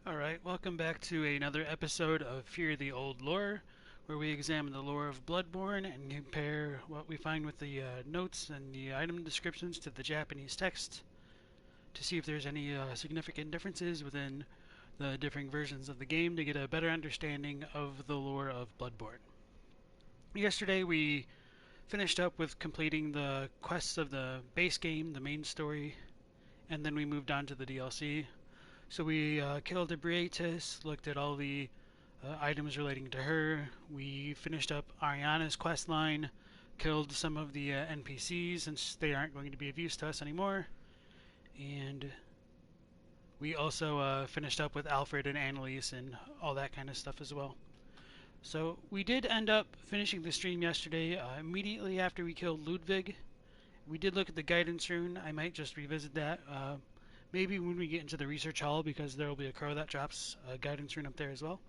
Alright, welcome back to another episode of Fear the Old Lore, where we examine the lore of Bloodborne and compare what we find with the notes and the item descriptions to the Japanese text to see if there's any significant differences within the differing versions of the game to get a better understanding of the lore of Bloodborne. Yesterday we finished up with completing the quests of the base game, the main story, and then we moved on to the DLC. So we killed a Briatis, looked at all the items relating to her. We finished up Ariana's quest line, killed some of the NPCs since they aren't going to be of use to us anymore. And we also finished up with Alfred and Annalise and all that kind of stuff as well. So we did end up finishing the stream yesterday immediately after we killed Ludwig. We did look at the guidance rune. I might just revisit that. Maybe when we get into the research hall, because there will be a crow that drops a guidance rune up there as well.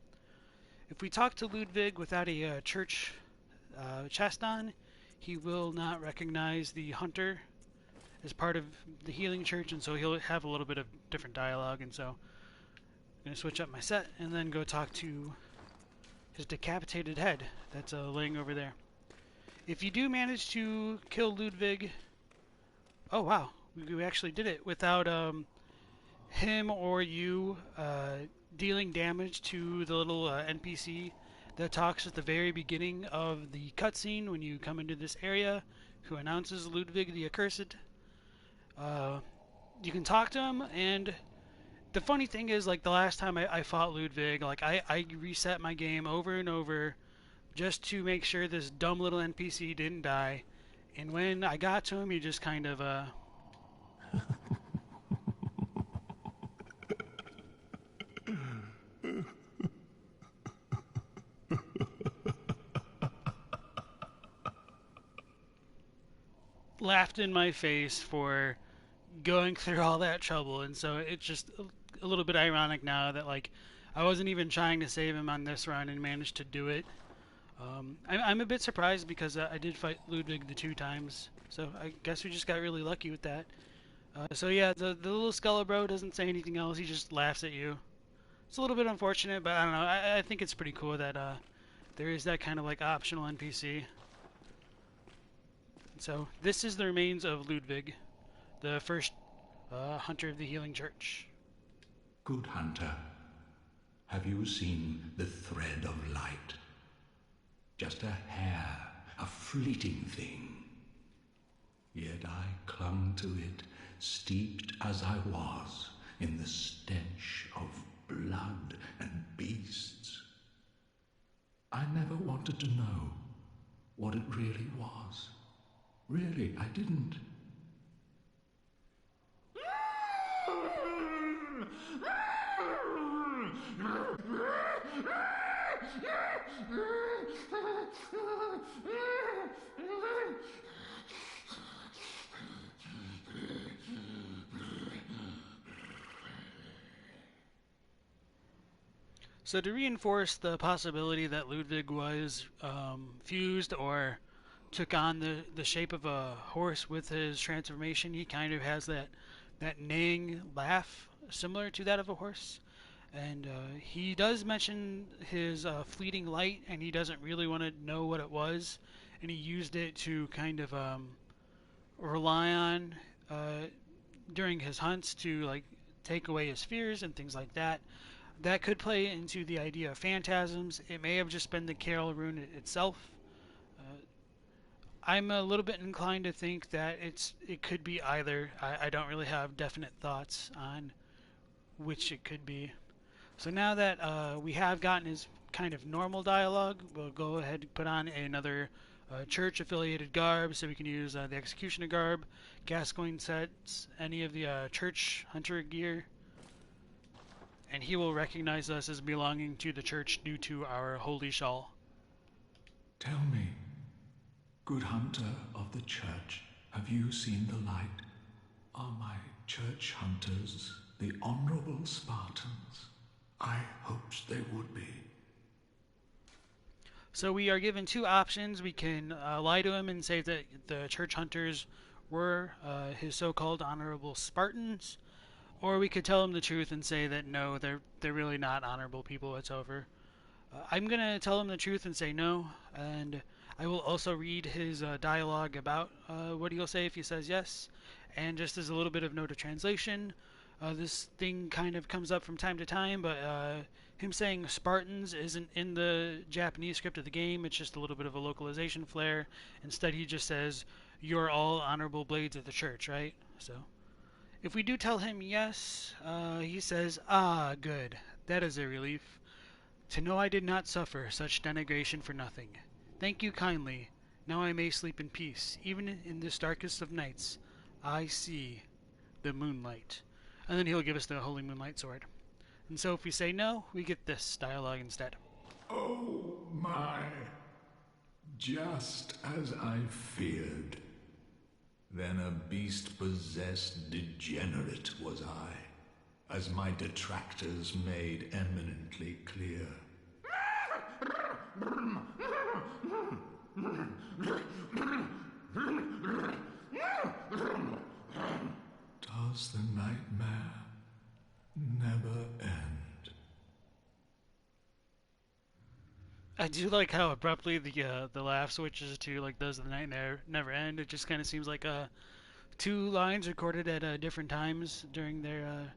If we talk to Ludwig without a church chest on, he will not recognize the hunter as part of the healing church, and so he'll have a little bit of different dialogue. And so I'm going to switch up my set and then go talk to his decapitated head that's laying over there. If you do manage to kill Ludwig, oh wow, we actually did it without him or you dealing damage to the little NPC that talks at the very beginning of the cutscene when you come into this area, who announces Ludwig the Accursed. You can talk to him, and the funny thing is, like, the last time I fought Ludwig, like, I reset my game over and over just to make sure this dumb little NPC didn't die. And when I got to him, he just kind of laughed in my face for going through all that trouble. And so it's just a little bit ironic now that, like, I wasn't even trying to save him on this run and managed to do it. I'm a bit surprised because I did fight Ludwig the 2 times, so I guess we just got really lucky with that. So yeah, the little Scullabro doesn't say anything else, he just laughs at you. It's a little bit unfortunate, but I don't know, I think it's pretty cool that there is that kind of like optional NPC. So this is the remains of Ludwig, the first hunter of the Healing Church. Good hunter, have you seen the thread of light? Just a hair, a fleeting thing. Yet I clung to it, steeped as I was in the stench of blood and beasts. I never wanted to know what it really was. Really, I didn't. So to reinforce the possibility that Ludwig was fused or took on the shape of a horse with his transformation, he kind of has that neighing laugh similar to that of a horse. And he does mention his fleeting light, and he doesn't really want to know what it was, and he used it to kind of rely on during his hunts to, like, take away his fears and things like that. That could play into the idea of phantasms. It may have just been the Carol rune itself. I'm a little bit inclined to think that it could be either. I don't really have definite thoughts on which it could be. So now that we have gotten his kind of normal dialogue, we'll go ahead and put on another church-affiliated garb, so we can use the Executioner garb, Gascoigne sets, any of the church hunter gear, and he will recognize us as belonging to the church due to our holy shawl. Tell me, good hunter of the church, have you seen the light? Are my church hunters the honorable Spartans? I hoped they would be. So we are given 2 options. We can lie to him and say that the church hunters were his so-called honorable Spartans, Or we could tell him the truth and say that no, they're really not honorable people. It's over. I'm gonna tell him the truth and say no, and I will also read his dialogue about what he'll say if he says yes. And just as a little bit of note of translation, this thing kind of comes up from time to time, but him saying Spartans isn't in the Japanese script of the game. It's just a little bit of a localization flair. Instead, he just says, "You're all honorable blades of the church," right? So, if we do tell him yes, he says, "Ah, good. That is a relief. To know I did not suffer such denigration for nothing. Thank you kindly. Now I may sleep in peace, even in this darkest of nights. I see the moonlight." And then he'll give us the Holy Moonlight Sword. And so if we say no, we get this dialogue instead. Oh my, just as I feared. Then a beast-possessed degenerate was I, as my detractors made eminently clear. Does the nightmare never end? I do like how abruptly the laugh switches to like "Does the nightmare never end?" It just kind of seems like two lines recorded at different times during their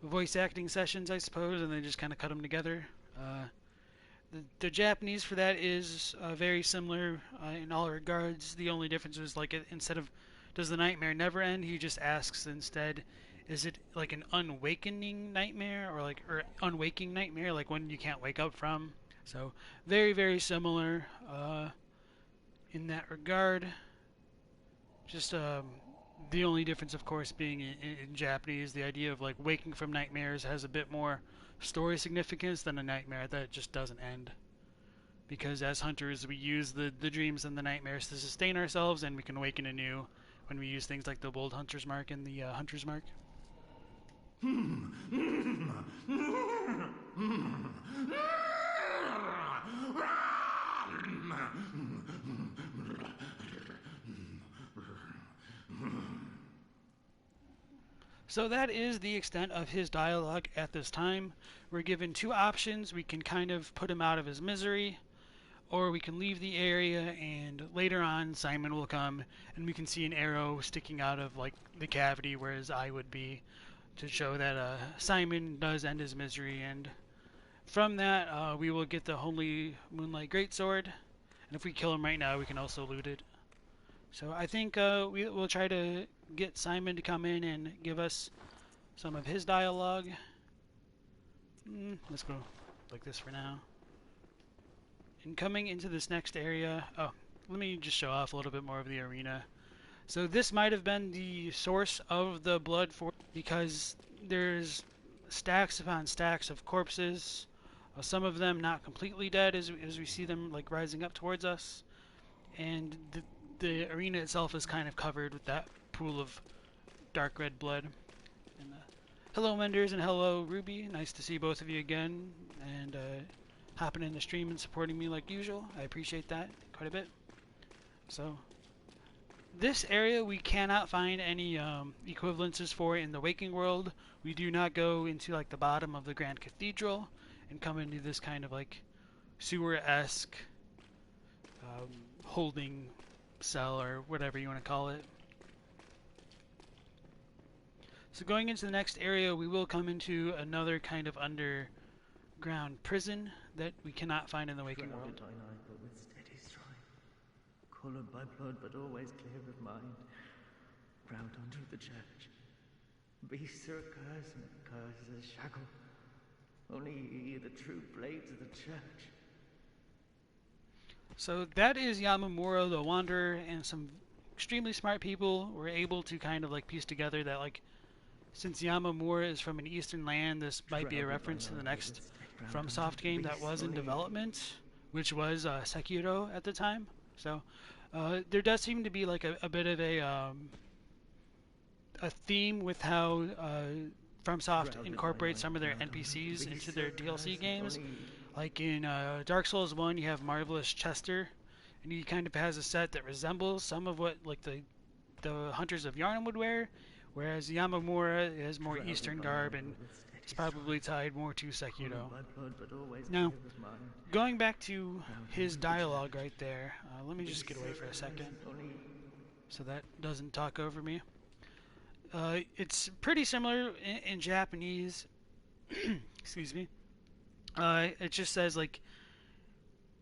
voice acting sessions, I suppose, and they just kind of cut them together. The Japanese for that is very similar in all regards. The only difference is like instead of "Does the nightmare never end?" he just asks instead, "Is it like an unwakening nightmare or unwaking nightmare, like one you can't wake up from?" So very very similar in that regard. Just the only difference, of course, being in Japanese, the idea of like waking from nightmares has a bit more story significance than a nightmare that just doesn't end. Because as hunters, we use the dreams and the nightmares to sustain ourselves, and we can awaken anew when we use things like the Bold Hunter's Mark and the Hunter's Mark. So that is the extent of his dialogue at this time. We're given two options. We can kind of put him out of his misery, or we can leave the area, and later on Simon will come and we can see an arrow sticking out of like the cavity where his eye would be, to show that Simon does end his misery. And from that we will get the Holy Moonlight Greatsword, and if we kill him right now we can also loot it. So I think we'll try to get Simon to come in and give us some of his dialogue. Let's go like this for now. And coming into this next area, let me just show off a little bit more of the arena. So this might have been the source of the blood, because there's stacks upon stacks of corpses. Some of them not completely dead as we see them like rising up towards us, and the arena itself is kind of covered with that pool of dark red blood. And hello Menders and hello Ruby, nice to see both of you again, and hopping in the stream and supporting me like usual. I appreciate that quite a bit. So this area we cannot find any equivalences for in the waking world. We do not go into like the bottom of the Grand Cathedral and come into this kind of like sewer-esque holding cell or whatever you want to call it. So going into the next area, we will come into another kind of underground prison that we cannot find in the waking world. But with steady stride, colored by blood but always clear of mind, proud unto the church. Beasts are a curse and a curse is a shackle. Only ye, the true blades of the church. So that is Yamamura the Wanderer, and some extremely smart people were able to kind of like piece together that like since Yamamura is from an eastern land, this might be a reference to the next FromSoft game that was in development, which was Sekiro at the time. So there does seem to be like a bit of a theme with how FromSoft incorporates some of their NPCs into their DLC games. Like in Dark Souls 1, you have Marvelous Chester, and he kind of has a set that resembles some of what like the Hunters of Yharnam would wear, whereas Yamamura has more Eastern garb and is probably tied more to Sekiro. Now, going back to his dialogue right there, let me just get away for a second so that doesn't talk over me. It's pretty similar in Japanese. Excuse me. It just says, like,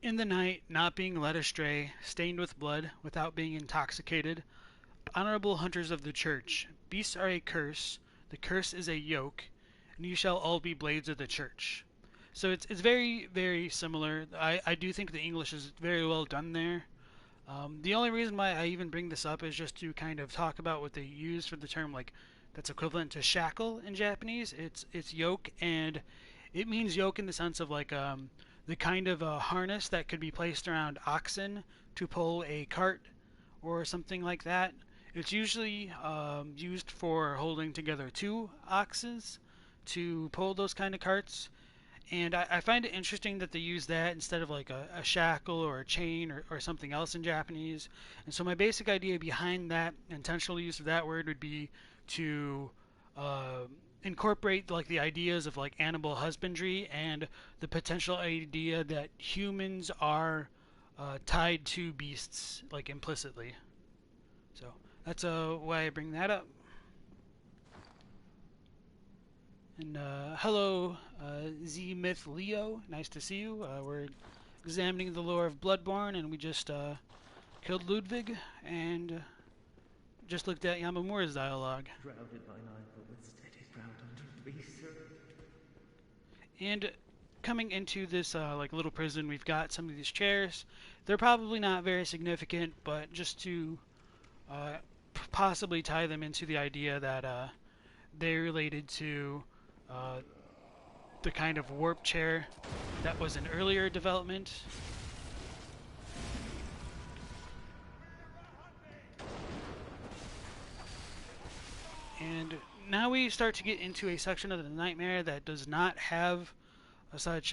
in the night, not being led astray, stained with blood, without being intoxicated, honorable hunters of the church, beasts are a curse, the curse is a yoke, and you shall all be blades of the church. So it's very, very similar. I do think the English is very well done there. The only reason why I even bring this up is just to kind of talk about what they use for the term, like, that's equivalent to shackle in Japanese. It's yoke, and it means yoke in the sense of, like, the kind of harness that could be placed around oxen to pull a cart or something like that. It's usually used for holding together two oxes to pull those kind of carts. And I find it interesting that they use that instead of, like, a shackle or a chain or something else in Japanese. And so my basic idea behind that intentional use of that word would be to incorporate, like, the ideas of, like, animal husbandry and the potential idea that humans are tied to beasts, like, implicitly. So that's why I bring that up. And hello, Z-Myth Leo. Nice to see you. We're examining the lore of Bloodborne, and we just killed Ludwig and just looked at Yamamura's dialogue. And coming into this like little prison, we've got some of these chairs. They're probably not very significant, but just to possibly tie them into the idea that they're related to the kind of warp chair that was an earlier development. And now we start to get into a section of the nightmare that does not have such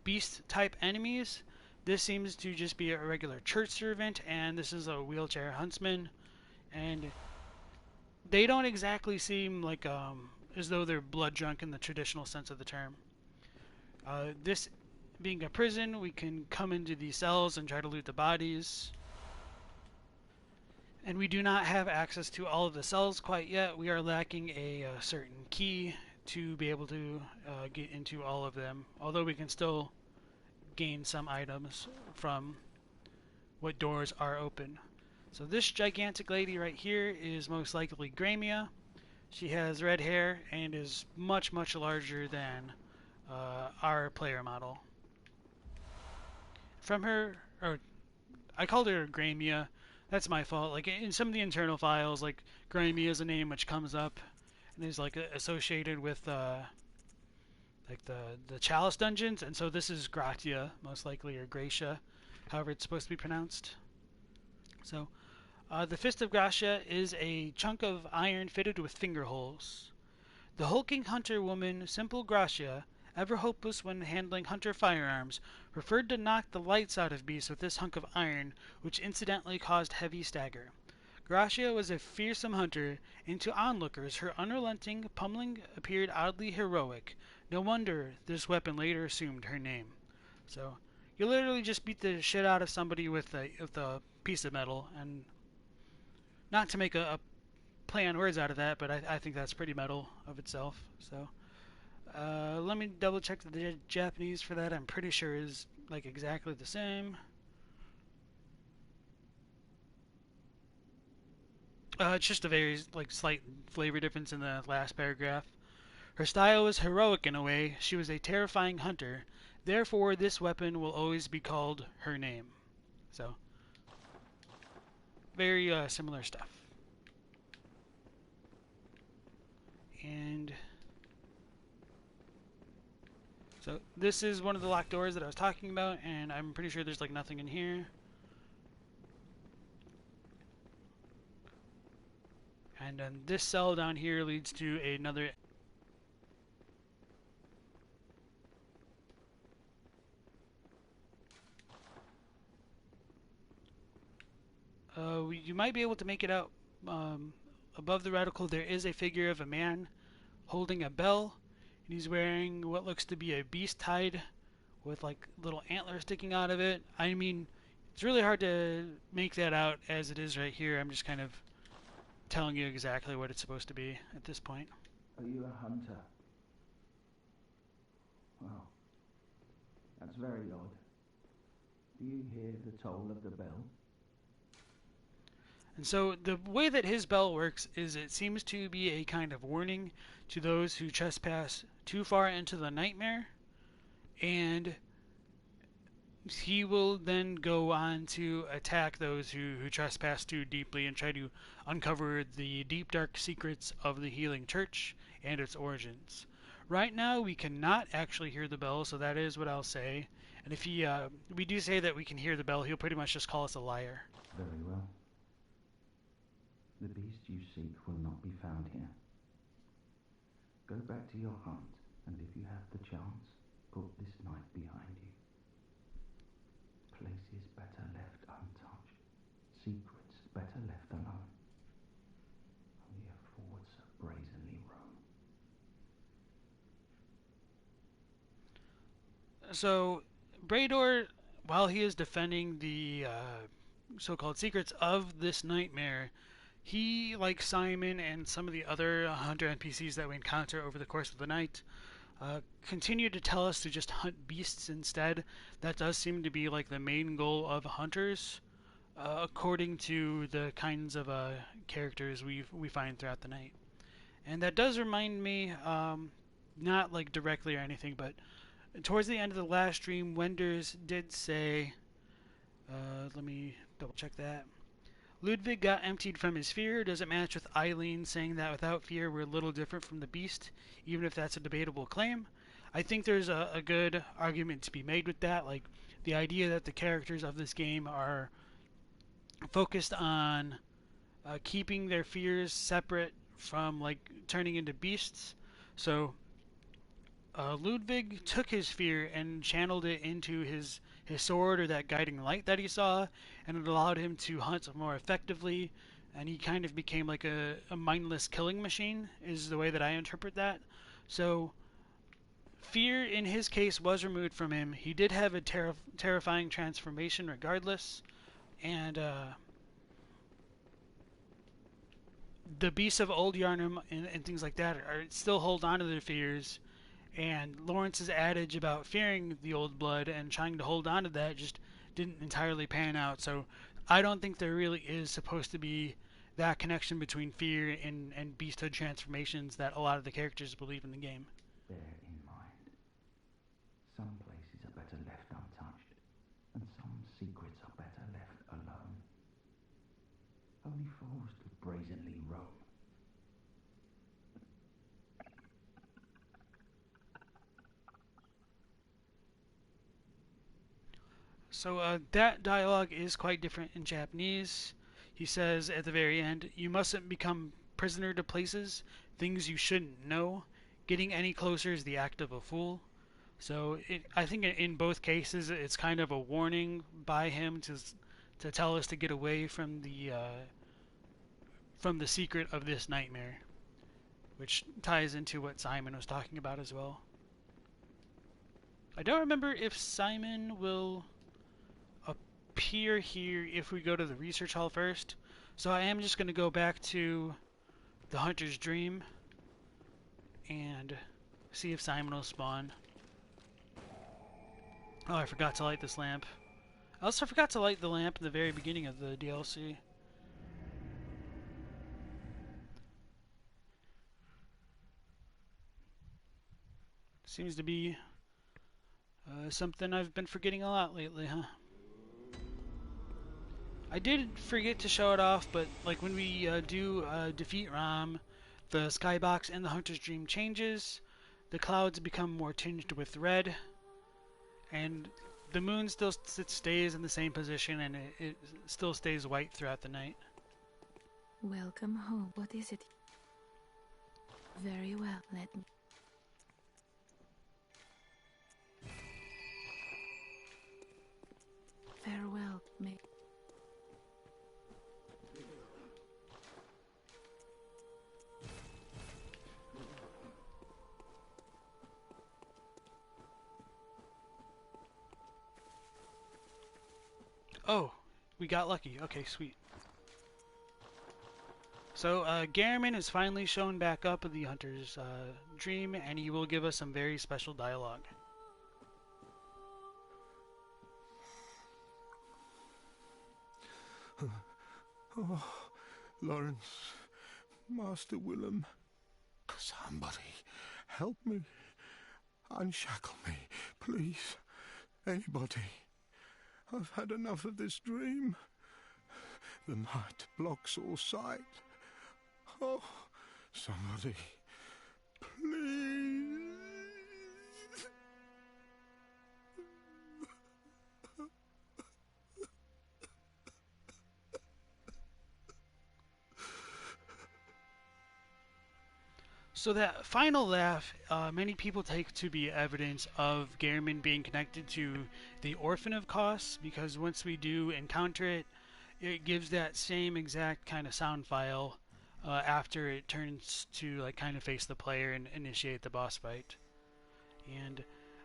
beast type enemies. This seems to just be a regular church servant, and this is a wheelchair huntsman, and they don't exactly seem like as though they're blood drunk in the traditional sense of the term. This being a prison, we can come into these cells and try to loot the bodies. And we do not have access to all of the cells quite yet. We are lacking a certain key to be able to get into all of them, although we can still gain some items from what doors are open. So this gigantic lady right here is most likely Gramia. She has red hair and is much, much larger than our player model. From her, or I called her Gramia. That's my fault. Like, in some of the internal files, like, Gramia is a name which comes up and is, like, associated with like the Chalice dungeons, and so this is Gratia, most likely, or Gracia, however it's supposed to be pronounced. So the Fist of Gracia is a chunk of iron fitted with finger holes. The hulking hunter woman, Simple Gracia, ever hopeless when handling hunter firearms, preferred to knock the lights out of beasts with this hunk of iron, which incidentally caused heavy stagger. Gracia was a fearsome hunter, and to onlookers her unrelenting pummeling appeared oddly heroic. No wonder this weapon later assumed her name. So you literally just beat the shit out of somebody with a piece of metal, and not to make a play on words out of that, but I think that's pretty metal of itself. So let me double check the Japanese for that. I'm pretty sure is like exactly the same. It's just a very like slight flavor difference in the last paragraph. Her style was heroic in a way. She was a terrifying hunter. Therefore, this weapon will always be called her name. So, very similar stuff. And so this is one of the locked doors that I was talking about, and I'm pretty sure there's like nothing in here. And then this cell down here leads to another. You might be able to make it out above the reticle there is a figure of a man holding a bell, and he's wearing what looks to be a beast hide with like little antlers sticking out of it. I mean, it's really hard to make that out as it is right here. I'm just kind of telling you exactly what it's supposed to be at this point. Are you a hunter? Well, that's very odd. Do you hear the toll of the bell? And so the way that his bell works is it seems to be a kind of warning to those who trespass too far into the nightmare, and he will then go on to attack those who trespass too deeply and try to uncover the deep dark secrets of the healing church and its origins. Right now we cannot actually hear the bell, so that is what I'll say. And if we do say that we can hear the bell, he'll pretty much just call us a liar. Very well. The beast you seek will not be found here. Go back to your hunt, and if you have the chance, put this night behind you. Places better left untouched, secrets better left alone. Only a forward so brazenly roam. So, Brador, while he is defending the so-called secrets of this nightmare, he, like Simon and some of the other hunter NPCs that we encounter over the course of the night, continue to tell us to just hunt beasts instead. That does seem to be like the main goal of hunters, according to the kinds of characters we find throughout the night. And that does remind me, not like directly or anything, but towards the end of the last stream, Wenders did say, let me double check that. Ludwig got emptied from his fear. Does it match with Adeline saying that without fear we're a little different from the beast, even if that's a debatable claim? I think there's a good argument to be made with that. Like, the idea that the characters of this game are focused on keeping their fears separate from, like, turning into beasts. So, Ludwig took his fear and channeled it into his sword or that guiding light that he saw, and it allowed him to hunt more effectively, and he kind of became like a mindless killing machine, is the way that I interpret that. So fear in his case was removed from him. He did have a terrifying transformation regardless, and the beasts of Old Yarnum and things like that are still hold on to their fears. And Lawrence's adage about fearing the old blood and trying to hold on to that just didn't entirely pan out. So I don't think there really is supposed to be that connection between fear and beasthood transformations that a lot of the characters believe in the game. Bear in mind, some places are better left untouched, and some secrets are better left alone. Only fools could brazenly roam. So that dialogue is quite different in Japanese. He says at the very end, "You mustn't become prisoner to places, things you shouldn't know. Getting any closer is the act of a fool." So I think in both cases it's kind of a warning by him to tell us to get away from the secret of this nightmare, which ties into what Simon was talking about as well. I don't remember if Simon will appear here if we go to the research hall first, so I am just going to go back to the Hunter's Dream and see if Simon will spawn. Oh, I forgot to light this lamp. I also forgot to light the lamp in the very beginning of the DLC. Seems to be something I've been forgetting a lot lately, huh? I did forget to show it off, but like when we do defeat Ram, the skybox in the Hunter's Dream changes, the clouds become more tinged with red, and the moon still stays in the same position, and it still stays white throughout the night. Welcome home. What is it? Very well, let me... Farewell, may... Oh, we got lucky. Okay, sweet. So, Garamond is finally shown back up in the Hunter's dream, and he will give us some very special dialogue. Oh, Lawrence, Master Willem, somebody help me. Unshackle me, please. Anybody. I've had enough of this dream. The night blocks all sight. Oh, somebody, please. So that final laugh, many people take to be evidence of Garamond being connected to the Orphan of Kos, because once we do encounter it, it gives that same exact kind of sound file after it turns to like kind of face the player and initiate the boss fight. And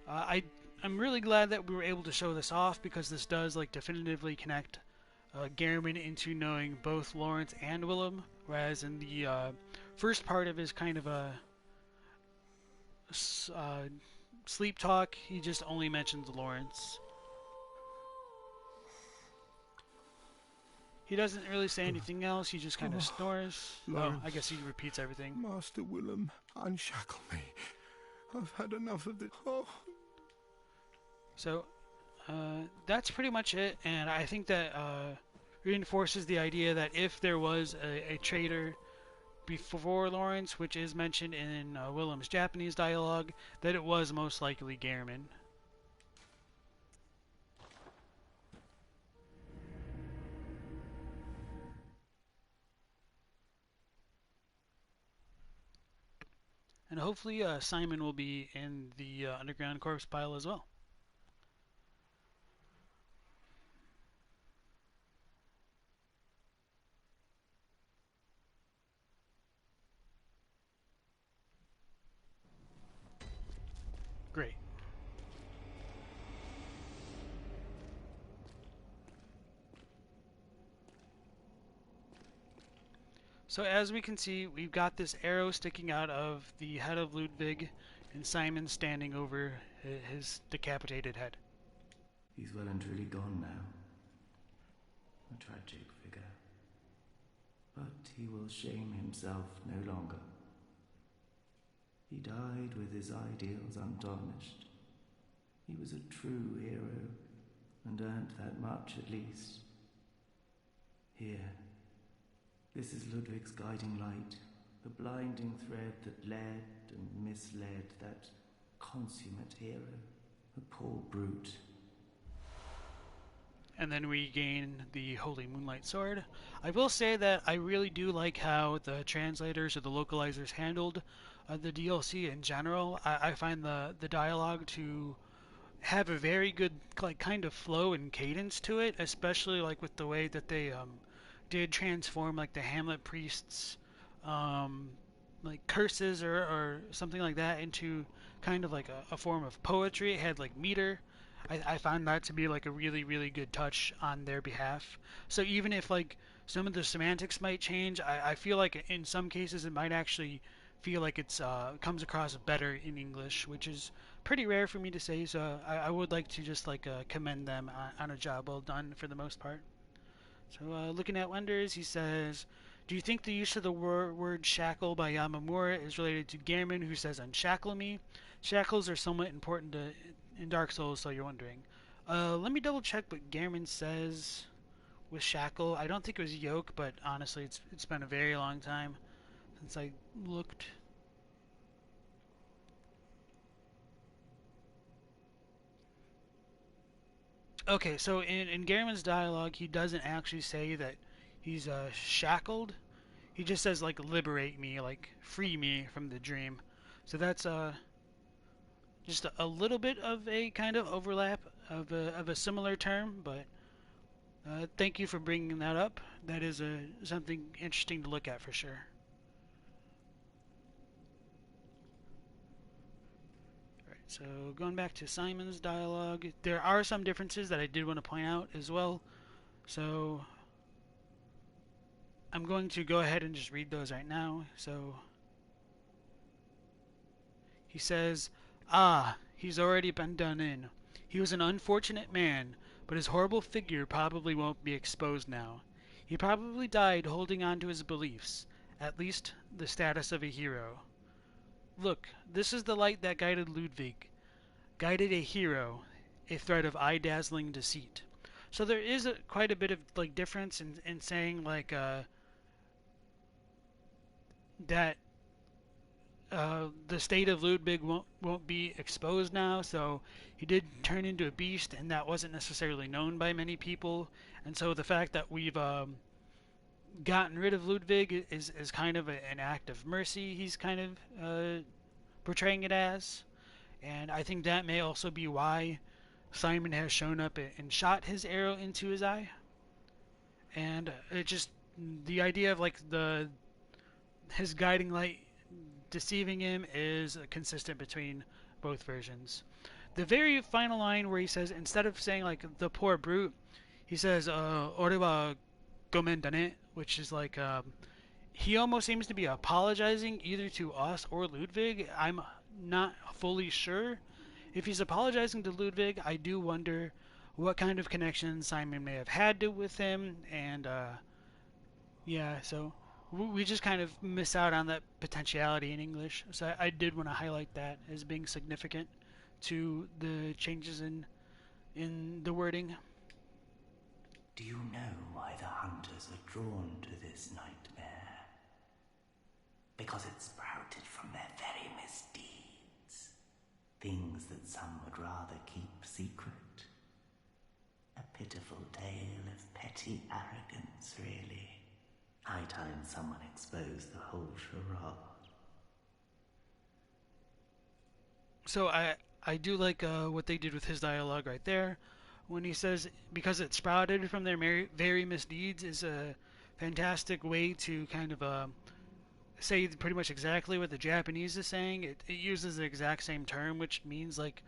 I'm really glad that we were able to show this off, because this does like definitively connect Garamond into knowing both Lawrence and Willem, whereas in the first part of his kind of a sleep talk, he just only mentions Lawrence. He doesn't really say anything else, he just kind of snores. Lawrence, I guess he repeats everything. Master Willem, unshackle me. I've had enough of this. Oh. So, that's pretty much it, and I think that reinforces the idea that if there was a traitor before Lawrence, which is mentioned in Willem's Japanese dialogue, that it was most likely Garamond. And hopefully Simon will be in the underground corpse pile as well. Great. So as we can see, we've got this arrow sticking out of the head of Ludwig, and Simon standing over his decapitated head. He's well and truly gone now. A tragic figure. But he will shame himself no longer. He died with his ideals untarnished. He was a true hero, and earned that much at least. Here, this is Ludwig's guiding light, the blinding thread that led and misled that consummate hero, a poor brute. And then we gain the Holy Moonlight Sword. I will say that I really do like how the translators or the localizers handled the DLC in general. I find the dialogue to have a very good like kind of flow and cadence to it, especially like with the way that they did transform like the Hamlet priests like curses or something like that into kind of like a form of poetry. It had like meter. I found that to be like a really, really good touch on their behalf. So even if like some of the semantics might change, I feel like in some cases it might actually feel like it's comes across better in English, which is pretty rare for me to say. So I would like to just like commend them on a job well done for the most part. So looking at Wonders, he says, do you think the use of the word shackle by Yamamura is related to Garamond, who says unshackle me? Shackles are somewhat important in Dark Souls, so you're wondering. Let me double check what Garamond says with shackle. I don't think it was yoke, but honestly, it's been a very long time since I looked. Okay, so in Garamond's dialogue, he doesn't actually say that he's shackled. He just says like liberate me, like free me from the dream. So that's just a little bit of a kind of overlap of a similar term, but thank you for bringing that up. That is something interesting to look at for sure. Alright, so going back to Simon's dialogue, there are some differences that I did want to point out as well. So I'm going to go ahead and just read those right now. So he says, "Ah, he's already been done in. He was an unfortunate man, but his horrible figure probably won't be exposed now. He probably died holding on to his beliefs, at least the status of a hero. Look, this is the light that guided Ludwig, guided a hero, a thread of eye-dazzling deceit." So there is quite a bit of like difference in saying like that the state of Ludwig won't be exposed now. So he did turn into a beast, and that wasn't necessarily known by many people. And so the fact that we've gotten rid of Ludwig is kind of an act of mercy. He's kind of portraying it as, and I think that may also be why Simon has shown up and shot his arrow into his eye. And it just the idea of like his guiding light deceiving him is consistent between both versions. The very final line where he says, instead of saying like the poor brute, he says "ore wa gomen dane," which is like he almost seems to be apologizing either to us or Ludwig. I'm not fully sure. If he's apologizing to Ludwig, I do wonder what kind of connection Simon may have had with him, and yeah, so we just kind of miss out on that potentiality in English. So I did want to highlight that as being significant to the changes in the wording. Do you know why the hunters are drawn to this nightmare? Because it sprouted from their very misdeeds. Things that some would rather keep secret. A pitiful tale of petty arrogance, really. High time someone exposed the whole charade. So I do like what they did with his dialogue right there. When he says, because it sprouted from their very misdeeds, is a fantastic way to kind of say pretty much exactly what the Japanese is saying. It uses the exact same term, which means like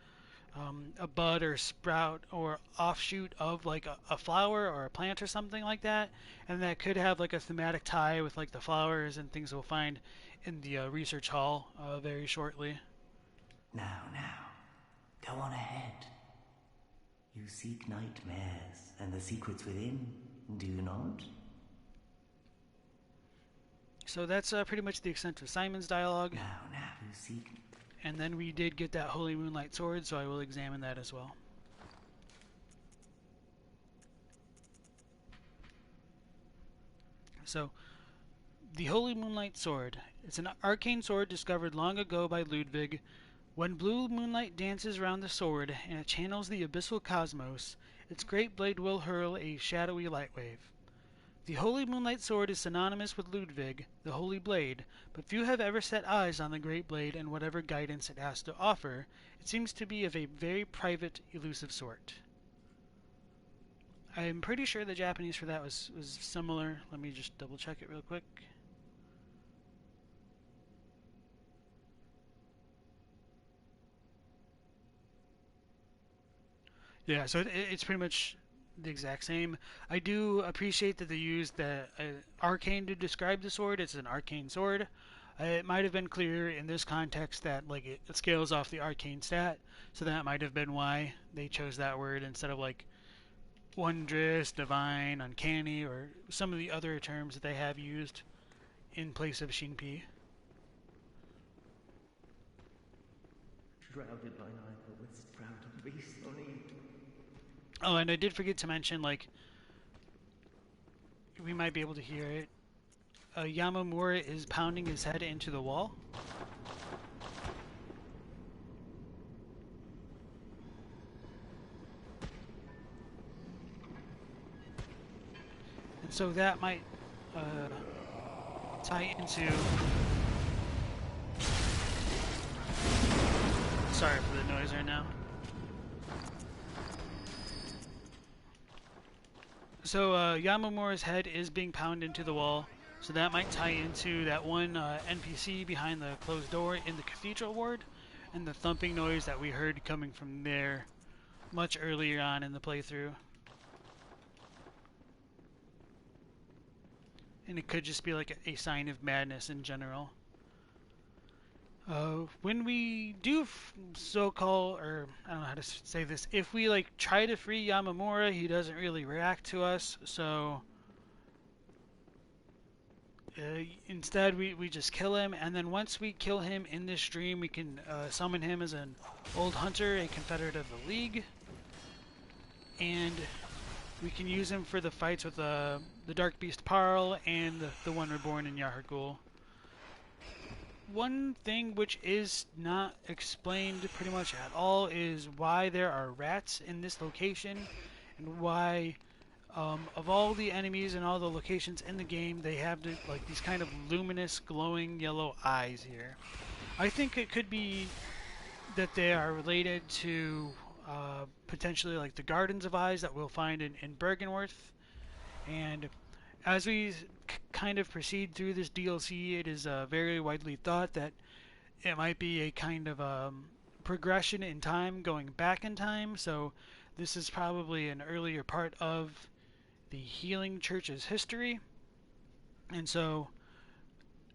a bud or sprout or offshoot of like a flower or a plant or something like that, and that could have like a thematic tie with like the flowers and things we'll find in the research hall very shortly. Now, go on ahead. You seek nightmares and the secrets within, do you not? So that's pretty much the extent of Simon's dialogue. Now, you seek... And then we did get that Holy Moonlight Sword, so I will examine that as well. So, the Holy Moonlight Sword. It's an arcane sword discovered long ago by Ludwig. When blue moonlight dances around the sword and it channels the abyssal cosmos, its great blade will hurl a shadowy light wave. The Holy Moonlight Sword is synonymous with Ludwig, the Holy Blade, but few have ever set eyes on the Great Blade and whatever guidance it has to offer. It seems to be of a very private, elusive sort. I'm pretty sure the Japanese for that was similar. Let me just double check it real quick. Yeah, so it's pretty much the exact same. I do appreciate that they used the arcane to describe the sword. It's an arcane sword. It might have been clearer in this context that like it scales off the arcane stat, so that might have been why they chose that word instead of like wondrous, divine, uncanny, or some of the other terms that they have used in place of Shinpi. Shrouded by night, but with sprouted beasts on it. Oh, and I did forget to mention, like, we might be able to hear it. Yamamura is pounding his head into the wall. And so that might tie into... Sorry for the noise right now. So Yamamura's head is being pounded into the wall, so that might tie into that one NPC behind the closed door in the cathedral ward, and the thumping noise that we heard coming from there much earlier on in the playthrough. and it could just be like a sign of madness in general. When we do so-called, or I don't know how to say this, if we like try to free Yamamura, he doesn't really react to us, so instead we just kill him, and then once we kill him in this dream, we can summon him as an old hunter, a confederate of the League, and we can use him for the fights with the Dark Beast Parl and the one reborn in Yahar'gul. One thing which is not explained pretty much at all is why there are rats in this location, and why of all the enemies and all the locations in the game, they have like these kind of luminous, glowing yellow eyes here. I think it could be that they are related to potentially like the Gardens of Eyes that we'll find in Bergenworth. And as we kind of proceed through this DLC, it is very widely thought that it might be a kind of progression in time, going back in time. So this is probably an earlier part of the Healing Church's history. And so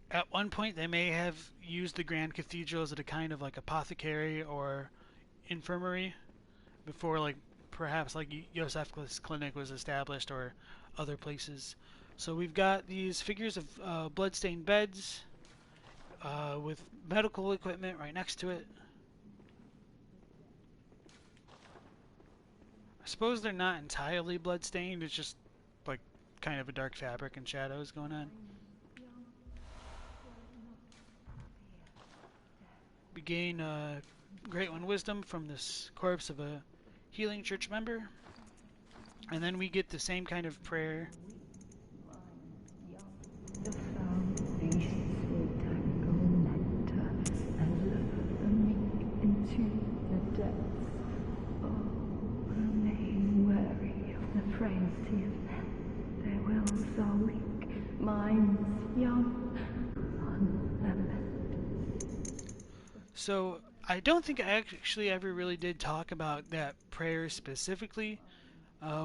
at one point they may have used the Grand Cathedral as a kind of like apothecary or infirmary before like perhaps like Yosef's clinic was established or other places. So we've got these figures of bloodstained beds with medical equipment right next to it. I suppose they're not entirely bloodstained, it's just like kind of a dark fabric and shadows going on. We gain Great One Wisdom from this corpse of a Healing Church member. And then we get the same kind of prayer. The foul beasts will tangle nectar and lure the meek into the depths. Oh, remain wary of the frailty of men. Their wills are weak, minds young, unlamented. So I don't think I actually ever really did talk about that prayer specifically.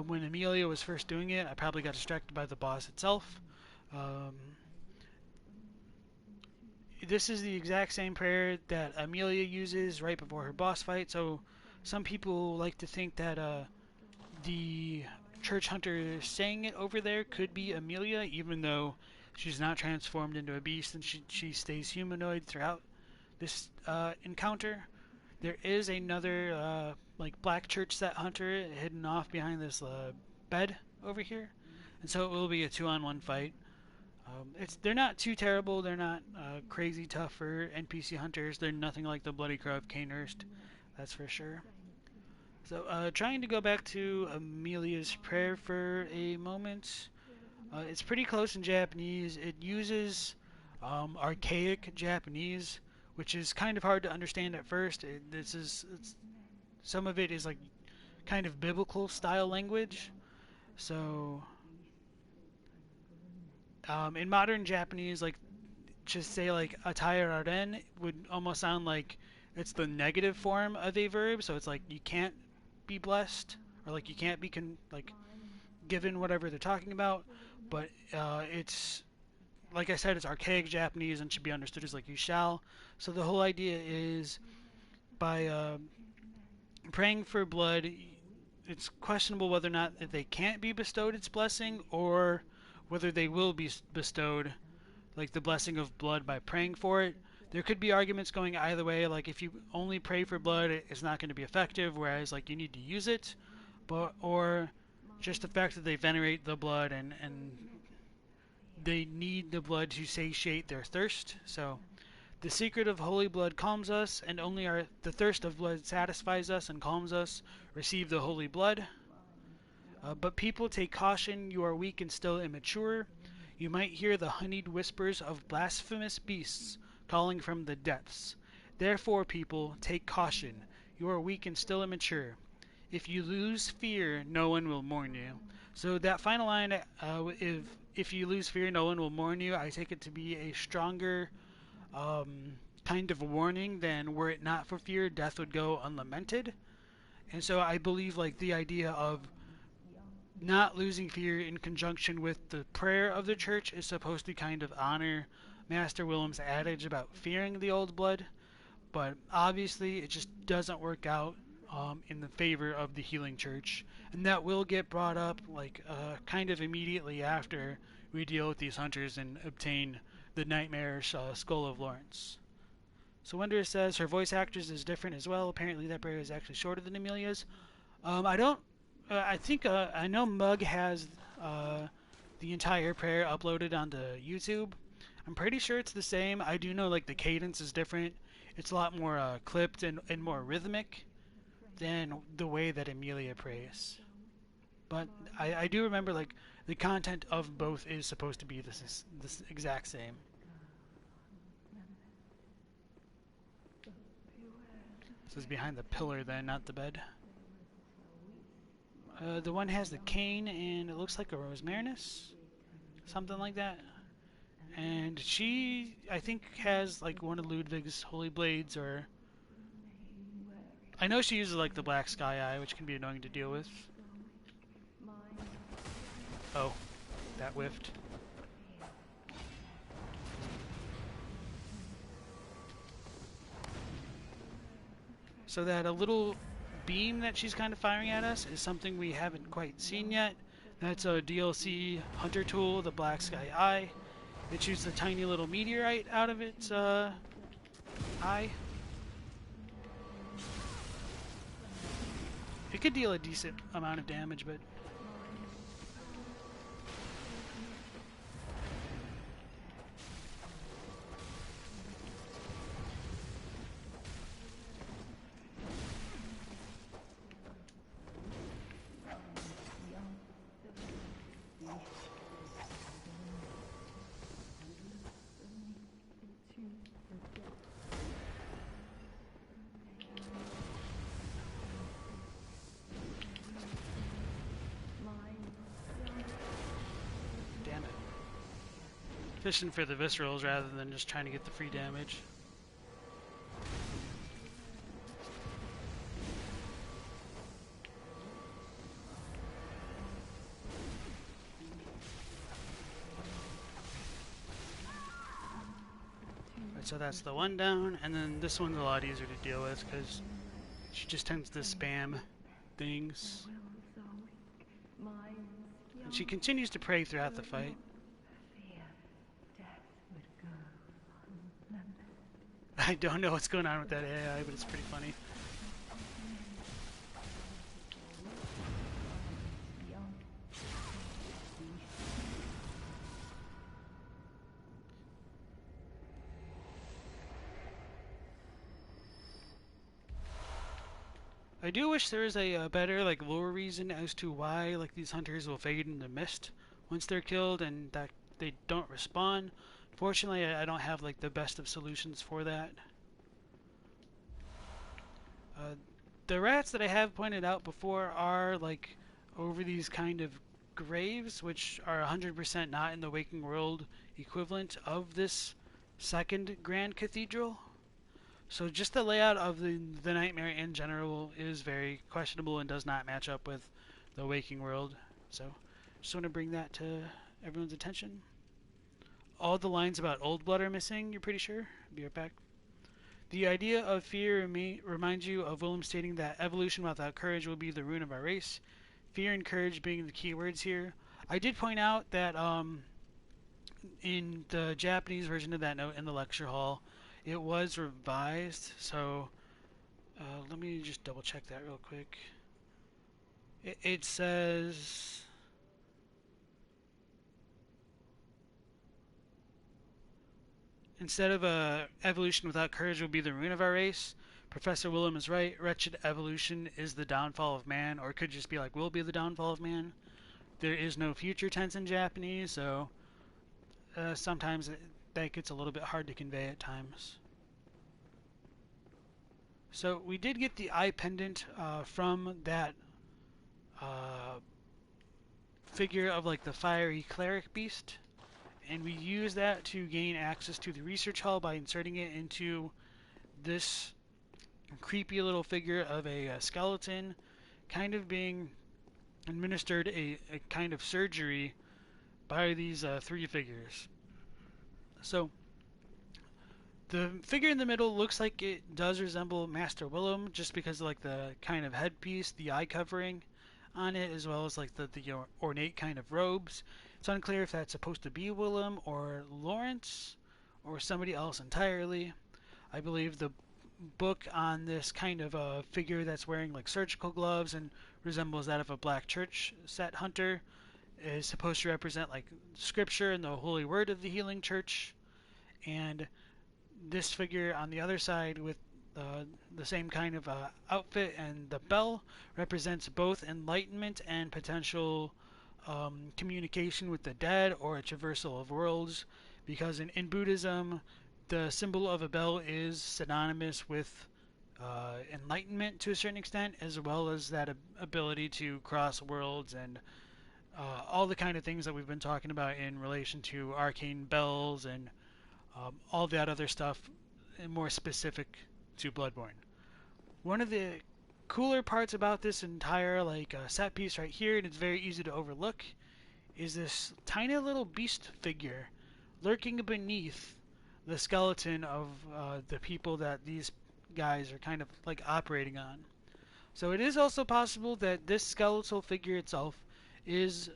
When Amelia was first doing it, I probably got distracted by the boss itself. This is the exact same prayer that Amelia uses right before her boss fight, so some people like to think that the church hunter saying it over there could be Amelia, even though she's not transformed into a beast and she stays humanoid throughout this encounter. There is another like black church set hunter hidden off behind this bed over here, and so it will be a 2-on-1 fight. They're not too terrible. They're not crazy tough for NPC hunters. They're nothing like the Bloody Crow of Cainhurst, that's for sure. So trying to go back to Amelia's prayer for a moment. It's pretty close in Japanese. It uses archaic Japanese, which is kind of hard to understand at first. Some of it is like kind of biblical style language. So in modern Japanese, like just say like atairaren would almost sound like it's the negative form of a verb. So it's like you can't be blessed, or like you can't be given whatever they're talking about. But it's, like I said, it's archaic Japanese and should be understood as like you shall. So the whole idea is by praying for blood, it's questionable whether or not they can't be bestowed its blessing, or whether they will be bestowed like the blessing of blood by praying for it. There could be arguments going either way, like if you only pray for blood, it's not going to be effective, whereas like you need to use it, or just the fact that they venerate the blood and they need the blood to satiate their thirst. So the secret of holy blood calms us, and only the thirst of blood satisfies us and calms us. Receive the holy blood. But people, take caution, you are weak and still immature. You might hear the honeyed whispers of blasphemous beasts calling from the depths. Therefore, people, take caution, you are weak and still immature. If you lose fear, no one will mourn you. So that final line, if you lose fear, no one will mourn you, I take it to be a stronger kind of warning than were it not for fear, death would go unlamented. And so I believe like the idea of not losing fear in conjunction with the prayer of the church is supposed to kind of honor Master Willem's adage about fearing the old blood, but obviously it just doesn't work out in the favor of the healing church, and that will get brought up like kind of immediately after we deal with these hunters and obtain the nightmarish Skull of Lawrence. So Wender says her voice actress is different as well. Apparently that prayer is actually shorter than Amelia's. I think I know Mug has the entire prayer uploaded onto YouTube. I'm pretty sure it's the same. I do know like the cadence is different. It's a lot more clipped and more rhythmic than the way that Amelia prays. But I do remember like the content of both is supposed to be this exact same. This is behind the pillar then, not the bed. The one has the cane and it looks like a Rosemarinus, something like that. And she, I think, has like one of Ludwig's holy blades, or I know she uses like the black sky eye, which can be annoying to deal with. Oh, that whiffed. So that a little beam that she's kind of firing at us is something we haven't quite seen yet. That's a DLC hunter tool, the Black Sky Eye. It shoots a tiny little meteorite out of its eye. It could deal a decent amount of damage, but fishing for the viscerals rather than just trying to get the free damage. Right, so that's the one down, and then this one's a lot easier to deal with because she just tends to spam things. And she continues to pray throughout the fight. I don't know what's going on with that AI, but it's pretty funny. I do wish there was a better like lore reason as to why like these hunters will fade into mist once they're killed and that they don't respawn. Fortunately, I don't have like the best of solutions for that. The rats that I have pointed out before are like over these kind of graves, which are 100% not in the waking world equivalent of this second Grand Cathedral. So just the layout of the nightmare in general is very questionable and does not match up with the waking world. So just want to bring that to everyone's attention. All the lines about old blood are missing, you're pretty sure? Be right back. The idea of fear reminds you of Willem stating that evolution without courage will be the ruin of our race. Fear and courage being the key words here. I did point out that in the Japanese version of that note in the lecture hall, it was revised. So let me just double check that real quick. It says... Instead of evolution without courage will be the ruin of our race, Professor Willem is right. Wretched evolution is the downfall of man, or it could just be like will be the downfall of man. There is no future tense in Japanese, so sometimes that gets a little bit hard to convey at times. So we did get the eye pendant from that figure of like the fiery cleric beast. And we use that to gain access to the research hall by inserting it into this creepy little figure of a skeleton, kind of being administered a kind of surgery by these three figures. So the figure in the middle looks like it does resemble Master Willem, just because of like the kind of headpiece, the eye covering on it, as well as like the ornate kind of robes. It's unclear if that's supposed to be Willem or Lawrence or somebody else entirely. I believe the book on this kind of a figure that's wearing like surgical gloves and resembles that of a black church set hunter is supposed to represent like scripture and the holy word of the healing church. And this figure on the other side with the same kind of outfit and the bell represents both enlightenment and potential communication with the dead or a traversal of worlds, because in Buddhism the symbol of a bell is synonymous with enlightenment to a certain extent, as well as that ability to cross worlds and all the kind of things that we've been talking about in relation to arcane bells and all that other stuff, and more specific to Bloodborne. One of the cooler parts about this entire set piece right here, and it's very easy to overlook, is this tiny little beast figure lurking beneath the skeleton of the people that these guys are kind of like operating on. So it is also possible that this skeletal figure itself is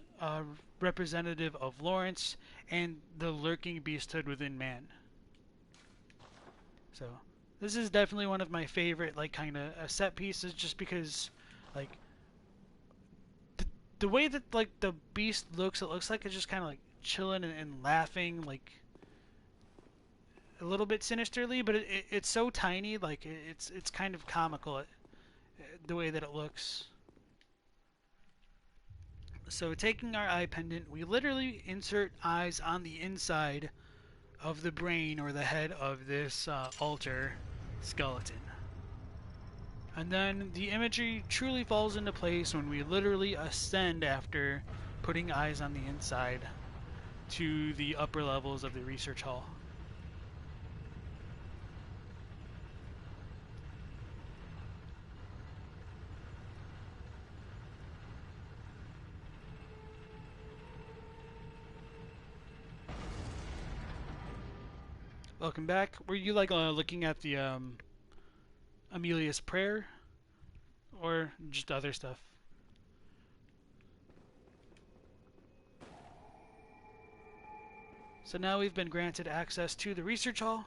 representative of Lawrence and the lurking beasthood within man. So this is definitely one of my favorite kind of set pieces, just because like the way that the beast looks, it looks like it's just kind of like chilling and laughing, like a little bit sinisterly, but it's so tiny, like it's kind of comical the way that it looks. So taking our eye pendant, we literally insert eyes on the inside of the brain or the head of this altar skeleton. And then the imagery truly falls into place when we literally ascend after putting eyes on the inside to the upper levels of the research hall. Welcome back. Were you looking at the Amelia's prayer, or just other stuff? So now we've been granted access to the research hall.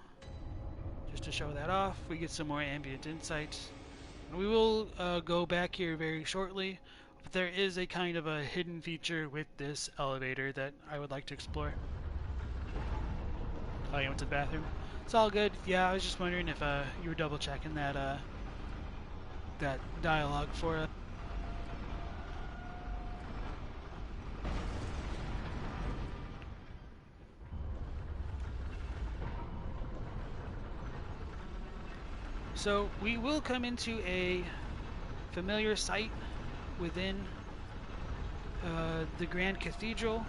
Just to show that off, we get some more ambient insight. And we will go back here very shortly, but there is a kind of a hidden feature with this elevator that I would like to explore. Oh, you went to the bathroom? It's all good. Yeah, I was just wondering if you were double checking that that dialogue for us. So we will come into a familiar site within the Grand Cathedral.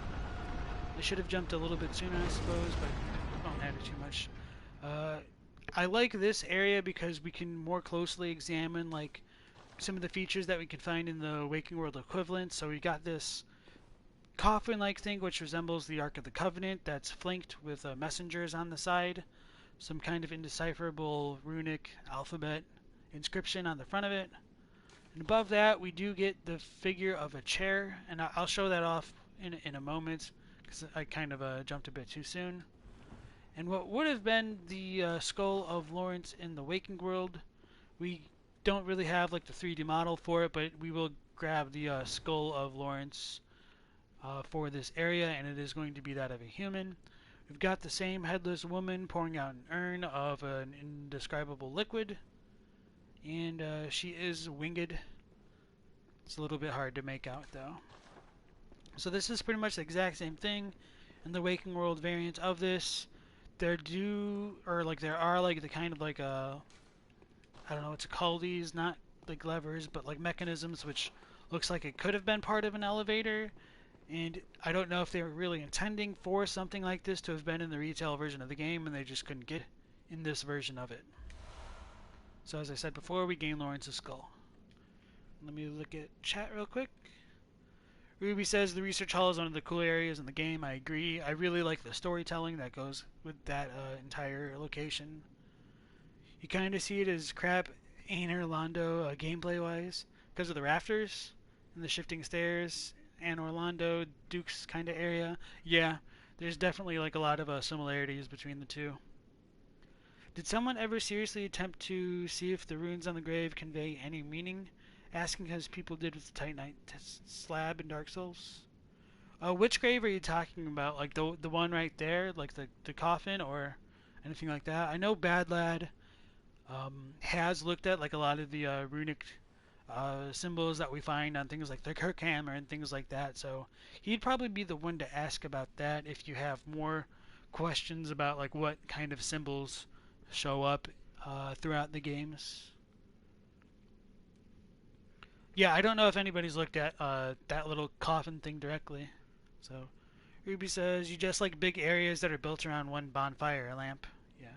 I should have jumped a little bit sooner, I suppose, but it won't matter too much. I like this area because we can more closely examine some of the features that we can find in the Waking World equivalent. So we got this coffin-like thing which resembles the Ark of the Covenant that's flanked with messengers on the side. Some kind of indecipherable runic alphabet inscription on the front of it. And above that we do get the figure of a chair, and I'll show that off in a moment because I kind of jumped a bit too soon. And what would have been the skull of Lawrence in the Waking World, we don't really have the 3D model for it, but we will grab the skull of Lawrence for this area, and it is going to be that of a human. We've got the same headless woman pouring out an urn of an indescribable liquid, and she is winged. It's a little bit hard to make out though. So this is pretty much the exact same thing in the Waking World variant of this. There are the kind of I don't know what to call these, not like levers, but mechanisms, which looks like it could have been part of an elevator. And I don't know if they were really intending for something like this to have been in the retail version of the game, and they just couldn't get in this version of it. So as I said before, we gain Lawrence's skull. Let me look at chat real quick. Ruby says the research hall is one of the cool areas in the game. I agree. I really like the storytelling that goes with that entire location. You kind of see it as crap Ain't Orlando gameplay-wise because of the rafters and the shifting stairs and Orlando Duke's kind of area. Yeah, there's definitely like a lot of similarities between the two. Did someone ever seriously attempt to see if the runes on the grave convey any meaning? Asking as people did with the Titanite slab in Dark Souls. Which grave are you talking about? Like the one right there, like the coffin, or anything like that? I know Bad Lad has looked at like a lot of the runic symbols that we find on things like the Kirk Hammer and things like that. So he'd probably be the one to ask about that if you have more questions about like what kind of symbols show up throughout the games. Yeah, I don't know if anybody's looked at that little coffin thing directly. So, Ruby says, you just like big areas that are built around one bonfire lamp. Yeah.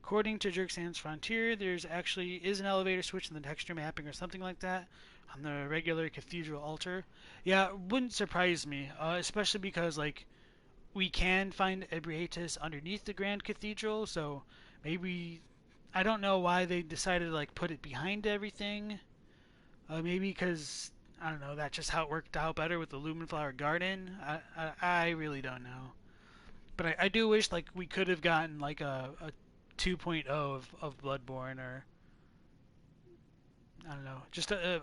According to Jerksan's Frontier, there's actually is an elevator switch in the texture mapping or something like that on the regular cathedral altar. Yeah, it wouldn't surprise me, especially because like we can find Ebrietas underneath the Grand Cathedral, so maybe I don't know why they decided to like put it behind everything. Maybe because I don't know, that's just how it worked out better with the Lumen Flower Garden. I really don't know, but I do wish like we could have gotten like a 2.0 of Bloodborne, or I don't know, just a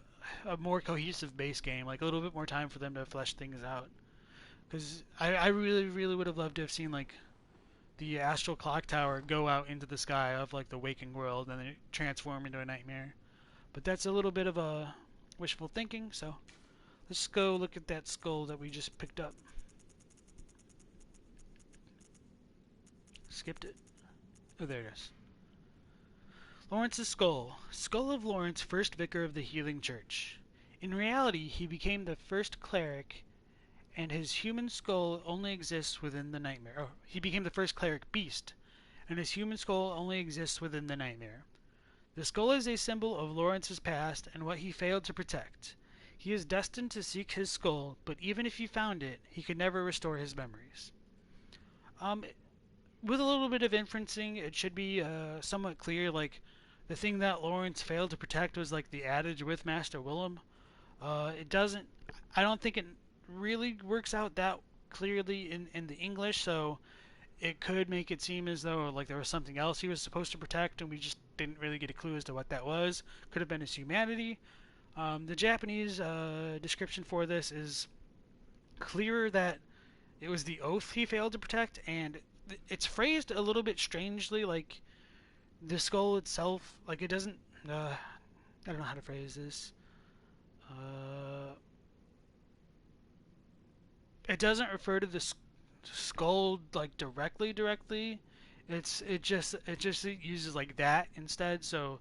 more cohesive base game, like a little bit more time for them to flesh things out. Because I really would have loved to have seen like the Astral Clock Tower go out into the sky of like the waking world and then transform into a nightmare. But that's a little bit of a wishful thinking, so let's go look at that skull that we just picked up. Skipped it. Oh, there it is. Lawrence's skull. Skull of Lawrence, first vicar of the Healing Church. In reality, he became the first cleric, and his human skull only exists within the nightmare. Oh, he became the first cleric beast, and his human skull only exists within the nightmare. The skull is a symbol of Lawrence's past and what he failed to protect. He is destined to seek his skull, but even if he found it, he could never restore his memories. With a little bit of inferencing, it should be somewhat clear, like, the thing that Lawrence failed to protect was, like, the adage with Master Willem. I don't think it really works out that clearly in the English, so it could make it seem as though like there was something else he was supposed to protect and we just didn't really get a clue as to what that was. Could have been his humanity. The Japanese description for this is clearer that it was the oath he failed to protect, and it's phrased a little bit strangely, like the skull itself, like it doesn't, I don't know how to phrase this. It doesn't refer to the skull like directly. It just uses like that instead. So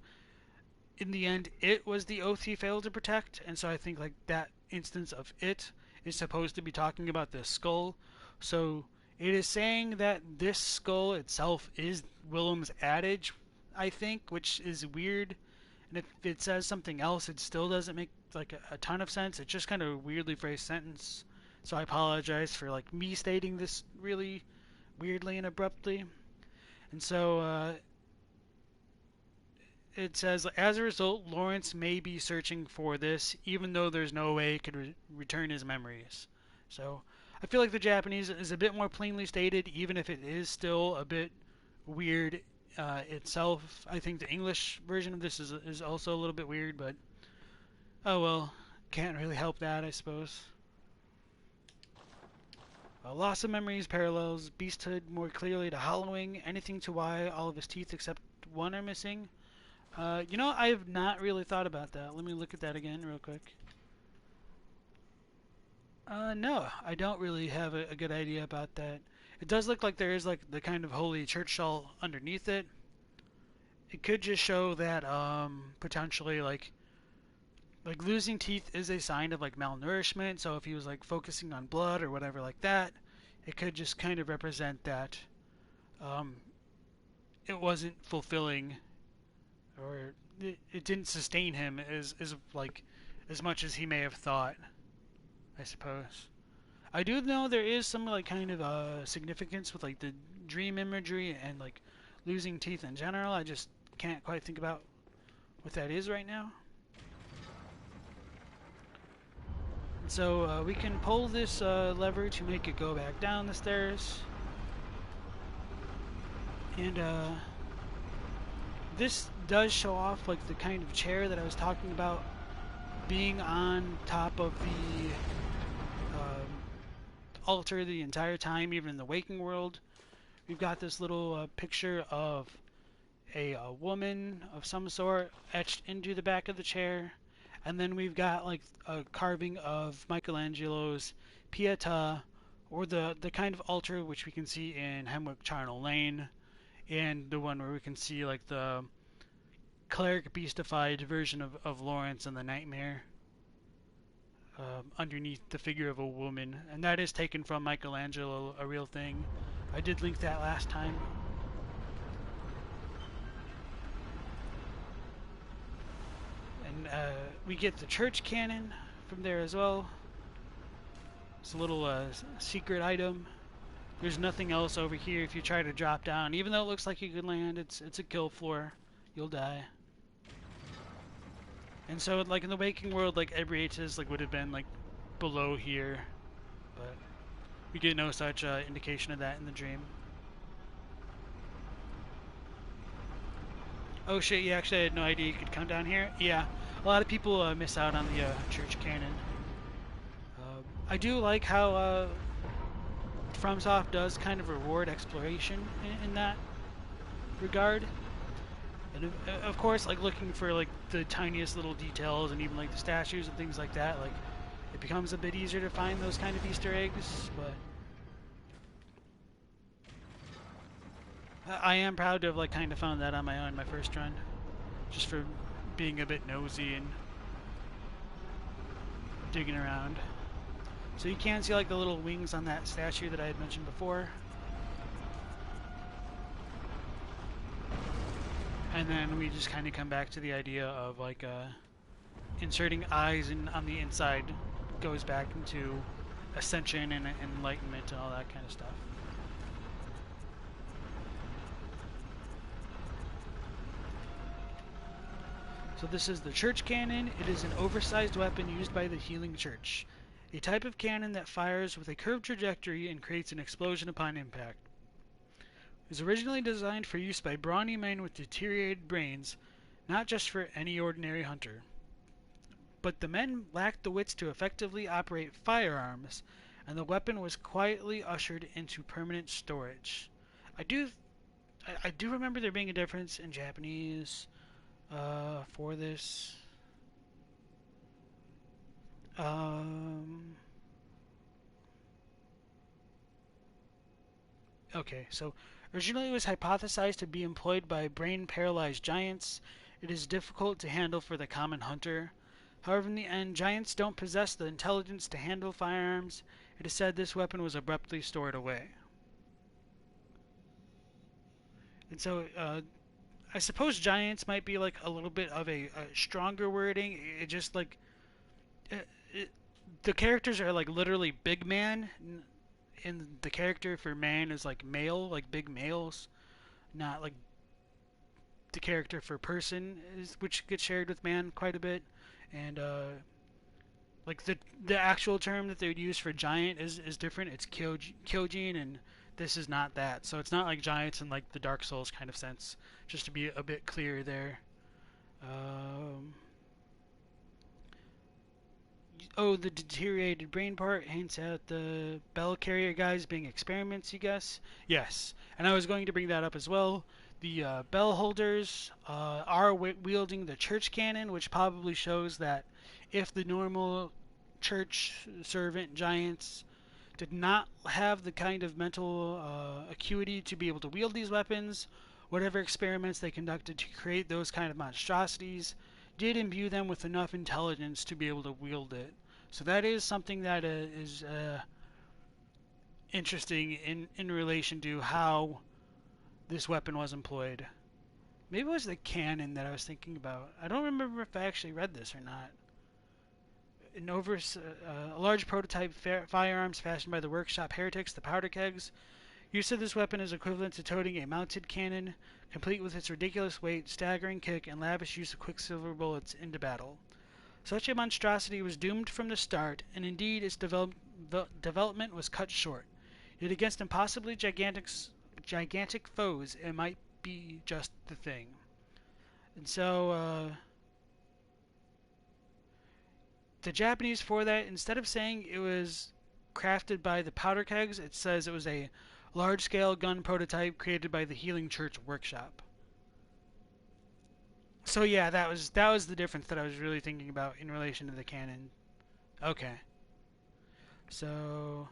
in the end, it was the oath he failed to protect, and so I think like that instance of it is supposed to be talking about the skull. So it is saying that this skull itself is Willem's adage, I think, which is weird. And if it says something else, it still doesn't make like a ton of sense. It's just kind of a weirdly phrased sentence. So I apologize for like me stating this really weirdly and abruptly. And so it says, as a result, Lawrence may be searching for this, even though there's no way it could return his memories. So I feel like the Japanese is a bit more plainly stated, even if it is still a bit weird itself. I think the English version of this is also a little bit weird, but oh well, can't really help that, I suppose. Loss of memories parallels beasthood more clearly to hollowing. Anything to why all of his teeth except one are missing? You know, I have not really thought about that. Let me look at that again real quick. No, I don't really have a good idea about that. It does look like there is like the kind of holy church shawl underneath it. It could just show that potentially like losing teeth is a sign of like malnourishment. So if he was like focusing on blood or whatever like that, it could just kind of represent that it wasn't fulfilling, or it didn't sustain him as like as much as he may have thought. I suppose. I do know there is some like kind of significance with like the dream imagery and like losing teeth in general. I just can't quite think about what that is right now. So we can pull this lever to make it go back down the stairs. And this does show off like the kind of chair that I was talking about being on top of the altar the entire time, even in the waking world. We've got this little picture of a woman of some sort etched into the back of the chair. And then we've got like a carving of Michelangelo's Pietà, or the kind of altar which we can see in Hemwick Charnel Lane, and the one where we can see like the cleric beastified version of Lawrence and the Nightmare underneath the figure of a woman. And that is taken from Michelangelo, a real thing. I did link that last time. And we get the church cannon from there as well. It's a little secret item. There's nothing else over here if you try to drop down. Even though it looks like you could land, it's a kill floor. You'll die. And so, like in the waking world, like Ebrietas like would have been like below here, but we get no such indication of that in the dream. Oh shit! Yeah, actually, I had no idea you could come down here. Yeah, a lot of people miss out on the church cannon. I do like how FromSoft does kind of reward exploration in that regard. And of course, like looking for like the tiniest little details and even like the statues and things like that, like it becomes a bit easier to find those kind of Easter eggs. But I am proud to have like kind of found that on my own, my first run, just for being a bit nosy and digging around. So you can see like the little wings on that statue that I had mentioned before. And then we just kind of come back to the idea of like inserting eyes on the inside goes back into ascension and enlightenment and all that kind of stuff. So this is the church cannon. It is an oversized weapon used by the healing church. A type of cannon that fires with a curved trajectory and creates an explosion upon impact. It was originally designed for use by brawny men with deteriorated brains, not just for any ordinary hunter. But the men lacked the wits to effectively operate firearms, and the weapon was quietly ushered into permanent storage. I do remember there being a difference in Japanese for this. Okay, so originally it was hypothesized to be employed by brain-paralyzed giants. It is difficult to handle for the common hunter. However, in the end, giants don't possess the intelligence to handle firearms. It is said this weapon was abruptly stored away. And so, I suppose giants might be like a little bit of a stronger wording. It just like... the characters are like literally big man, and the character for man is like male, like big males, not like the character for person is, which gets shared with man quite a bit. And like the actual term that they would use for giant is different. It's Kyojin, and this is not that. So it's not like giants in like the Dark Souls kind of sense, just to be a bit clearer there. Oh, the deteriorated brain part hints at the bell carrier guys being experiments, you guess? Yes, and I was going to bring that up as well. The bell holders are wielding the church cannon, which probably shows that if the normal church servant giants did not have the kind of mental acuity to be able to wield these weapons, whatever experiments they conducted to create those kind of monstrosities did imbue them with enough intelligence to be able to wield it. So that is something that is interesting in relation to how this weapon was employed. Maybe it was the cannon that I was thinking about. I don't remember if I actually read this or not. a large prototype firearms fashioned by the workshop heretics, the powder kegs. Use of this weapon is equivalent to toting a mounted cannon, complete with its ridiculous weight, staggering kick, and lavish use of quicksilver bullets into battle. Such a monstrosity was doomed from the start, and indeed its development was cut short. Yet against impossibly gigantic foes, it might be just the thing. And so, the Japanese for that, instead of saying it was crafted by the powder kegs, it says it was a large-scale gun prototype created by the Healing Church Workshop. So yeah, that was the difference that I was really thinking about in relation to the cannon. Okay. So,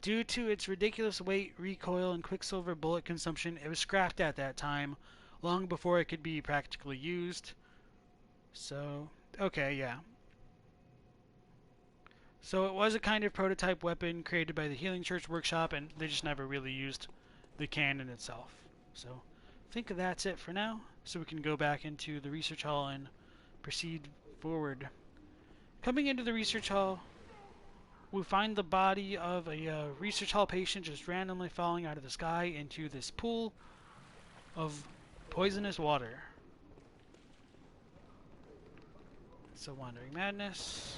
due to its ridiculous weight, recoil, and quicksilver bullet consumption, it was scrapped at that time, long before it could be practically used. So, okay, yeah. So it was a kind of prototype weapon created by the Healing Church Workshop, and they just never really used the cannon itself. So I think that's it for now, so we can go back into the research hall and proceed forward. Coming into the research hall, we find the body of a research hall patient just randomly falling out of the sky into this pool of poisonous water. So Wandering Madness.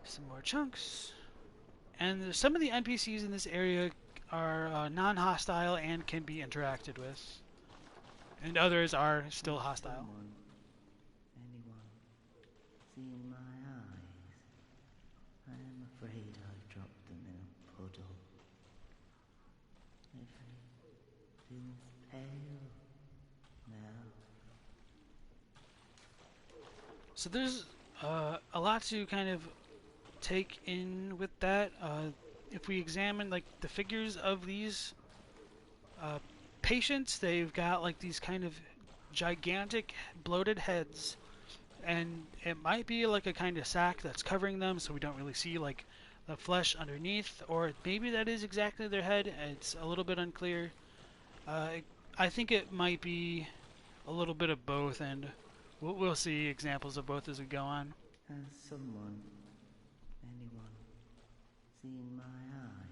Some more chunks. And some of the NPCs in this area are non-hostile and can be interacted with. And others are still hostile. Anyone seen my eyes? I am afraid I've dropped them in a puddle. Everything's pale now. So there's a lot to kind of take in with that. If we examine like the figures of these patients, they've got like these kind of gigantic bloated heads, and it might be like a kind of sack that's covering them, so we don't really see like the flesh underneath, or maybe that is exactly their head. It's a little bit unclear. I think it might be a little bit of both, and we'll see examples of both as we go on. Has anyone seen my eyes?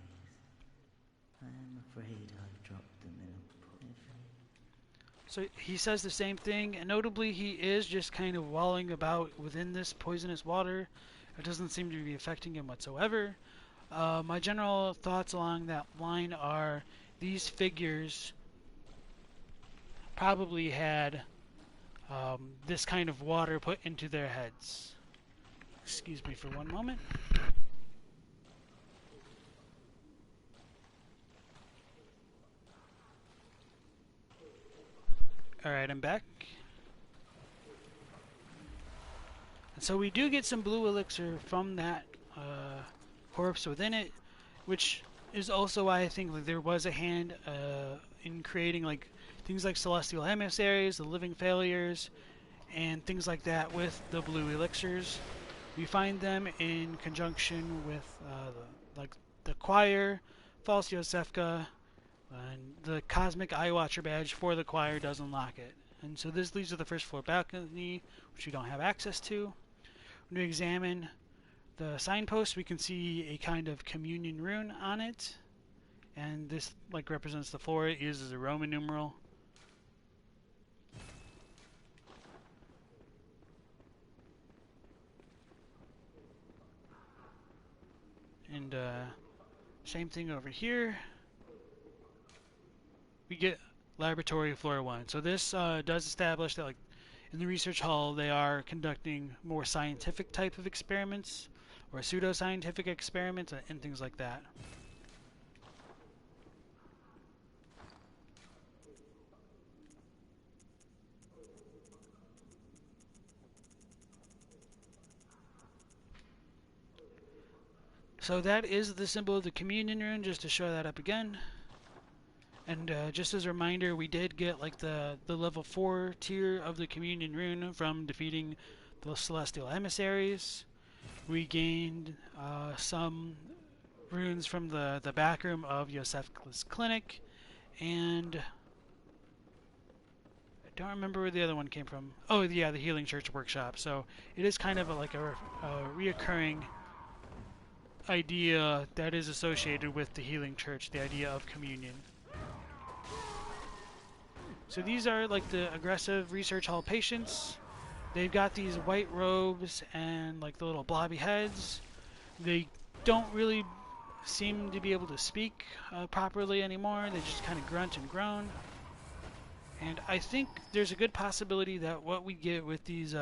I am afraid I've dropped them in a puddle. So he says the same thing, and notably he is just kind of wallowing about within this poisonous water. It doesn't seem to be affecting him whatsoever. My general thoughts along that line are these figures probably had this kind of water put into their heads. Excuse me for one moment. Alright, I'm back. And so we do get some blue elixir from that corpse within it, which is also why I think like, there was a hand in creating like things like celestial emissaries, the living failures, and things like that with the blue elixirs. We find them in conjunction with the choir, false Yosefka, and the cosmic eye watcher badge for the choir does unlock it. And so this leads to the first floor balcony, which we don't have access to. When we examine the signpost, we can see a kind of communion rune on it, and this like represents the floor. It uses a Roman numeral. And same thing over here. We get laboratory floor 1. So this does establish that like in the research hall they are conducting more scientific type of experiments or pseudo-scientific experiments and things like that. So that is the symbol of the communion rune, just to show that up again. And just as a reminder, we did get like the level 4 tier of the communion rune from defeating the celestial emissaries. We gained some runes from the back room of Yosefka's clinic, and don't remember where the other one came from. Oh, yeah, the Healing Church workshop. So it is kind of like a reoccurring idea that is associated with the Healing Church, the idea of communion. So these are like the aggressive research hall patients. They've got these white robes and like the little blobby heads. They don't really seem to be able to speak properly anymore. They just kind of grunt and groan. And I think there's a good possibility that what we get with these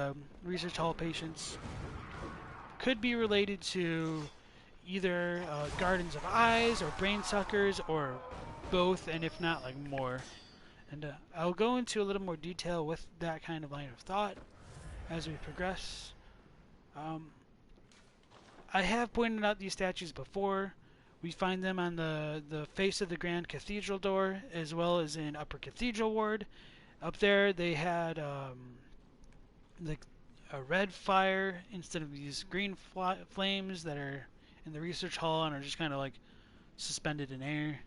research hall patients could be related to either Gardens of Eyes or Brain Suckers or both, and if not, like more. And I'll go into a little more detail with that kind of line of thought as we progress. I have pointed out these statues before. We find them on the face of the Grand Cathedral door, as well as in Upper Cathedral Ward. Up there, they had a red fire instead of these green flames that are in the research hall and are just kind of like suspended in air.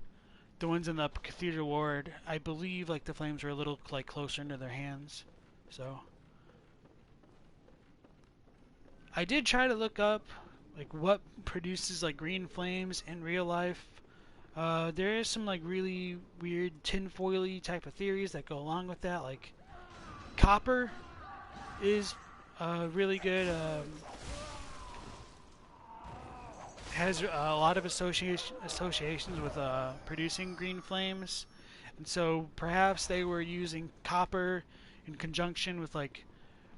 The ones in the Upper Cathedral Ward, I believe, like the flames were a little like closer into their hands. So I did try to look up like what produces like green flames in real life. There is some like really weird tinfoily type of theories that go along with that. Like copper is really good. Has a lot of associations with producing green flames, and so perhaps they were using copper in conjunction with like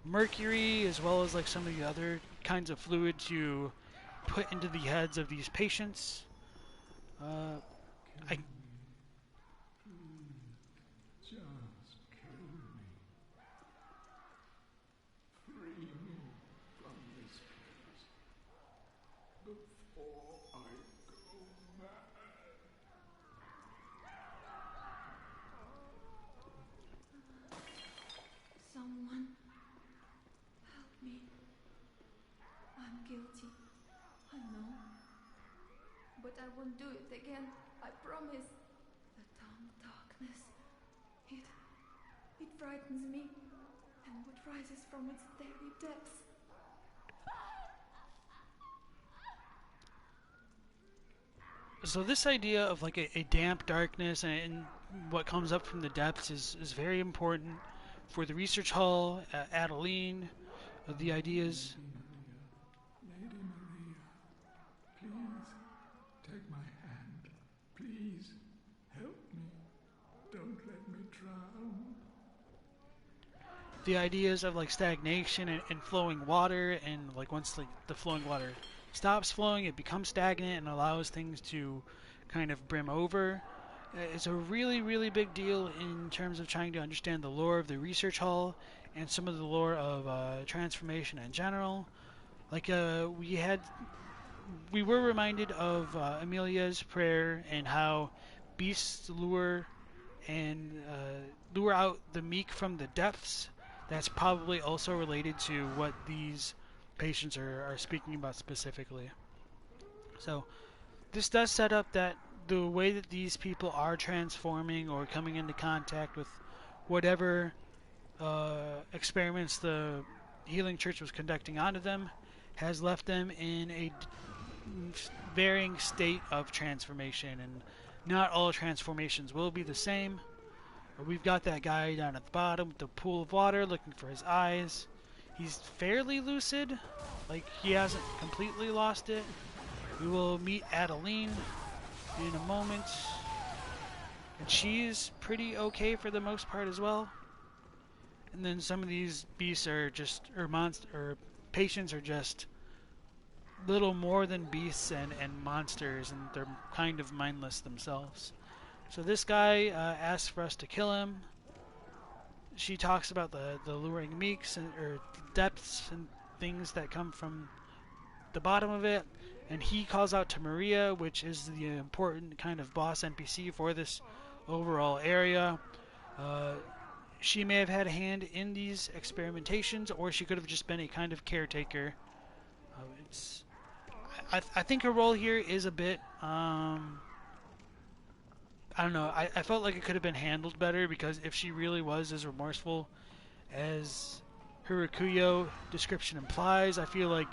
mercury, as well as like some of the other kinds of fluid to put into the heads of these patients. I Just kill me. Free me from this place before I go mad. Someone help me. I'm guilty. I know. But I won't do it again. I promise. The dumb darkness. It frightens me. And what rises from its very depths. So this idea of like a damp darkness and what comes up from the depths is very important for the research hall, Adeline, the ideas. Lady Maria, please take my hand. Please help me. Don't let me drown. The ideas of like stagnation and flowing water, and like once the flowing water stops flowing, it becomes stagnant and allows things to kind of brim over. It's a really, really big deal in terms of trying to understand the lore of the research hall and some of the lore of transformation in general. Like we were reminded of Amelia's prayer and how beasts lure out the meek from the depths. That's probably also related to what these patients are speaking about specifically. So this does set up that the way that these people are transforming or coming into contact with whatever experiments the Healing Church was conducting onto them has left them in a varying state of transformation, and not all transformations will be the same. We've got that guy down at the bottom with the pool of water looking for his eyes. He's fairly lucid, like he hasn't completely lost it. We will meet Adeline in a moment, and she's pretty okay for the most part as well. And then some of these beasts are just, or patients are just little more than beasts and monsters, and they're kind of mindless themselves. So this guy asks for us to kill him. She talks about the luring meeks or depths and things that come from the bottom of it, and he calls out to Maria, which is the important kind of boss NPC for this overall area. She may have had a hand in these experimentations, or she could have just been a kind of caretaker. I think her role here is a bit I don't know. I felt like it could have been handled better, because if she really was as remorseful as her Rikuyo description implies, I feel like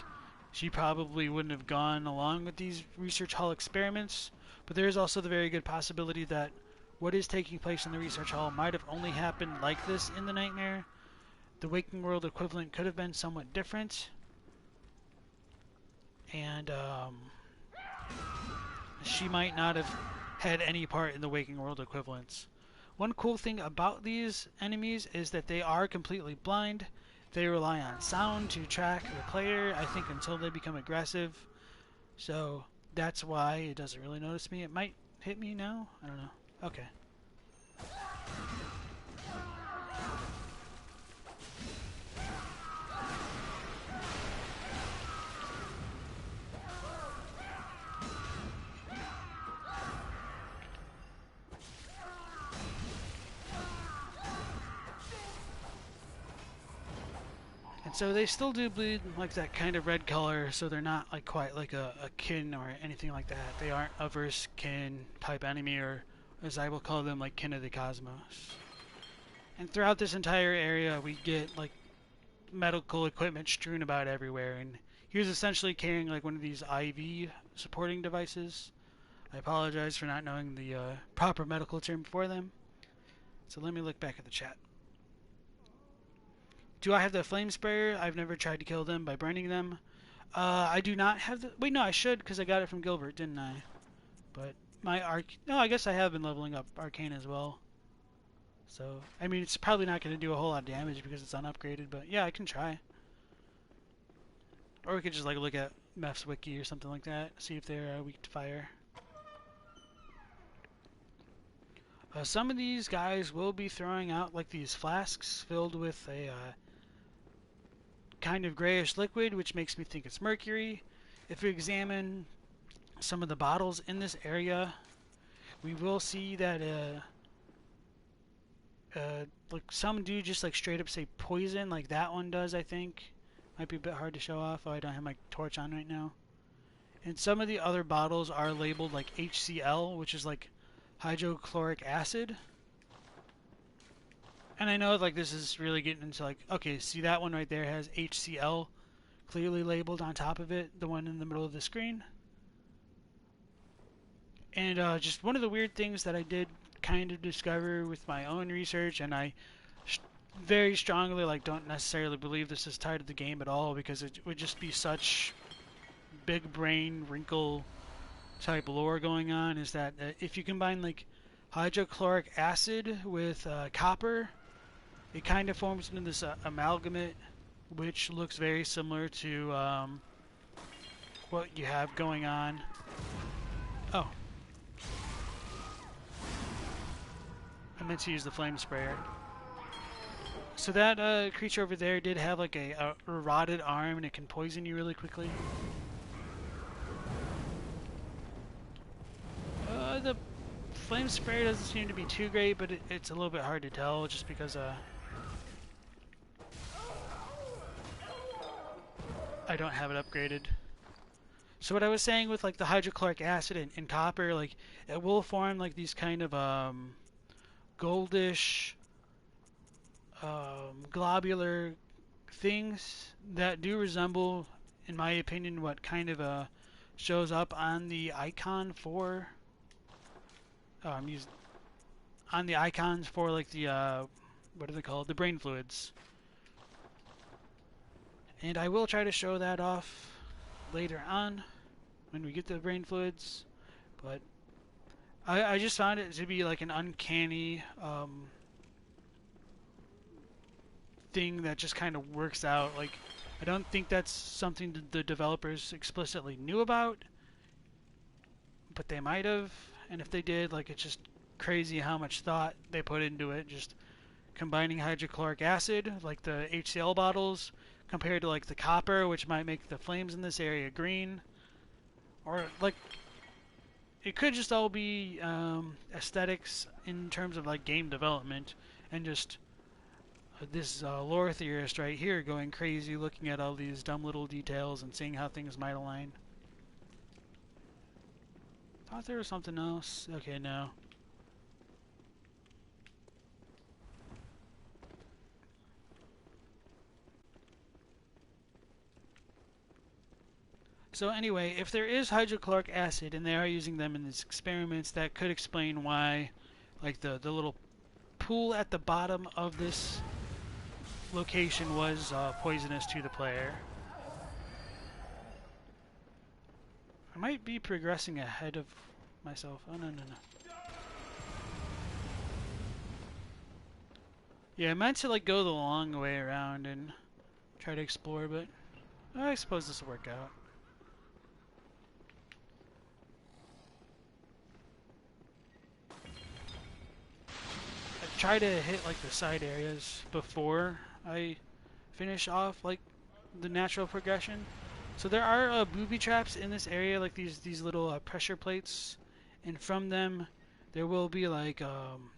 she probably wouldn't have gone along with these research hall experiments. But there is also the very good possibility that what is taking place in the research hall might have only happened like this in the nightmare. The waking world equivalent could have been somewhat different. And she might not have had any part in the waking world equivalents. One cool thing about these enemies is that they are completely blind. They rely on sound to track the player, I think, until they become aggressive. So that's why it doesn't really notice me. It might hit me now? I don't know. Okay. And so they still do bleed like that kind of red color, so they're not like quite like a kin or anything like that. They aren't a verse kin type enemy, or as I will call them, like kin of the cosmos. And throughout this entire area we get like medical equipment strewn about everywhere, and he was essentially carrying like one of these IV supporting devices. I apologize for not knowing the proper medical term for them. So let me look back at the chat. Do I have the flame sprayer? I've never tried to kill them by burning them. I do not have the... Wait, no, I should, because I got it from Gilbert, didn't I? But my No, I guess I have been leveling up Arcane as well. So, I mean, it's probably not going to do a whole lot of damage because it's unupgraded, but yeah, I can try. Or we could just like look at Meph's wiki or something like that, see if they're weak to fire. Some of these guys will be throwing out like these flasks filled with a kind of grayish liquid, which makes me think it's mercury. If we examine some of the bottles in this area, we will see that like some do just like straight up say poison, like that one does, I think. Might be a bit hard to show off. Oh, I don't have my torch on right now. And some of the other bottles are labeled like HCl, which is like hydrochloric acid. And I know like this is really getting into like, okay, see that one right there has HCl clearly labeled on top of it, the one in the middle of the screen. And just one of the weird things that I did kind of discover with my own research, and I very strongly like don't necessarily believe this is tied to the game at all, because it would just be such big brain wrinkle type lore going on, is that if you combine like hydrochloric acid with copper, it kind of forms into this amalgamate, which looks very similar to what you have going on. Oh, I meant to use the flame sprayer. So that creature over there did have like a rotted arm, and it can poison you really quickly. The flame sprayer doesn't seem to be too great, but it's a little bit hard to tell just because I don't have it upgraded. So what I was saying with like the hydrochloric acid and copper, like it will form like these kind of goldish globular things that do resemble, in my opinion, what kind of shows up on the icon for on the icons for like the what are they called, the brain fluids. And I will try to show that off later on when we get the brain fluids, but I just found it to be like an uncanny thing that just kind of works out. Like, I don't think that's something that the developers explicitly knew about, but they might have, and if they did, like, it's just crazy how much thought they put into it. Just combining hydrochloric acid, like the HCl bottles, compared to like the copper, which might make the flames in this area green, or like it could just all be aesthetics in terms of like game development, and just this lore theorist right here going crazy looking at all these dumb little details and seeing how things might align. Thought there was something else. Okay, no. So anyway, if there is hydrochloric acid and they are using them in these experiments, that could explain why, like the little pool at the bottom of this location was poisonous to the player. I might be progressing ahead of myself. Oh, no. Yeah, I meant to like go the long way around and try to explore, but I suppose this will work out. I try to hit like the side areas before I finish off like the natural progression. So there are booby traps in this area, like these little pressure plates, and from them there will be like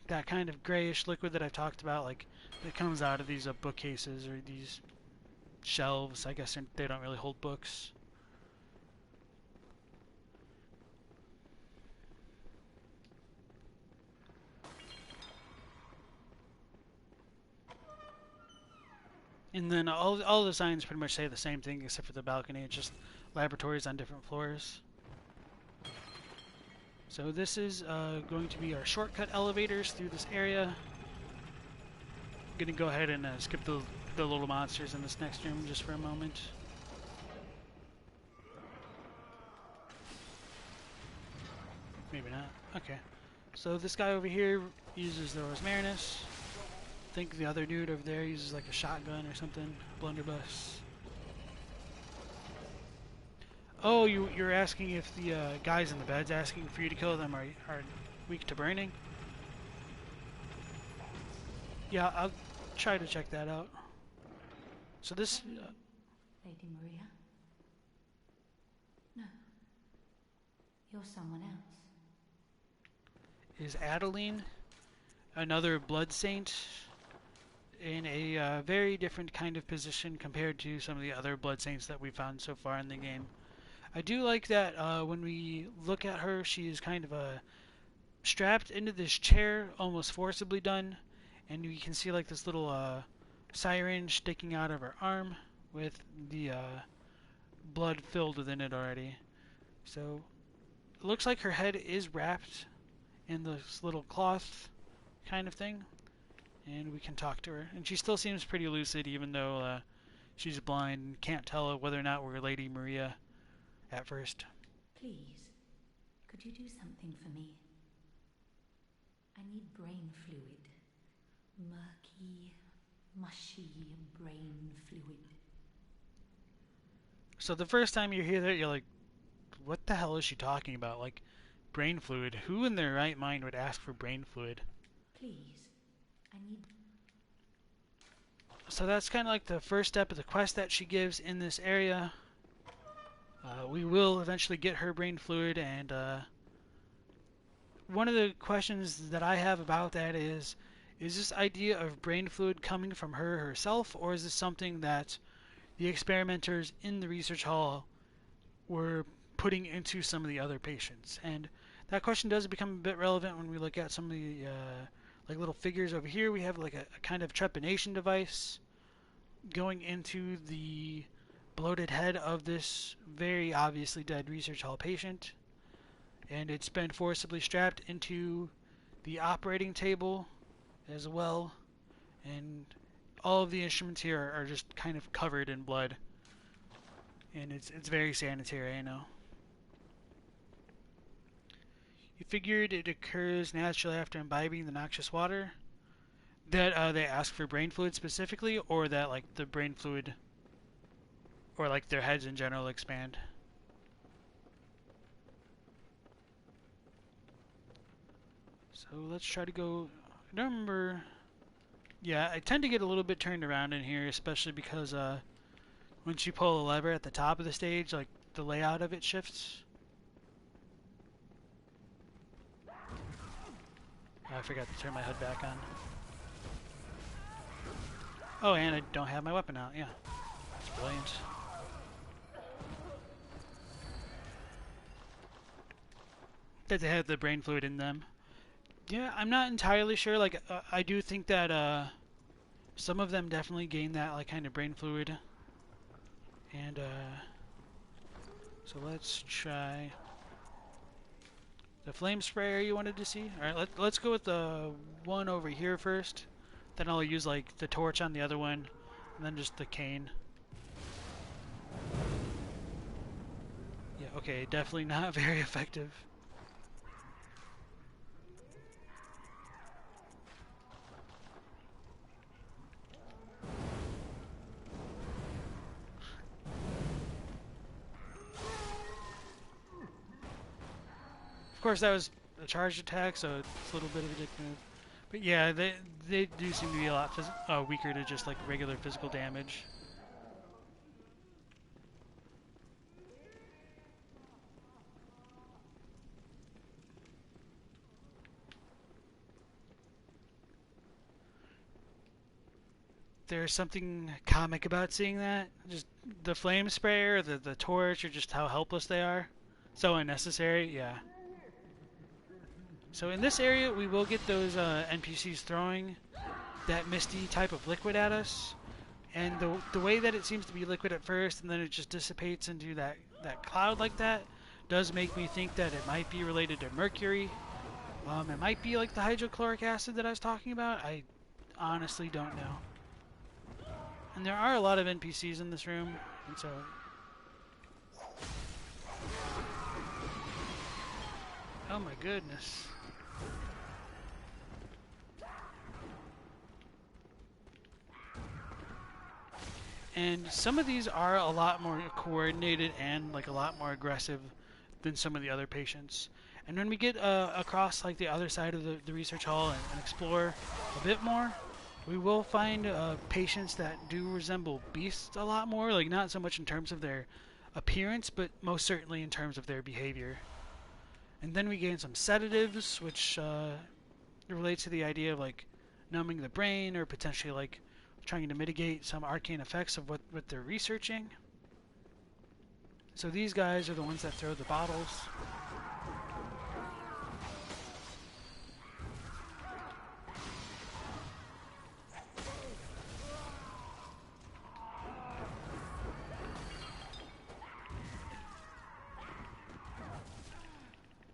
that kind of grayish liquid that I talked about, like that comes out of these bookcases or these shelves. I guess they don't really hold books. And then all the signs pretty much say the same thing except for the balcony. It's just laboratories on different floors. So this is going to be our shortcut elevators through this area. I'm going to go ahead and skip the little monsters in this next room just for a moment. Maybe not. Okay. So this guy over here uses the Rosmarinus. I think the other dude over there uses like a shotgun or something. Blunderbuss. Oh, you're asking if the guys in the bed's asking for you to kill them are weak to burning? Yeah, I'll try to check that out. So this... Lady Maria? No. You're someone else. Is Adeline another blood saint in a very different kind of position compared to some of the other blood saints that we've found so far in the game. I do like that when we look at her, she is kind of strapped into this chair, almost forcibly done, and you can see like this little syringe sticking out of her arm with the blood filled within it already. So it looks like her head is wrapped in this little cloth kind of thing, and we can talk to her. And she still seems pretty lucid, even though she's blind and can't tell whether or not we're Lady Maria at first. Please, could you do something for me? I need brain fluid. Murky, mushy brain fluid. So the first time you hear that, you're like, what the hell is she talking about? Like, brain fluid? Who in their right mind would ask for brain fluid? Please, I need... So that's kind of like the first step of the quest that she gives in this area. We will eventually get her brain fluid, and one of the questions that I have about that is this idea of brain fluid coming from her herself, or is this something that the experimenters in the research hall were putting into some of the other patients? And that question does become a bit relevant when we look at some of the like little figures over here. We have like a kind of trepanation device going into the bloated head of this very obviously dead research hall patient, and it's been forcibly strapped into the operating table as well, and all of the instruments here are just kind of covered in blood, and it's very sanitary, I know. You figured it occurs naturally after imbibing the noxious water, that they ask for brain fluid specifically, or that like the brain fluid or like their heads in general expand. So let's try to go... I don't remember... Yeah, I tend to get a little bit turned around in here, especially because once you pull a lever at the top of the stage, like the layout of it shifts. I forgot to turn my hood back on. Oh, and I don't have my weapon out, yeah. That's brilliant. That they have the brain fluid in them. Yeah, I'm not entirely sure. Like, I do think that some of them definitely gain that like kind of brain fluid, and So let's try the flame sprayer you wanted to see. Alright, let's go with the one over here first. Then I'll use like the torch on the other one, and then just the cane. Yeah, okay, definitely not very effective. Of course, that was a charged attack, so it's a little bit of a dick move. But yeah, they do seem to be a lot weaker to just like regular physical damage. There's something comic about seeing that. Just the flame sprayer, the torch, or just how helpless they are. So unnecessary, yeah. So in this area, we will get those NPCs throwing that misty type of liquid at us. And the way that it seems to be liquid at first, and then it just dissipates into that cloud like that, does make me think that it might be related to mercury. It might be like the hydrochloric acid that I was talking about. I honestly don't know. And there are a lot of NPCs in this room, and so... Oh my goodness. And some of these are a lot more coordinated and like a lot more aggressive than some of the other patients. And when we get across like the other side of the research hall and explore a bit more, we will find patients that do resemble beasts a lot more, like not so much in terms of their appearance, but most certainly in terms of their behavior. And then we gain some sedatives, which relates to the idea of like numbing the brain or potentially like trying to mitigate some arcane effects of what they're researching. So these guys are the ones that throw the bottles.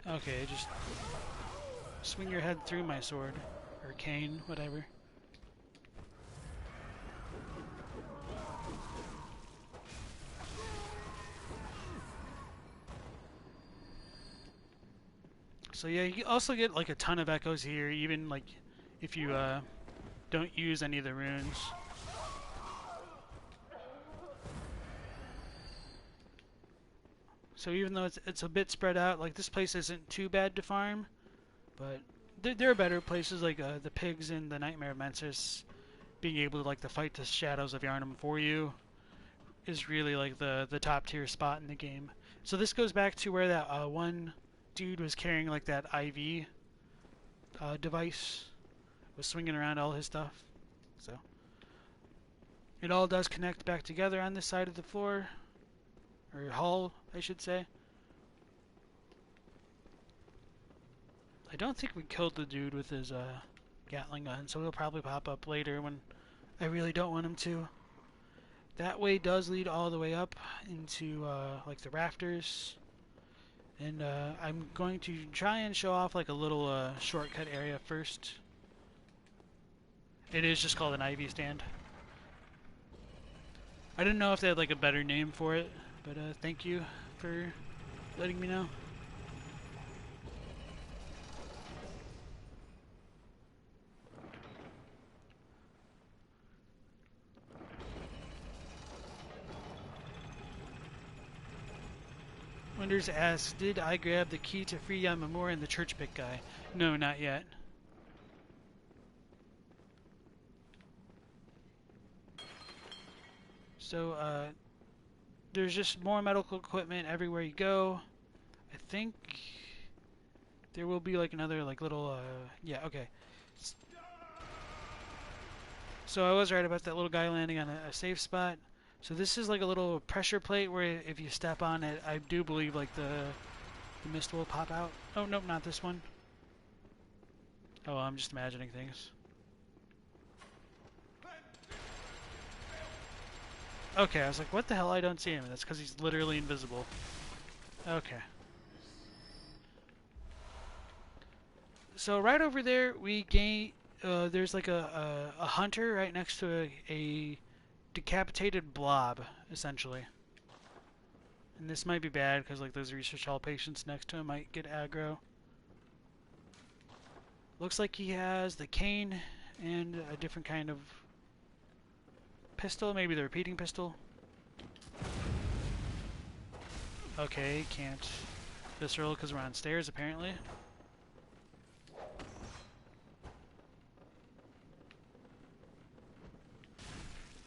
Okay, just swing your head through my sword, or cane, whatever. So yeah, you also get like a ton of echoes here, even like if you don't use any of the runes. So even though it's a bit spread out, like this place isn't too bad to farm, but there are better places like the pigs in the Nightmare of Mensis. Being able to like to fight the shadows of Yharnam for you is really like the top tier spot in the game. So this goes back to where that one dude was carrying like that IV device, was swinging around all his stuff. So it all does connect back together on this side of the floor, or hall, I should say. I don't think we killed the dude with his Gatling gun, so he'll probably pop up later when I really don't want him to. That way does lead all the way up into like the rafters. And I'm going to try and show off like a little shortcut area first. It is just called an IV stand. I didn't know if they had like a better name for it, but thank you for letting me know. Wonders asks, did I grab the key to free Yamamura and the church pick guy? No, not yet. So, there's just more medical equipment everywhere you go. I think there will be like another like little, yeah, okay. So I was right about that little guy landing on a safe spot. So this is like a little pressure plate where if you step on it, I do believe like the mist will pop out. Oh, nope, not this one. Oh, I'm just imagining things. Okay, I was like, what the hell? I don't see him. That's because he's literally invisible. Okay. So right over there, we gain. There's like a hunter right next to a decapitated blob, essentially. And this might be bad because like those research hall patients next to him might get aggro. Looks like he has the cane and a different kind of pistol, maybe the repeating pistol. Okay, can't visceral because we're on stairs apparently.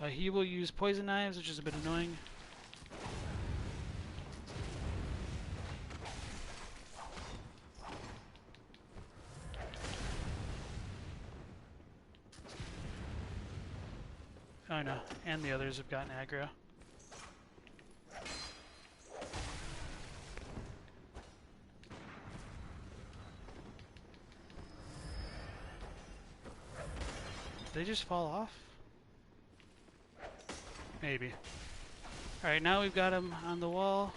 He will use poison knives, which is a bit annoying. Oh no, and the others have gotten aggro. Did they just fall off? Maybe. Alright, now we've got him on the wall.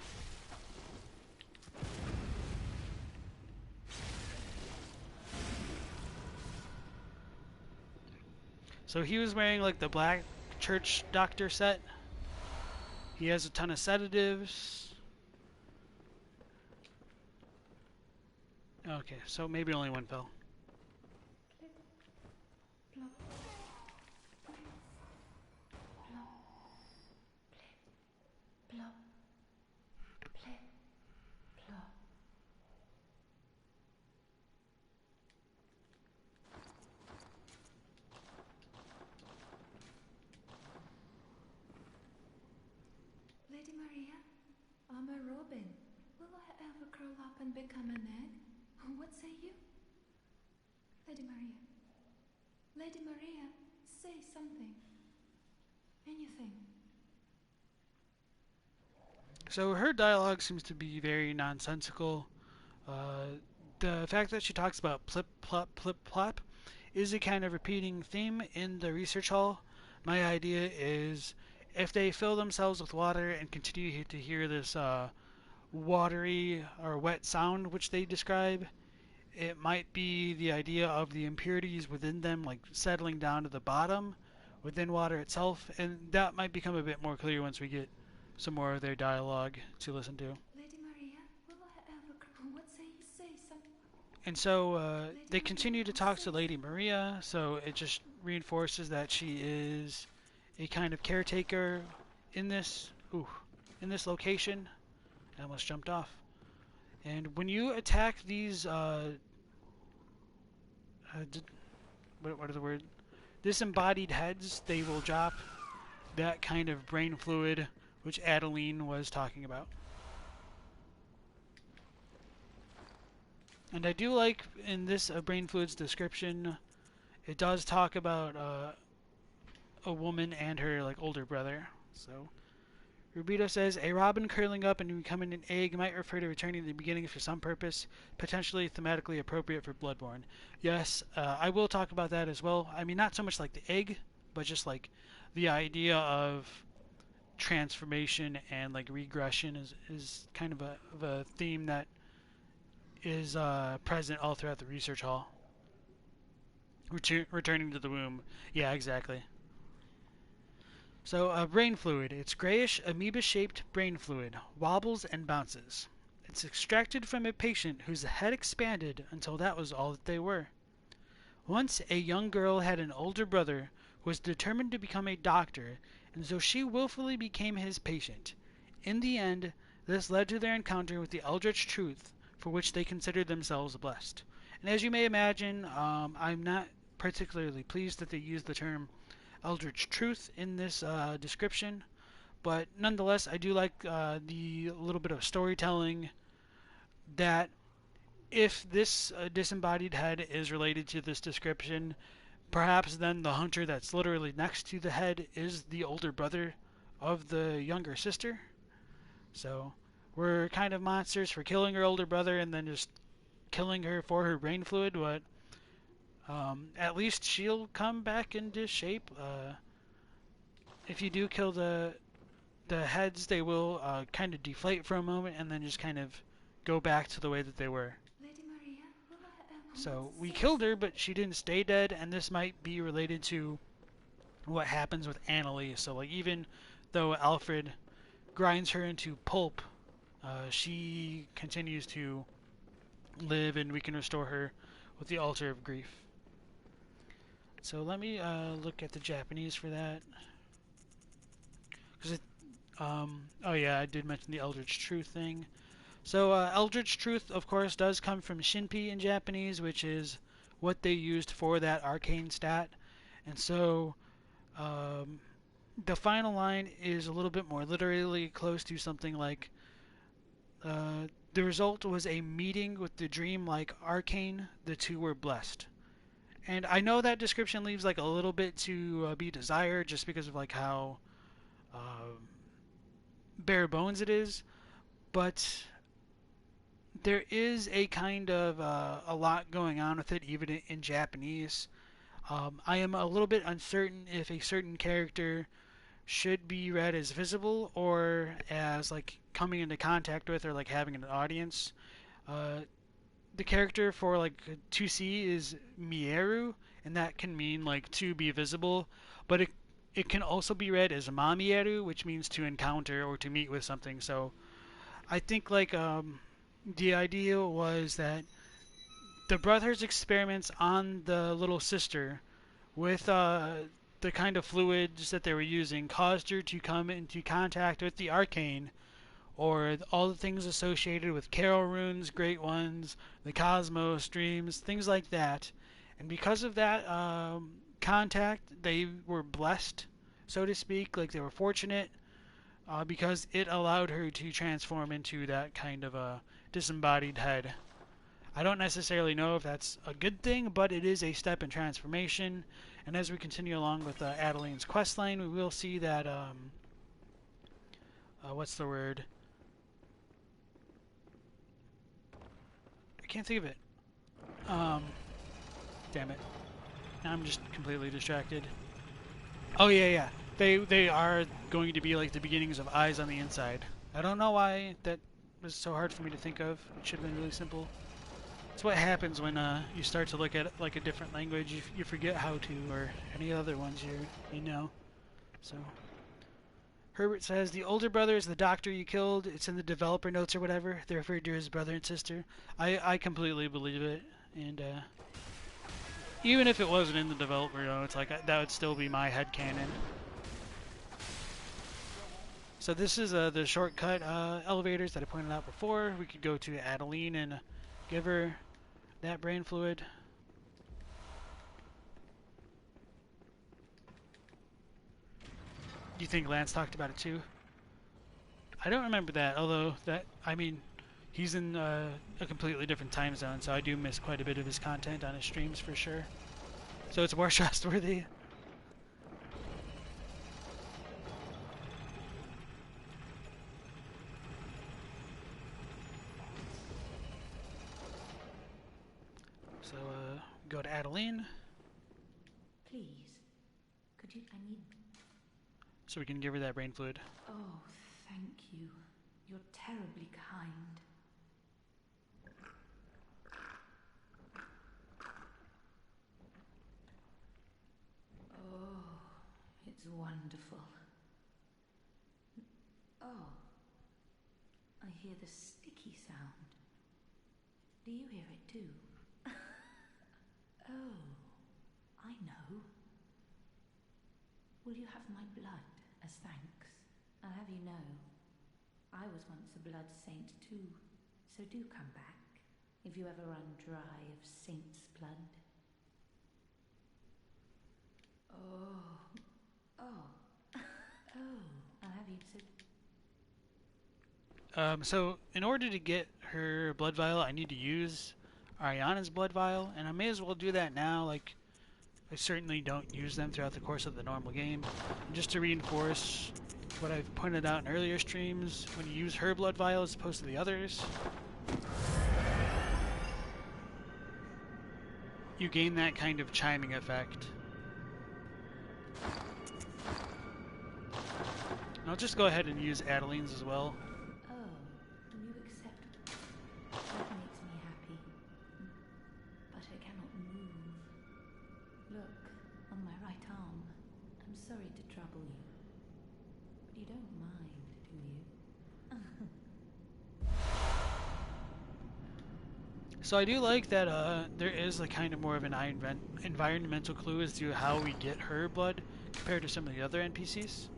So he was wearing like the black church doctor set. He has a ton of sedatives. Okay, so maybe only one fell. Lady Maria, I'm a robin. Will I ever curl up and become an egg? What say you? Lady Maria. Lady Maria, say something. Anything. So her dialogue seems to be very nonsensical. The fact that she talks about plip plop plip plop is a kind of repeating theme in the research hall. My idea is if they fill themselves with water and continue to hear this watery or wet sound which they describe, it might be the idea of the impurities within them like settling down to the bottom within water itself, and that might become a bit more clear once we get some more of their dialogue to listen to. Lady Maria, will I ever what say you say something? And so they continue to talk to Lady Maria, so it just reinforces that she is a kind of caretaker in this location. I almost jumped off. And when you attack these what are the words? Disembodied heads, they will drop that kind of brain fluid which Adeline was talking about. And I do like in this brain fluid's description, it does talk about a woman and her like older brother. So Rubito says a robin curling up and becoming an egg might refer to returning to the beginning for some purpose, potentially thematically appropriate for Bloodborne. Yes, I will talk about that as well. I mean, not so much like the egg, but just like the idea of transformation and like regression is kind of a theme that is present all throughout the research hall. Returning to the womb. Yeah, exactly. So, brain fluid. It's grayish, amoeba-shaped brain fluid. Wobbles and bounces. It's extracted from a patient whose head expanded until that was all that they were. Once, a young girl had an older brother who was determined to become a doctor, and so she willfully became his patient. In the end, this led to their encounter with the eldritch truth, for which they considered themselves blessed. And as you may imagine, I'm not particularly pleased that they used the term eldritch truth in this description, but nonetheless I do like the little bit of storytelling that if this disembodied head is related to this description, perhaps then the hunter that's literally next to the head is the older brother of the younger sister. So we're kind of monsters for killing her older brother and then just killing her for her brain fluid, but at least she'll come back into shape. If you do kill the the heads, they will kind of deflate for a moment and then just kind of go back to the way that they were. Lady Maria, So we killed her, but she didn't stay dead, and this might be related to what happens with Adeline. So like even though Alfred grinds her into pulp, she continues to live, and we can restore her with the Altar of Grief. So let me look at the Japanese for that. Oh yeah, I did mention the Eldritch Truth thing. So Eldritch Truth, of course, does come from Shinpi in Japanese, which is what they used for that arcane stat. And so the final line is a little bit more literally close to something like, the result was a meeting with the dream-like arcane. The two were blessed. And I know that description leaves like a little bit to be desired, just because of like how bare bones it is, but there is a kind of a lot going on with it, even in Japanese. I am a little bit uncertain if a certain character should be read as visible or as like coming into contact with, or like having an audience. The character for like to see is Mieru, and that can mean like to be visible, but it can also be read as Mamieru, which means to encounter or to meet with something. So I think like the idea was that the brothers' experiments on the little sister with the kind of fluids that they were using caused her to come into contact with the arcane, or all the things associated with Carol runes, Great Ones, the cosmos, dreams, things like that. And because of that contact, they were blessed, so to speak, like they were fortunate, because it allowed her to transform into that kind of a disembodied head. I don't necessarily know if that's a good thing, but it is a step in transformation. And as we continue along with Adeline's questline, we will see that, what's the word? I can't think of it. Damn it. Now I'm just completely distracted. Oh yeah. They are going to be like the beginnings of eyes on the inside. I don't know why that was so hard for me to think of. It should have been really simple. It's what happens when you start to look at like a different language. You forget how to, or any other ones you know. So Herbert says the older brother is the doctor you killed. It's in the developer notes or whatever. They're referred to as brother and sister. I completely believe it, and even if it wasn't in the developer notes, like that would still be my headcanon. So this is the shortcut elevators that I pointed out before. We could go to Adeline and give her that brain fluid. Do you think Lance talked about it too? I don't remember that, although he's in a completely different time zone, so I do miss quite a bit of his content on his streams for sure. So it's more trustworthy. So go to Adeline. Please, could you? I need. So we can give her that brain fluid. Oh, thank you. You're terribly kind. Oh, it's wonderful. Oh, I hear the sticky sound. Do you hear it too? Oh, I know. Will you have my blood as thanks? I'll have you know, I was once a blood saint too, so do come back if you ever run dry of saint's blood. I'll have you so... So in order to get her blood vial, I need to use Ariana's blood vial, and I may as well do that now. Like, I certainly don't use them throughout the course of the normal game. And just to reinforce what I've pointed out in earlier streams, when you use her blood vial as opposed to the others, you gain that kind of chiming effect. I'll just go ahead and use Adeline's as well. Oh, you accept. That makes me happy. But I cannot move. Look, on my right arm. I'm sorry to trouble you. But you don't mind, do you? So I do like that there is a kind of more of an environmental clue as to how we get her blood compared to some of the other NPCs.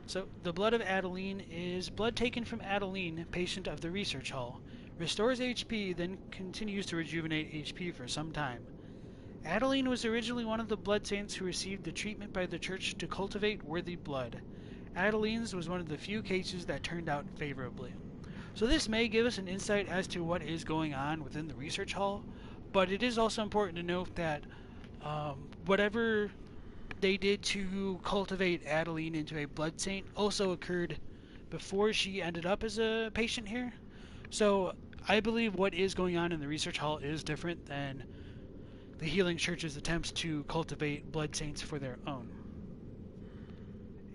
So the blood of Adeline is blood taken from Adeline, patient of the research hall. Restores HP, then continues to rejuvenate HP for some time. Adeline was originally one of the blood saints who received the treatment by the church to cultivate worthy blood. Adeline's was one of the few cases that turned out favorably. So this may give us an insight as to what is going on within the research hall, but it is also important to note that whatever they did to cultivate Adeline into a blood saint also occurred before she ended up as a patient here. So I believe what is going on in the research hall is different than the Healing Church's attempts to cultivate blood saints for their own.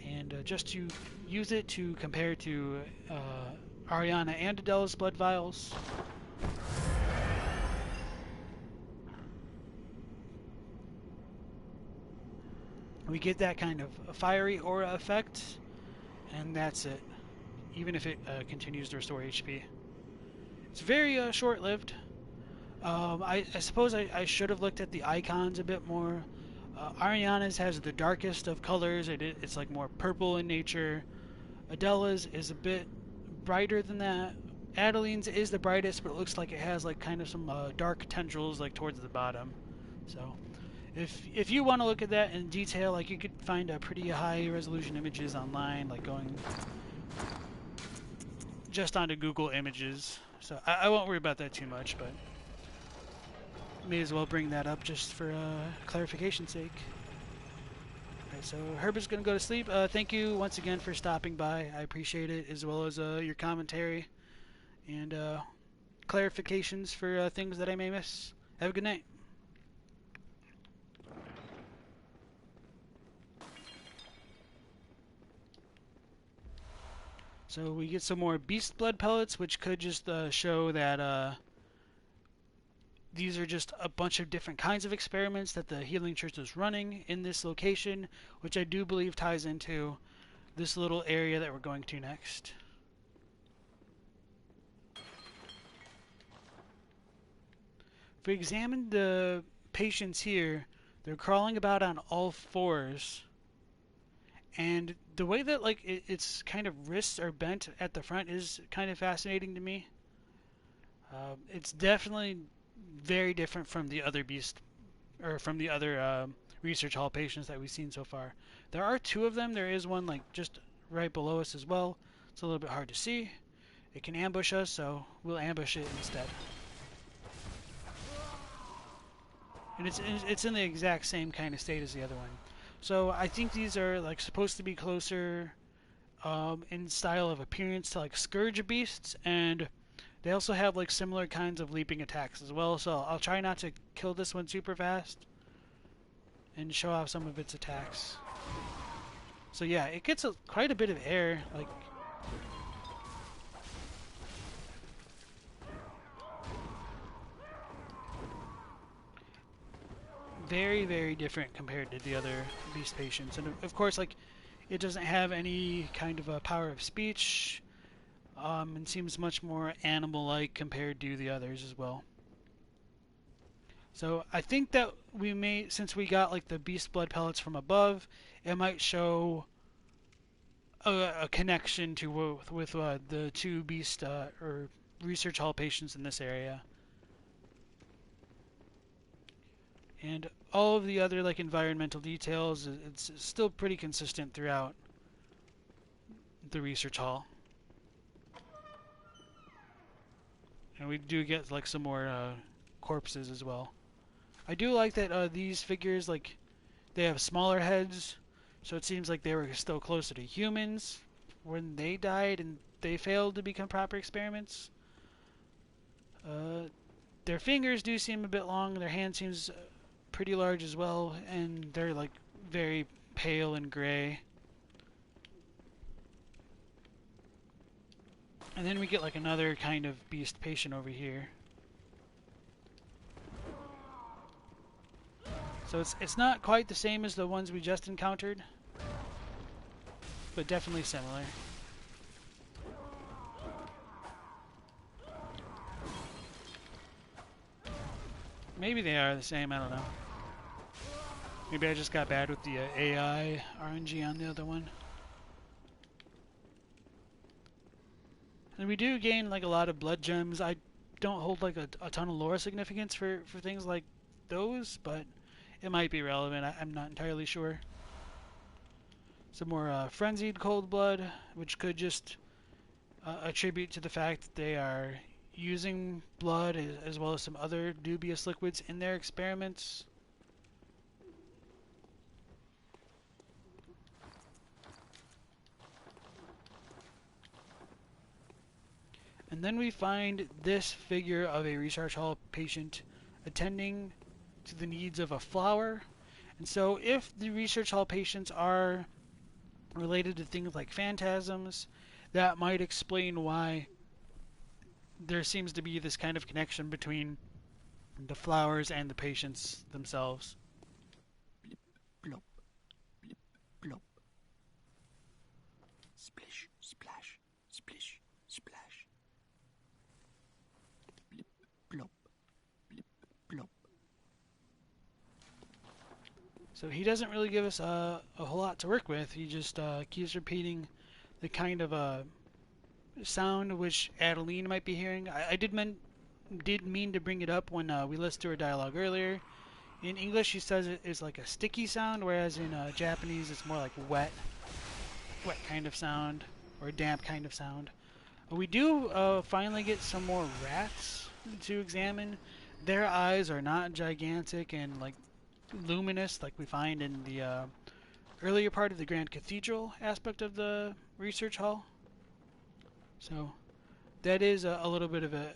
And just to use it to compare to Ariana and Adela's blood vials. We get that kind of fiery aura effect, and that's it, even if it continues to restore HP. It's very short-lived. I suppose I should have looked at the icons a bit more. Ariana's has the darkest of colors. It's like more purple in nature. Adela's is a bit brighter than that. Adeline's is the brightest, but it looks like it has like kind of some dark tendrils like towards the bottom. So if you want to look at that in detail, like you could find pretty high resolution images online, like going just onto Google Images. So I won't worry about that too much, but may as well bring that up just for clarification's sake. Alright, so Herbert's gonna go to sleep. Thank you once again for stopping by. I appreciate it, as well as your commentary and clarifications for things that I may miss. Have a good night. So we get some more beast blood pellets, which could just show that these are just a bunch of different kinds of experiments that the Healing Church is running in this location, which I do believe ties into this little area that we're going to next. If we examine the patients here, they're crawling about on all fours. And the way that like its kind of wrists are bent at the front is kind of fascinating to me. It's definitely very different from the other research hall patients that we've seen so far. There are two of them. There is one like just right below us as well. It's a little bit hard to see. It can ambush us, so we'll ambush it instead. And it's in the exact same kind of state as the other one. So I think these are like supposed to be closer in style of appearance to like Scourge beasts, and they also have like similar kinds of leaping attacks as well. So I'll try not to kill this one super fast and show off some of its attacks. So yeah, it gets quite a bit of air, like very, very different compared to the other beast patients. And of course, like, it doesn't have any kind of a power of speech, and seems much more animal-like compared to the others as well. So I think that we may, since we got like the beast blood pellets from above, it might show a connection to with the two beast or research hall patients in this area. And all of the other like environmental details, it's still pretty consistent throughout the research hall. And we do get like some more corpses as well. I do like that these figures, like, they have smaller heads, so it seems like they were still closer to humans when they died and they failed to become proper experiments. Their fingers do seem a bit long, their hand seems pretty large as well, and they're like very pale and gray. And then we get like another kind of beast patient over here. So it's not quite the same as the ones we just encountered, but definitely similar. Maybe they are the same, I don't know. Maybe I just got bad with the AI RNG on the other one. And we do gain like a lot of blood gems. I don't hold like a ton of lore significance for things like those, but it might be relevant. I'm not entirely sure. Some more frenzied cold blood, which could just attribute to the fact that they are using blood as well as some other dubious liquids in their experiments. And then we find this figure of a research hall patient attending to the needs of a flower. And so if the research hall patients are related to things like phantasms, that might explain why there seems to be this kind of connection between the flowers and the patients themselves. Blip, blop, blip, blop. Splish, splash, splish, splash. Blip, blop, blip, blop. So he doesn't really give us a whole lot to work with. He just keeps repeating the kind of sound which Adeline might be hearing. I did mean to bring it up when we listened to her dialogue earlier. In English, she says it is like a sticky sound, whereas in Japanese, it's more like wet kind of sound, or damp kind of sound. We do finally get some more rats to examine. Their eyes are not gigantic and like luminous like we find in the earlier part of the Grand Cathedral aspect of the research hall. So that is a little bit of a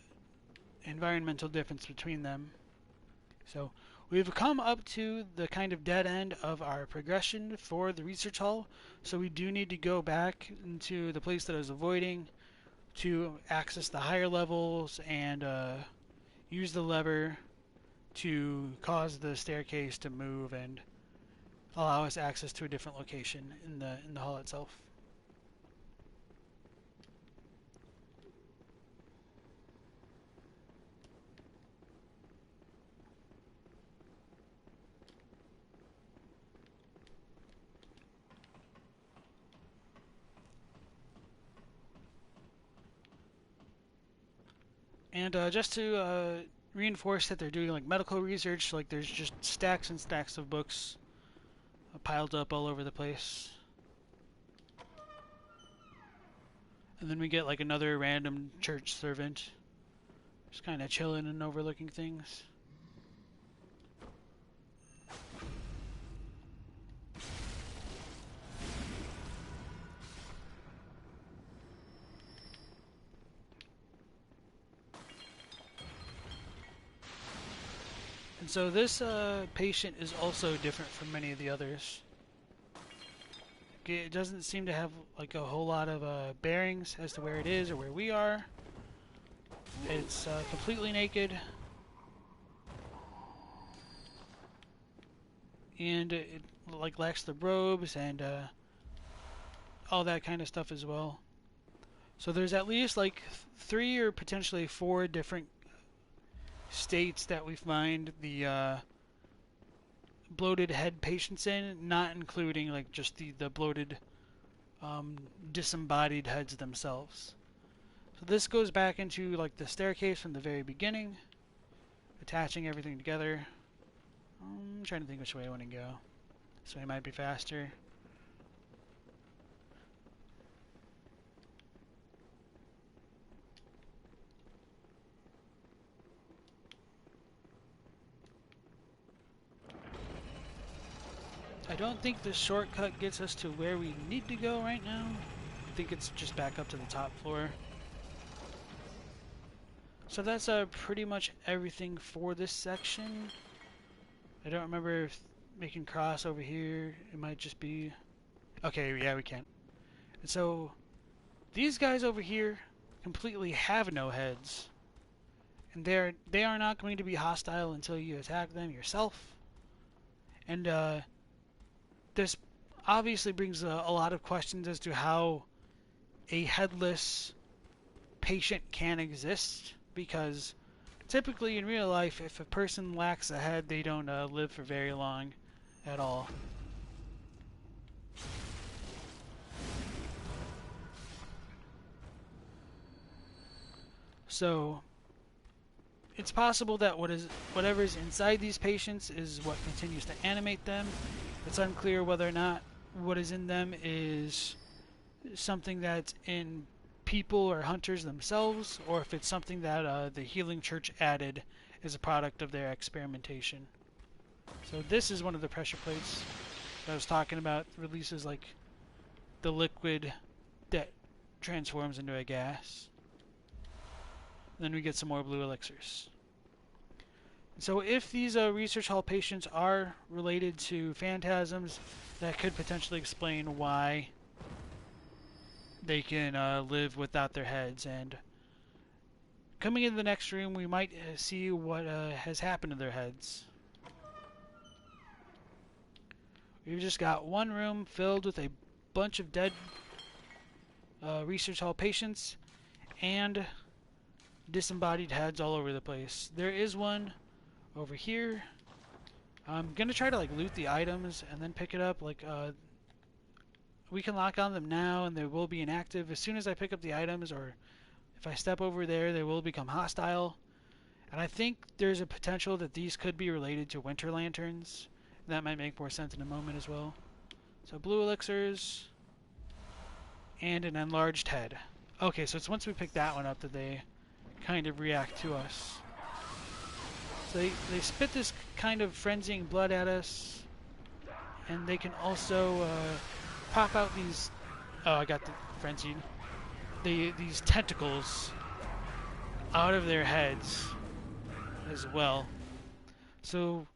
environmental difference between them. So we've come up to the kind of dead end of our progression for the research hall, so we do need to go back into the place that I was avoiding to access the higher levels and use the lever to cause the staircase to move and allow us access to a different location in the hall itself. And just to reinforce that they're doing like medical research, like there's just stacks and stacks of books piled up all over the place. And then we get like another random church servant just kind of chilling and overlooking things. And so this patient is also different from many of the others. It doesn't seem to have like a whole lot of bearings as to where it is or where we are. It's completely naked. And it like lacks the robes and all that kind of stuff as well. So there's at least like 3 or potentially 4 different states that we find the bloated head patients in, not including like just the bloated disembodied heads themselves. So this goes back into like the staircase from the very beginning, attaching everything together. I'm trying to think which way I want to go. This way might be faster. I don't think the shortcut gets us to where we need to go right now. I think it's just back up to the top floor. So that's pretty much everything for this section. I don't remember if making cross over here. It might just be... Okay, yeah, we can. And so these guys over here completely have no heads. And they are not going to be hostile until you attack them yourself. And this obviously brings a lot of questions as to how a headless patient can exist, because typically in real life, if a person lacks a head, they don't live for very long at all. So it's possible that whatever is inside these patients is what continues to animate them. It's unclear whether or not what is in them is something that's in people or hunters themselves, or if it's something that the Healing Church added as a product of their experimentation. So this is one of the pressure plates that I was talking about. Releases like the liquid that transforms into a gas. And then we get some more blue elixirs. So if these research hall patients are related to phantasms, that could potentially explain why they can live without their heads. And coming into the next room, we might see what has happened to their heads. We've just got one room filled with a bunch of dead research hall patients and disembodied heads all over the place. There is one over here. I'm gonna try to like loot the items and then pick it up. Like we can lock on them now and they will be inactive. As soon as I pick up the items, or if I step over there, they will become hostile. And I think there's a potential that these could be related to winter lanterns. That might make more sense in a moment as well. So blue elixirs and an enlarged head. Okay, so it's once we pick that one up that they kind of react to us. So they spit this kind of frenzying blood at us, and they can also pop out these. Oh, I got the frenzied. These tentacles out of their heads as well. So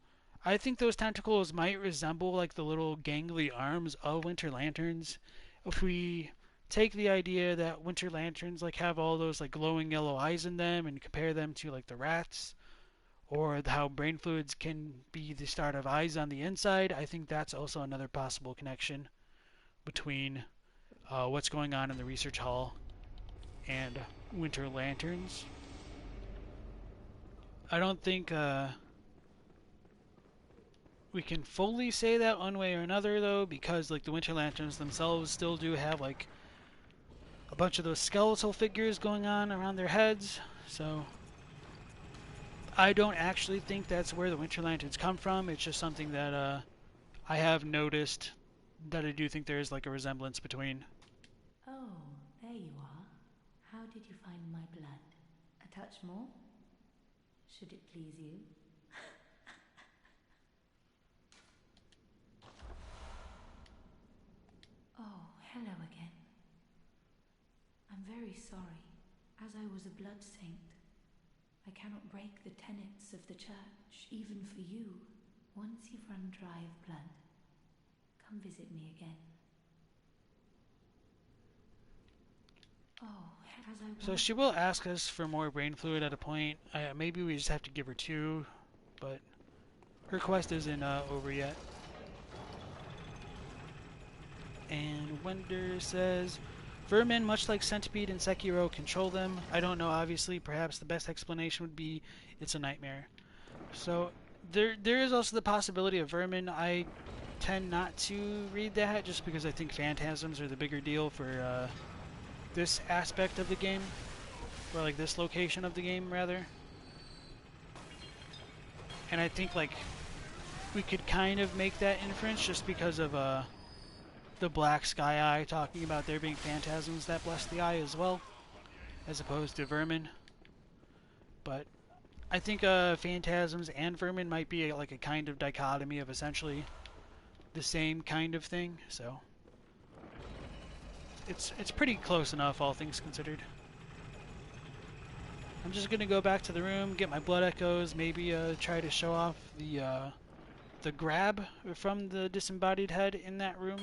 I think those tentacles might resemble like the little gangly arms of winter lanterns. If we take the idea that winter lanterns like have all those like glowing yellow eyes in them and compare them to like the rats, or how brain fluids can be the start of eyes on the inside, I think that's also another possible connection between what's going on in the research hall and winter lanterns. I don't think we can fully say that one way or another though, because like the winter lanterns themselves still do have like a bunch of those skeletal figures going on around their heads. So I don't actually think that's where the winter lanterns come from. It's just something that I have noticed that I do think there is like a resemblance between. Oh, there you are. How did you find my blood? A touch more? Should it please you? Oh, hello again. I'm very sorry. As I was a blood saint, I cannot break the tenets of the church, even for you. Once you've run dry of blood, come visit me again. Oh, as I So she will ask us for more brain fluid at a point. Maybe we just have to give her 2, but her quest isn't over yet. And Wender says, vermin, much like Centipede and Sekiro, control them. I don't know, obviously. Perhaps the best explanation would be it's a nightmare. So there is also the possibility of vermin. I tend not to read that just because I think phantasms are the bigger deal for this aspect of the game, or like this location of the game rather. And I think like we could kind of make that inference just because of the black sky eye talking about there being phantasms that bless the eye as well, as opposed to vermin. But I think phantasms and vermin might be like a kind of dichotomy of essentially the same kind of thing, so it's pretty close enough, all things considered. I'm just gonna go back to the room, get my blood echoes, maybe try to show off the grab from the disembodied head in that room,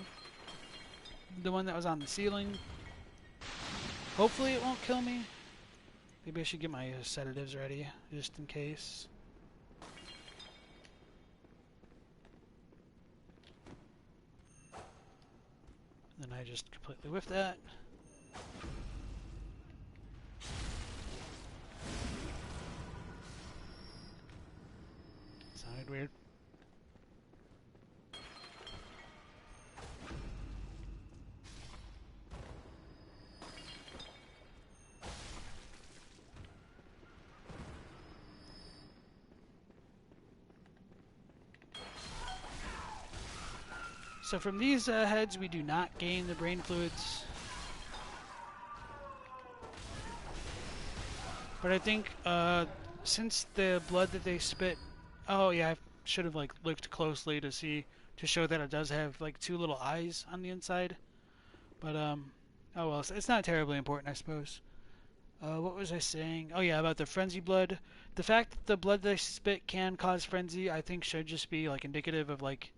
the one that was on the ceiling. Hopefully it won't kill me. Maybe I should get my sedatives ready, just in case. Then I just completely whiff that. Sounded weird. So from these heads, we do not gain the brain fluids. But I think since the blood that they spit... Oh yeah, I should have like looked closely to show that it does have like 2 little eyes on the inside. But oh well, it's not terribly important, I suppose. What was I saying? Oh yeah, about the frenzy blood. The fact that the blood they spit can cause frenzy, I think should just be like indicative of like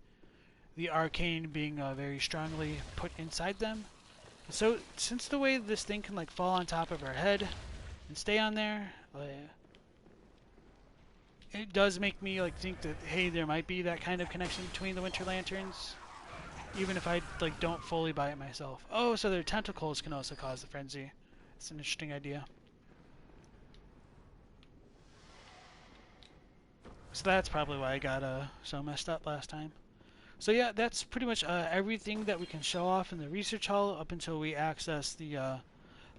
the arcane being very strongly put inside them. So since the way this thing can like fall on top of her head and stay on there, it does make me like think that, hey, there might be that kind of connection between the Winter Lanterns, even if I like don't fully buy it myself. Oh, so their tentacles can also cause the frenzy. It's an interesting idea. So that's probably why I got so messed up last time. So yeah, that's pretty much everything that we can show off in the research hall up until we access the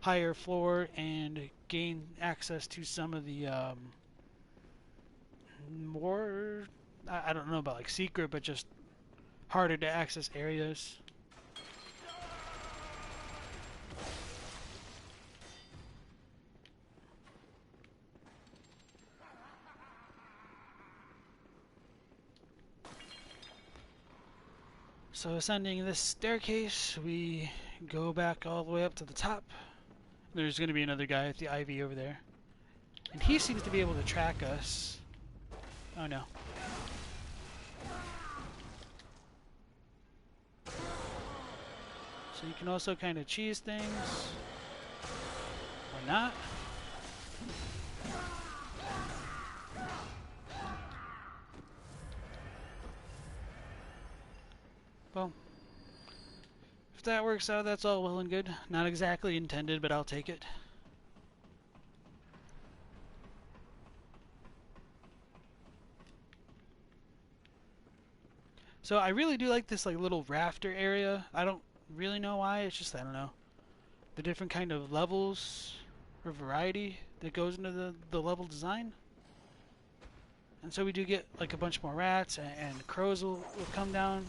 higher floor and gain access to some of the more, I don't know about like secret, but just harder to access areas. So ascending this staircase, we go back all the way up to the top. There's going to be another guy at the ivy over there. And he seems to be able to track us. Oh no. So you can also kind of cheese things. Or not. Well, if that works out, that's all well and good. Not exactly intended, but I'll take it. So I really do like this like little rafter area. I don't really know why. It's just, I don't know, the different kind of levels or variety that goes into the level design. And so we do get like a bunch more rats, and crows will come down.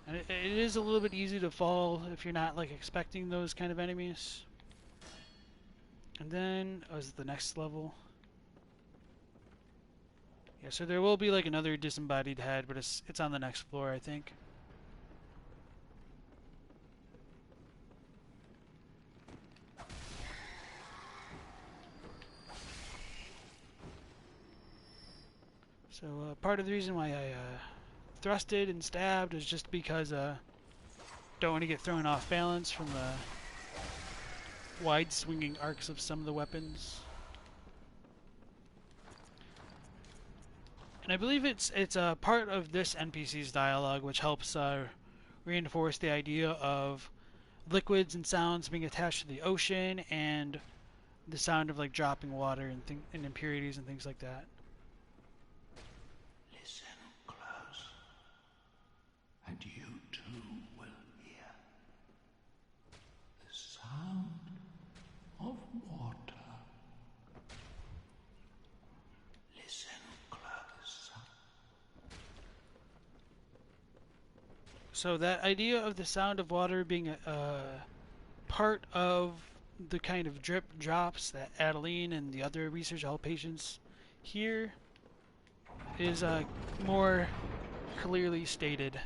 And it is a little bit easy to fall if you're not like expecting those kind of enemies. And then, oh, is it the next level? Yeah, so there will be like another disembodied head, but it's on the next floor, I think. So part of the reason why I thrusted and stabbed is just because don't want to get thrown off balance from the wide swinging arcs of some of the weapons. And I believe it's a part of this NPC's dialogue which helps reinforce the idea of liquids and sounds being attached to the ocean, and the sound of like dropping water and impurities and things like that. Listen close, and you too will hear the sound of water. Listen close. So that idea of the sound of water being a part of the kind of drip drops that Adeline and the other research hall patients hear is more clearly stated.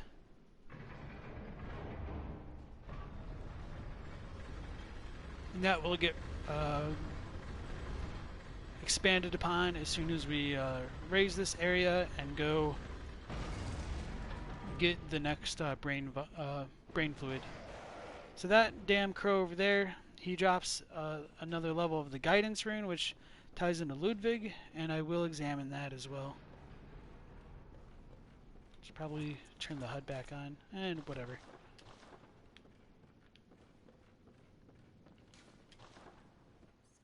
And that will get expanded upon as soon as we raise this area and go get the next brain fluid. So that damn crow over there, he drops another level of the guidance rune, which ties into Ludwig, and I will examine that as well. Should probably turn the HUD back on, and whatever.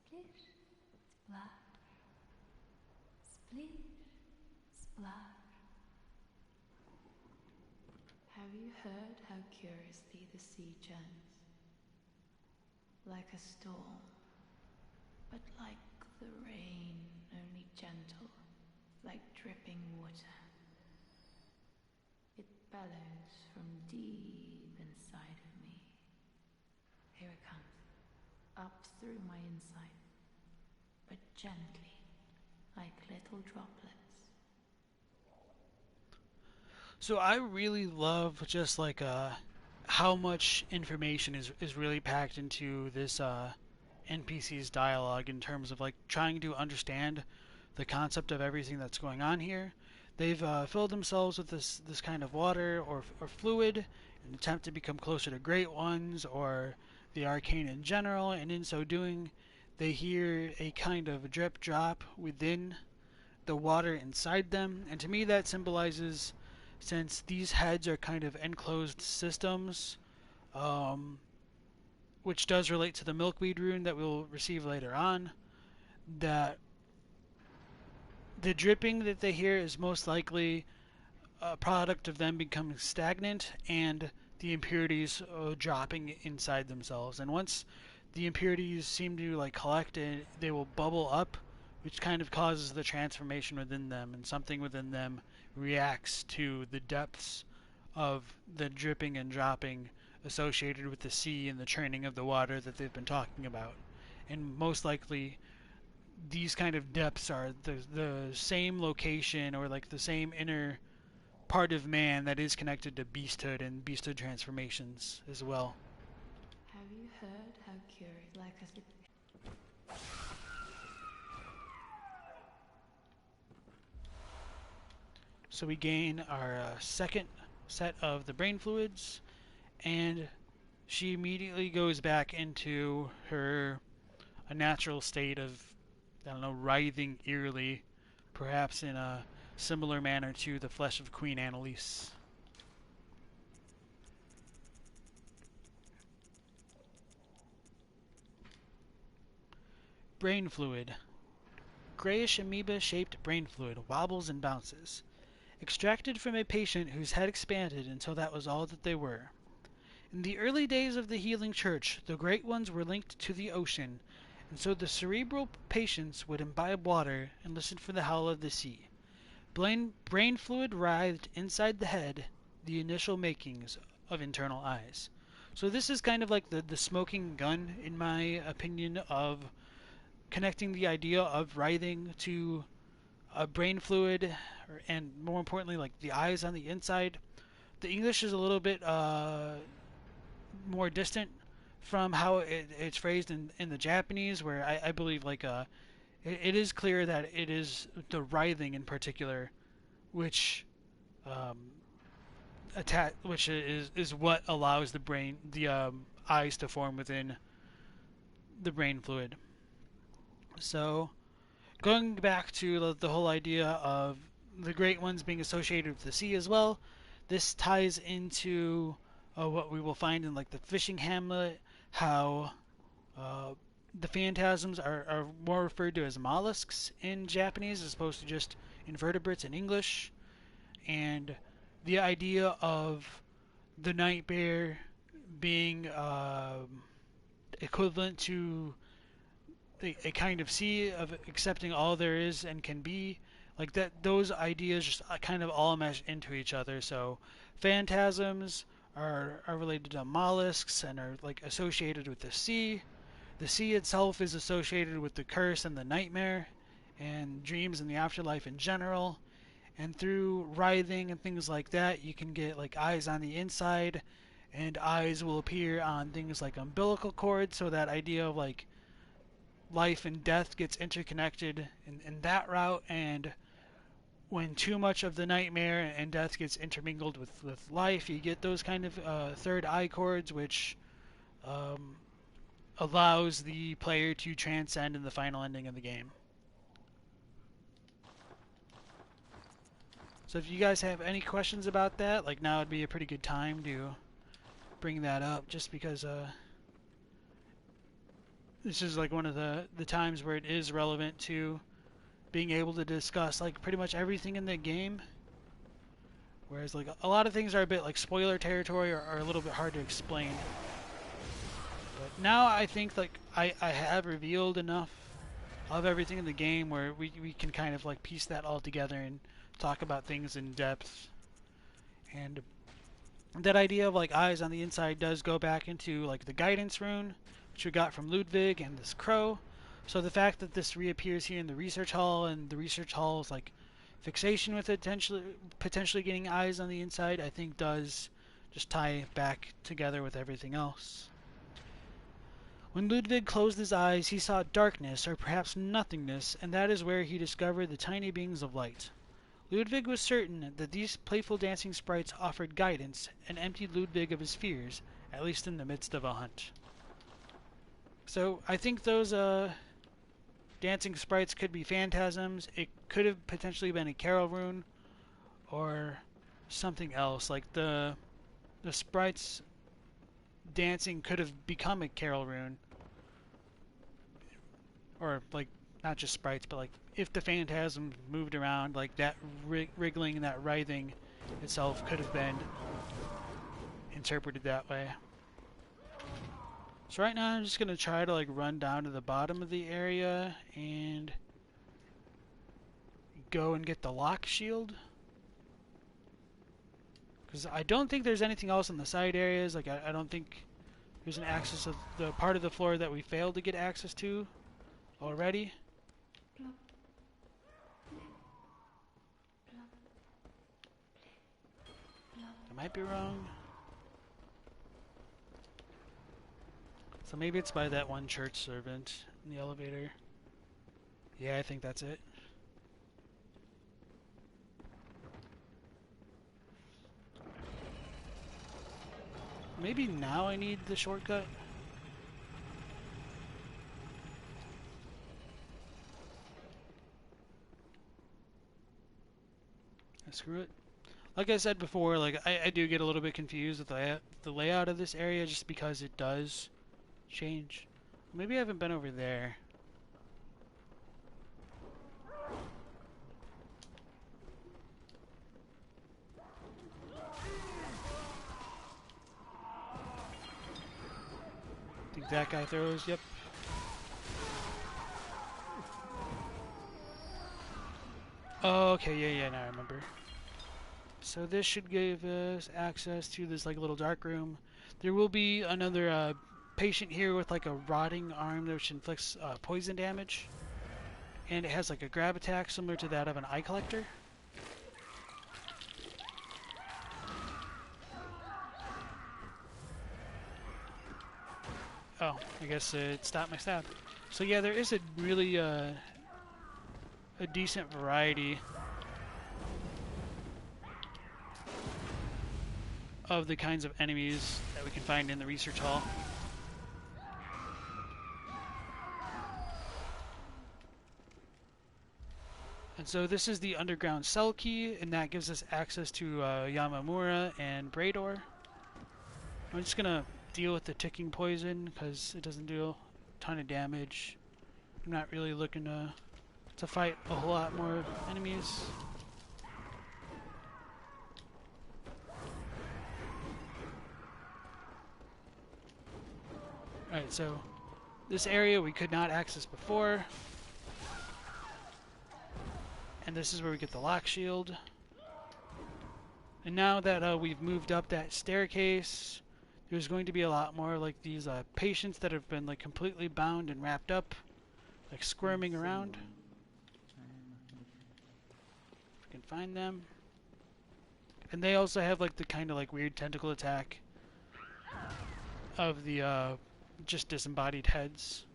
Splish, splash, splish, splash. Have you heard how curiously the sea churns? Like a storm, but like the rain, only gentle, like dripping water. It bellows from deep inside of me. Here it comes, up through my inside, but gently, like little droplets. So I really love just like how much information is really packed into this NPC's dialogue in terms of like trying to understand the concept of everything that's going on here. They've filled themselves with this kind of water or fluid in an attempt to become closer to Great Ones or the arcane in general, and in so doing, they hear a kind of drip drop within the water inside them, and to me that symbolizes, since these heads are kind of enclosed systems, which does relate to the milkweed rune that we'll receive later on, that the dripping that they hear is most likely a product of them becoming stagnant and the impurities dropping inside themselves. And once the impurities seem to like collect, they will bubble up, which kind of causes the transformation within them, and something within them reacts to the depths of the dripping and dropping associated with the sea and the churning of the water that they've been talking about. And most likely these kind of depths are the same location or like the same inner part of man that is connected to beasthood and beasthood transformations as well. Have you heard how curious, like I said? So we gain our second set of the brain fluids, and she immediately goes back into her a natural state of, I don't know, writhing eerily, perhaps in a similar manner to the flesh of Queen Annalise. Brain fluid. Grayish amoeba-shaped brain fluid wobbles and bounces. Extracted from a patient whose head expanded until that was all that they were. In the early days of the healing church, the Great Ones were linked to the ocean, and so the cerebral patients would imbibe water and listen for the howl of the sea. Brain fluid writhed inside the head, the initial makings of internal eyes. So this is kind of like the smoking gun, in my opinion, of connecting the idea of writhing to brain fluid, and more importantly, like the eyes on the inside. The English is a little bit more distant from how it's phrased in the Japanese, where I believe like it is clear that it is the writhing in particular, which which is what allows the eyes to form within the brain fluid. So, going back to the whole idea of the Great Ones being associated with the sea as well, this ties into what we will find in like the fishing hamlet, how the phantasms are more referred to as mollusks in Japanese as opposed to just invertebrates in English, and the idea of the night bear being equivalent to a kind of sea of accepting all there is and can be, like that. Those ideas just kind of all mesh into each other. So phantasms are related to mollusks and are like associated with the sea. The sea itself is associated with the curse and the nightmare and dreams and the afterlife in general. And through writhing and things like that, you can get like eyes on the inside, and eyes will appear on things like umbilical cords. So that idea of like life and death gets interconnected in that route, and when too much of the nightmare and death gets intermingled with life, you get those kind of third eye cords, which um, allows the player to transcend in the final ending of the game. So if you guys have any questions about that, like now would be a pretty good time to bring that up, just because this is like one of the times where it is relevant to being able to discuss like pretty much everything in the game. Whereas like a lot of things are a bit like spoiler territory or are a little bit hard to explain. But now I think like I have revealed enough of everything in the game where we can kind of like piece that all together and talk about things in depth. And that idea of like eyes on the inside does go back into like the guidance rune, which we got from Ludwig and this crow. So the fact that this reappears here in the research hall, and the research hall's like fixation with it potentially getting eyes on the inside, I think does just tie back together with everything else. When Ludwig closed his eyes, he saw darkness, or perhaps nothingness, and that is where he discovered the tiny beings of light. Ludwig was certain that these playful dancing sprites offered guidance and emptied Ludwig of his fears, at least in the midst of a hunt. So I think those dancing sprites could be phantasms. It could have potentially been a carol rune or something else. Like the sprites dancing could have become a carol rune. Or like not just sprites, but like if the phantasm moved around, like that wriggling and that writhing itself could have been interpreted that way. So right now I'm just gonna try to like run down to the bottom of the area and go and get the lock shield, because I don't think there's anything else in the side areas. Like I don't think there's an access of the part of the floor that we failed to get access to already. I might be wrong. So maybe it's by that one church servant in the elevator. Yeah, I think that's it. Maybe now I need the shortcut. Screw it. Like I said before, like I do get a little bit confused with the layout of this area just because it does change. Maybe I haven't been over there. I think that guy throws, yep. Oh, okay, yeah, now I remember. So this should give us access to this like little dark room. There will be another patient here with like a rotting arm which inflicts poison damage, and it has like a grab attack similar to that of an eye collector. Oh, I guess it stopped my stab. So yeah, there is a really a decent variety of the kinds of enemies that we can find in the research hall. And so this is the underground cell key, and that gives us access to Yamamura and Brador. I'm just gonna deal with the ticking poison because it doesn't do a ton of damage. I'm not really looking to fight a whole lot more enemies. Alright, so this area we could not access before. And this is where we get the lock shield. And now that we've moved up that staircase, there's going to be a lot more like these patients that have been like completely bound and wrapped up, like squirming around. If we can find them. And they also have like the kind of like weird tentacle attack of the just disembodied heads.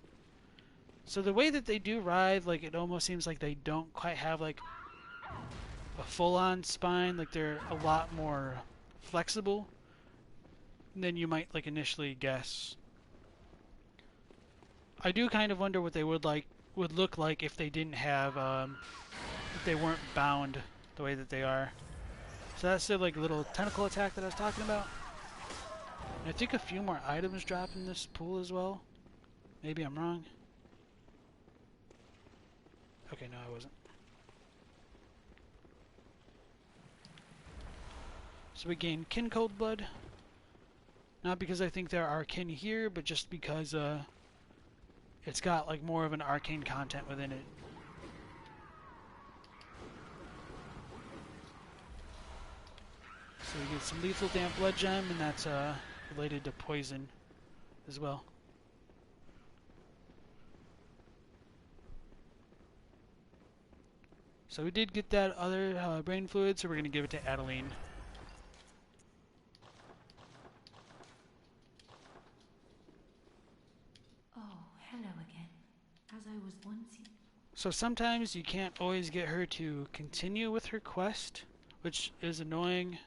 So the way that they do writhe, like it almost seems like they don't quite have like a full-on spine. Like they're a lot more flexible than you might like initially guess. I do kind of wonder what they would look like if they didn't have if they weren't bound the way that they are. So that's the like little tentacle attack that I was talking about. And I think a few more items drop in this pool as well. Maybe I'm wrong. Okay, no, I wasn't. So we gain kin cold blood. Not because I think there are kin here, but just because it's got like more of an arcane content within it. So we get some lethal damp blood gem, and that's related to poison as well. So we did get that other brain fluid, so we're going to give it to Adeline. Oh, hello again. As I was once... So sometimes you can't always get her to continue with her quest, which is annoying.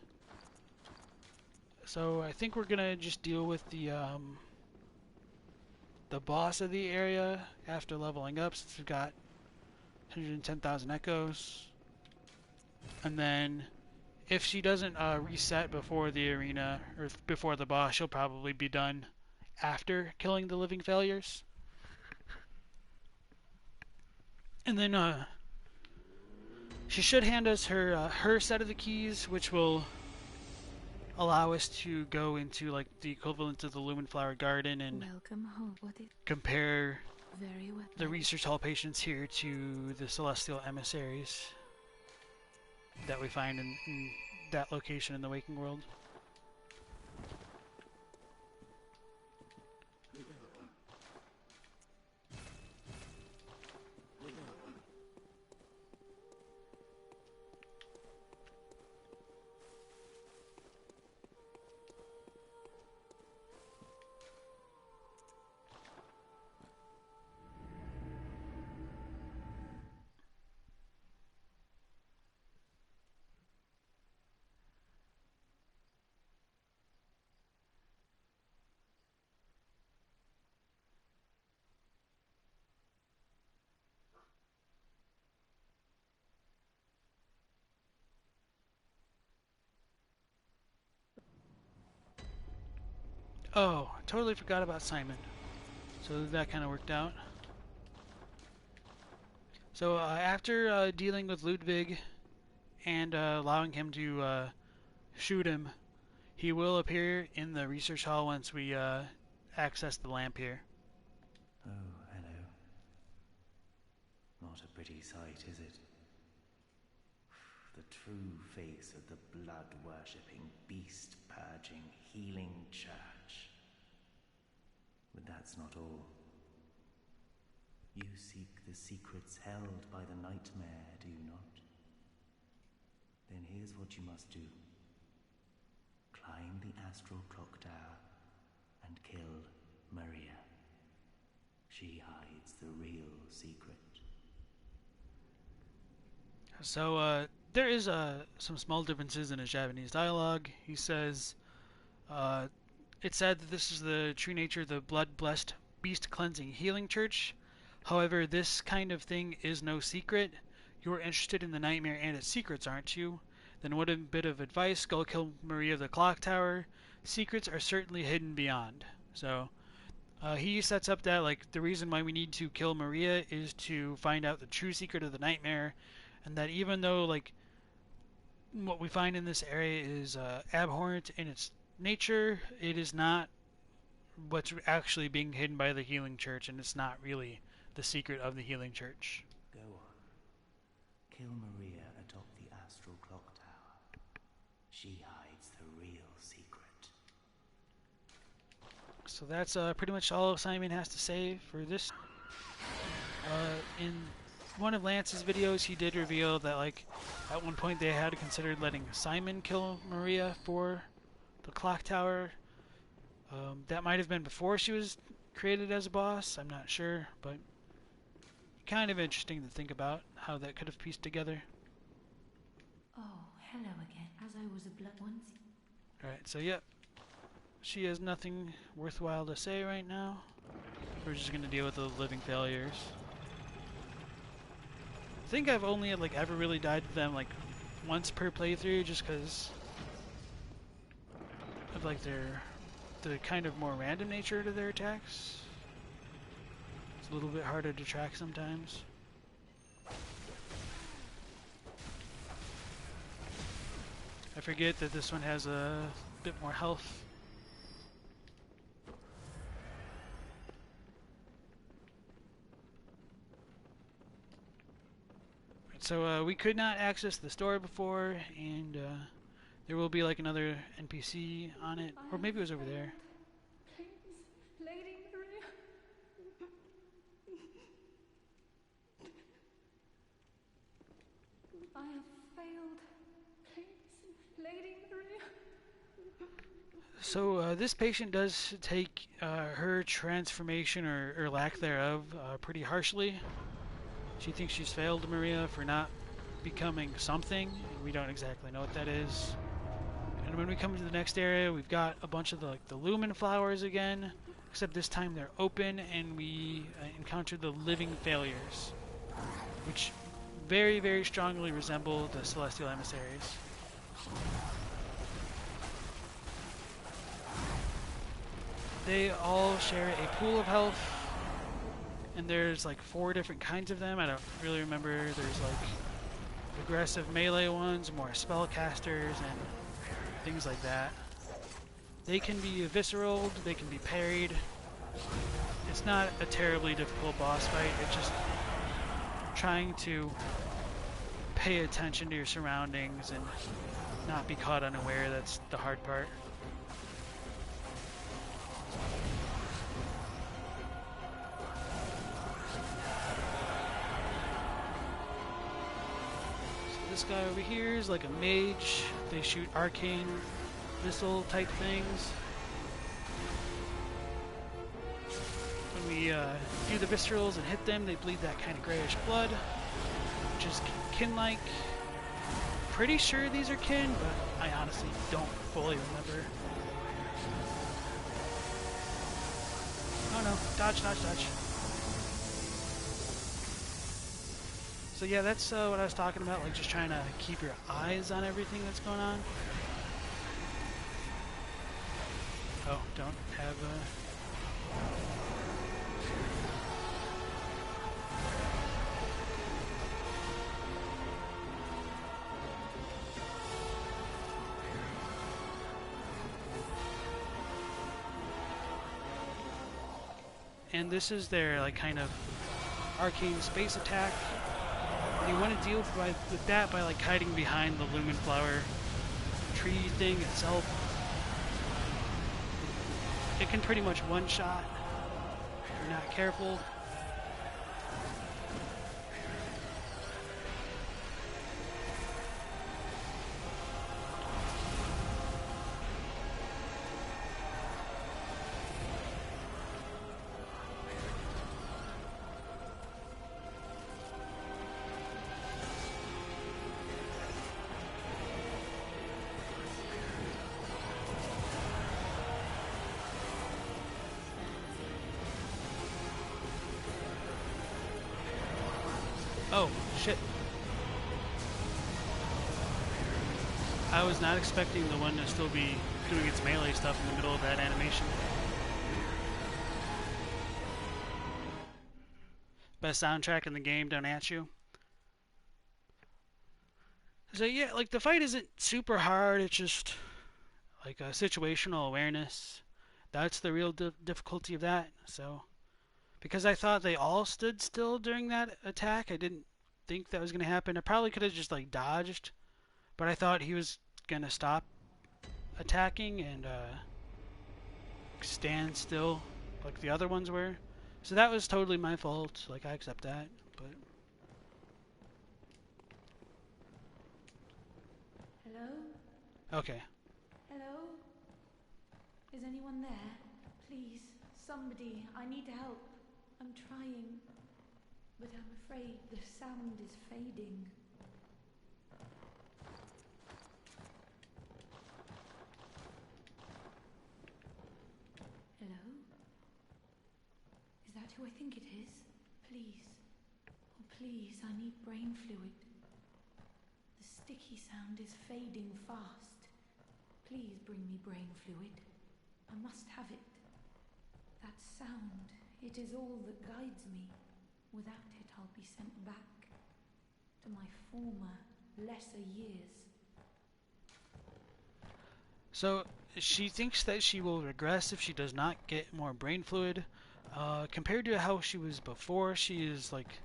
So I think we're gonna just deal with the boss of the area after leveling up, since we've got 110,000 echoes. And then if she doesn't reset before the arena or before the boss, she'll probably be done after killing the living failures. And then she should hand us her set of the keys, which will allow us to go into like the equivalent of the Lumen Flower Garden and Welcome home. compare Very well. the research hall patients here to the celestial emissaries that we find in that location in the waking world. Oh, totally forgot about Simon. So that kind of worked out. So after dealing with Ludwig and allowing him to shoot him, he will appear in the research hall once we access the lamp here. Oh, hello. Not a pretty sight, is it? The true face of the blood-worshipping, beast-purging, healing church. But that's not all. You seek the secrets held by the nightmare, do you not? Then here's what you must do. Climb the Astral clock tower and kill Maria. She hides the real secret. So there is some small differences in his Japanese dialogue. He says, it's said that this is the true nature of the blood-blessed, beast-cleansing healing church. However, this kind of thing is no secret. You're interested in the nightmare and its secrets, aren't you? Then what a bit of advice, go kill Maria of the clock tower. Secrets are certainly hidden beyond. So he sets up that like the reason why we need to kill Maria is to find out the true secret of the nightmare, and that even though like what we find in this area is abhorrent in its nature, it is not what's actually being hidden by the healing church, and it's not really the secret of the healing church. Go on. Kill Maria atop the Astral clock tower. She hides the real secret. So that's pretty much all Simon has to say for this. In one of Lance's videos, he did reveal that like at one point they had considered letting Simon kill Maria for the clock tower. That might have been before she was created as a boss, I'm not sure, but kind of interesting to think about how that could have pieced together. Oh, hello again. As I was a blood once. Alright, so yep. She has nothing worthwhile to say right now. We're just gonna deal with the living failures. I think I've only like ever really died to them like once per playthrough, just because of like the kind of more random nature to their attacks. It's a little bit harder to track sometimes. I forget that this one has a bit more health. So we could not access the store before, and there will be like another NPC on it, or maybe it was over there. Please, Lady Maria. I have failed. Please, Lady Maria. So this patient does take her transformation, or lack thereof, pretty harshly. She thinks she's failed Maria for not becoming something, and we don't exactly know what that is. And when we come to the next area, we've got a bunch of the Lumen flowers again, except this time they're open, and we encounter the living failures, which very, very strongly resemble the celestial emissaries. They all share a pool of health, and there's like 4 different kinds of them. I don't really remember. There's like aggressive melee ones, more spellcasters, and things like that. They can be evisceraled, they can be parried. It's not a terribly difficult boss fight. It's just trying to pay attention to your surroundings and not be caught unaware. That's the hard part. This guy over here is like a mage. They shoot arcane missile type things. When we do the viscerals and hit them, they bleed that kind of grayish blood, which is kin-like. Pretty sure these are kin, but I honestly don't fully remember. Oh no, dodge, dodge, dodge. So yeah, that's what I was talking about, like just trying to keep your eyes on everything that's going on. Oh, don't have And this is their like kind of arcane space attack. And you want to deal with that by like hiding behind the Lumen flower tree thing itself. It can pretty much one-shot if you're not careful. Oh, shit. I was not expecting the one to still be doing its melee stuff in the middle of that animation. Best soundtrack in the game, don't at you. So yeah, like the fight isn't super hard, it's just like a situational awareness. That's the real difficulty of that, so... Because I thought they all stood still during that attack, I didn't think that was going to happen. I probably could have just like dodged, but I thought he was going to stop attacking and stand still like the other ones were. So that was totally my fault. Like, I accept that, but... Hello? Okay. Hello? Is anyone there? Please, somebody, I need help. I'm trying, but I'm afraid the sound is fading. Hello? Is that who I think it is? Please. Oh, please, I need brain fluid. The sticky sound is fading fast. Please bring me brain fluid. I must have it. That sound, it is all that guides me. Without it, I'll be sent back to my former, lesser years. So, she thinks that she will regress if she does not get more brain fluid. Compared to how she was before, she is, like,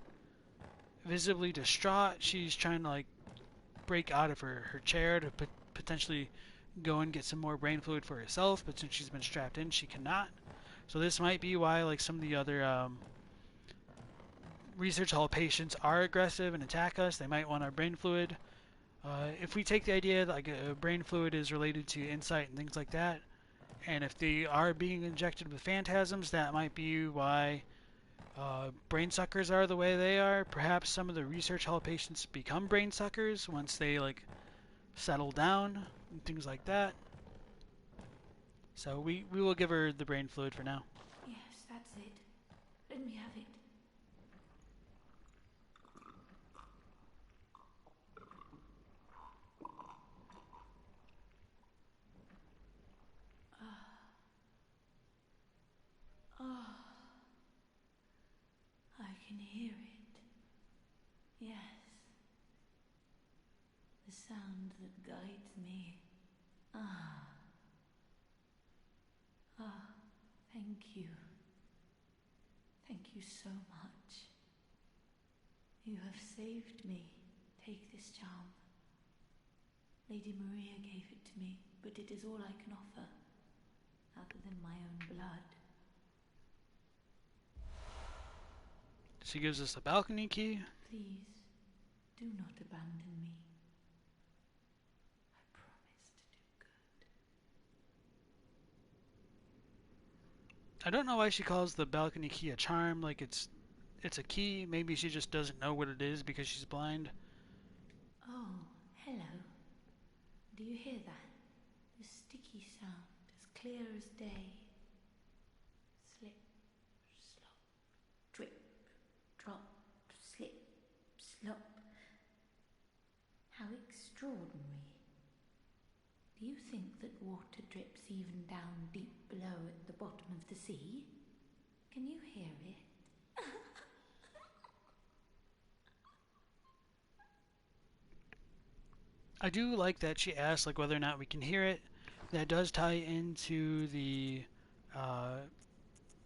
visibly distraught. She's trying to, like, break out of her chair to potentially go and get some more brain fluid for herself, but since she's been strapped in, she cannot. So this might be why, like, some of the other research hall patients are aggressive and attack us. They might want our brain fluid. If we take the idea that, like, brain fluid is related to insight and things like that, and if they are being injected with phantasms, that might be why brain suckers are the way they are. Perhaps some of the research hall patients become brain suckers once they, like, settle down and things like that. So we will give her the brain fluid for now. Yes, that's it. Let me have it. I can hear it. Yes. The sound that guides me. Thank you. Thank you so much. You have saved me. Take this charm. Lady Maria gave it to me, but it is all I can offer, other than my own blood. She gives us a balcony key. Please, do not abandon me. I promise to do good. I don't know why she calls the balcony key a charm, like it's a key. Maybe she just doesn't know what it is because she's blind. Oh, hello. Do you hear that? The sticky sound, as clear as day. Slip, slop, drip, drop, slip, slop. How extraordinary. Do you think that water drips even down deep below at the bottom of the sea? Can you hear it? I do like that she asked, like, whether or not we can hear it. That does tie into the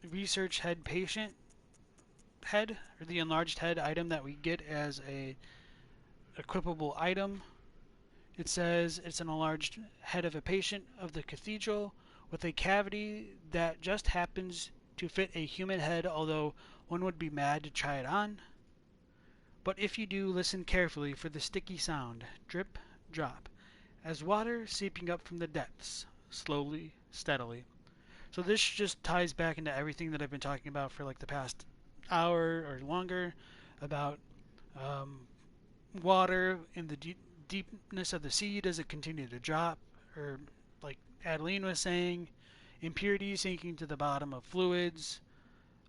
research head patient head, or the enlarged head item that we get as a equipable item. It says it's an enlarged head of a patient of the cathedral with a cavity that just happens to fit a human head, although one would be mad to try it on. But if you do, listen carefully for the sticky sound, drip, drop, as water seeping up from the depths, slowly, steadily. So this just ties back into everything that I've been talking about for like the past hour or longer about water in the deepness of the sea. Does it continue to drop? Or, like Adeline was saying, impurities sinking to the bottom of fluids,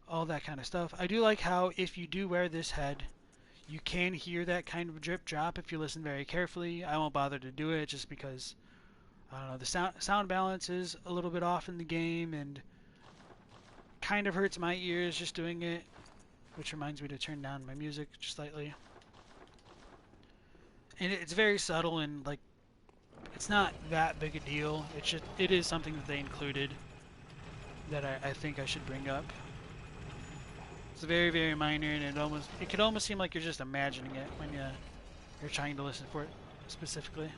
all that kind of stuff. I do like how if you do wear this head, you can hear that kind of drip drop if you listen very carefully. I won't bother to do it just because, I don't know, the sound balance is a little bit off in the game and kind of hurts my ears just doing it, which reminds me to turn down my music just slightly. And it's very subtle and, like, it's not that big a deal. It is something that they included that I think I should bring up. It's very, very minor, and it could almost seem like you're just imagining it when you're trying to listen for it specifically.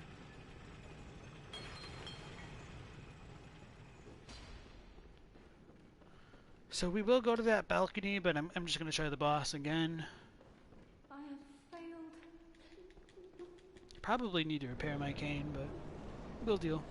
So we will go to that balcony, but I'm just going to try the boss again. I have failed. Probably need to repair my cane, but we'll deal.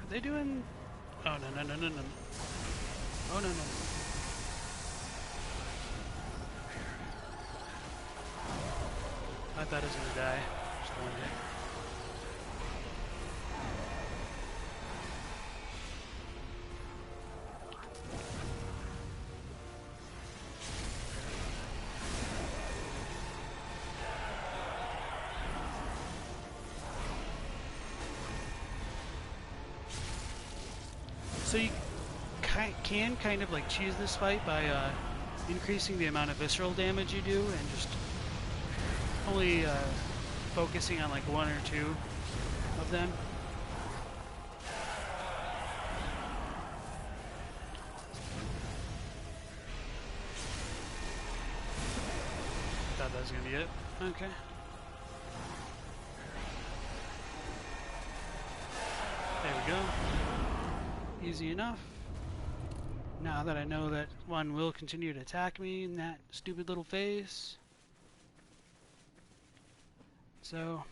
Are they doing... Oh, no, no, no, no, no. Oh, no, no. I thought I was gonna die. Just one hit. So you can kind of like choose this fight by increasing the amount of visceral damage you do and just only focusing on like one or two of them. Thought that was gonna be it. Okay. There we go. Easy enough. Now that I know that one will continue to attack me in that stupid little face. So,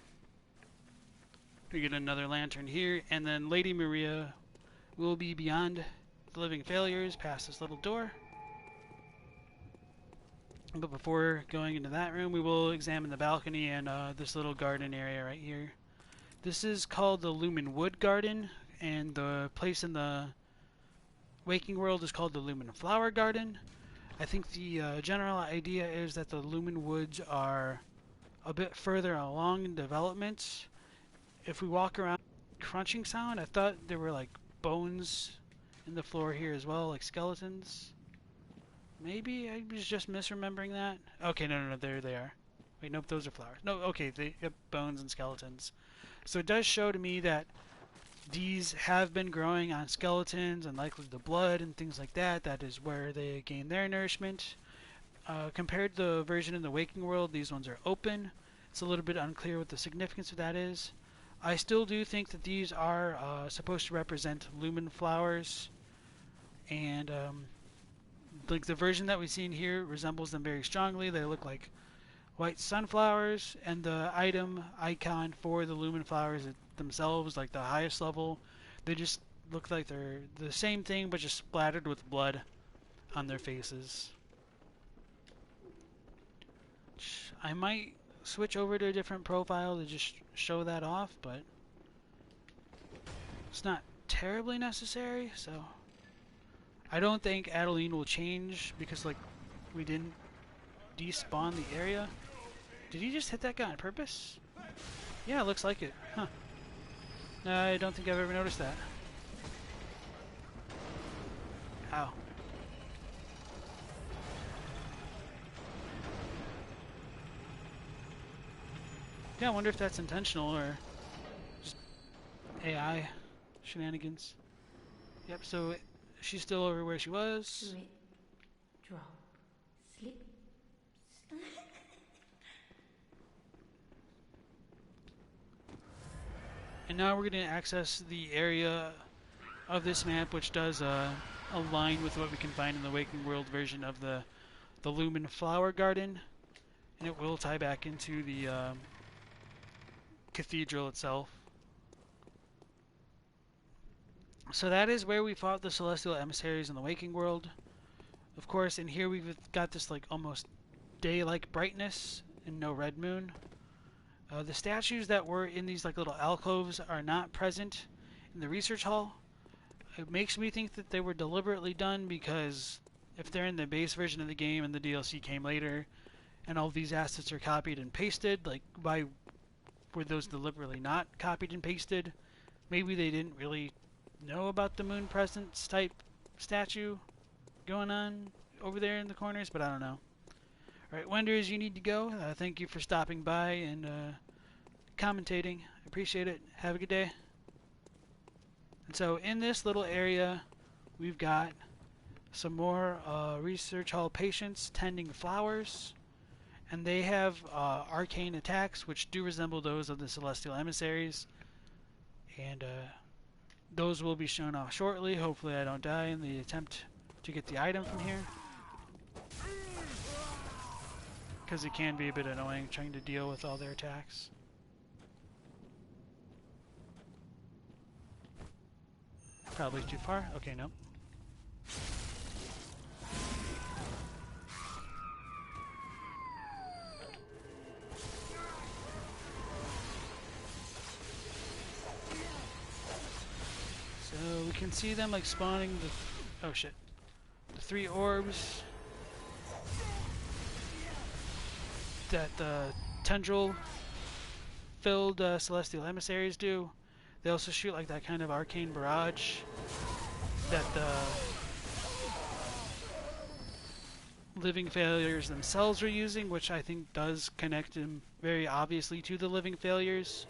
we get another lantern here, and then Lady Maria will be beyond the living failures, past this little door. But before going into that room, we will examine the balcony and this little garden area right here. This is called the Lumen Wood Garden, and the place in the waking world is called the Lumen Flower Garden. I think the general idea is that the Lumen Woods are a bit further along in development. If we walk around, crunching sound, I thought there were like bones in the floor here as well, like skeletons. Maybe I was just misremembering that. Okay, no, no, no, there they are. Wait, nope, those are flowers. No, okay, they have bones and skeletons. So it does show to me that these have been growing on skeletons and likely the blood and things like that. That is where they gain their nourishment. Compared to the version in the waking world, these ones are open. It's a little bit unclear what the significance of that is. I still do think that these are supposed to represent lumen flowers, and like the version that we've seen here resembles them very strongly. They look like white sunflowers, and the item icon for the lumen flowers themselves, like the highest level, they just look like they're the same thing but just splattered with blood on their faces. I might switch over to a different profile to just show that off, but it's not terribly necessary, so I don't think Adeline will change because like we didn't despawn the area. Did he just hit that guy on purpose? Yeah, it looks like it. Huh. I don't think I've ever noticed that. Ow. Yeah, I wonder if that's intentional or just AI shenanigans. Yep, so she's still over where she was. Slip, drop, slip. And now we're going to access the area of this map which does align with what we can find in the Waking World version of the Lumen Flower Garden. And it will tie back into the cathedral itself. So that is where we fought the celestial emissaries in the Waking World. Of course, in here we've got this like almost day-like brightness and no red moon. The statues that were in these like little alcoves are not present in the research hall. It makes me think that they were deliberately done because if they're in the base version of the game and the DLC came later and all these assets are copied and pasted, like why were those deliberately not copied and pasted? Maybe they didn't really know about the moon presence type statue going on over there in the corners, but I don't know. Alright, Wenders, you need to go. Thank you for stopping by and commentating. I appreciate it. Have a good day. And so in this little area, we've got some more research hall patients tending flowers. And they have arcane attacks, which do resemble those of the celestial emissaries. And those will be shown off shortly. Hopefully I don't die in the attempt to get the item from here. Because it can be a bit annoying trying to deal with all their attacks. Probably too far. Okay, no. So we can see them like spawning the... Oh shit. The 3 orbs that the tendril-filled celestial emissaries do. They also shoot like that kind of arcane barrage that the living failures themselves are using, which I think does connect them very obviously to the living failures.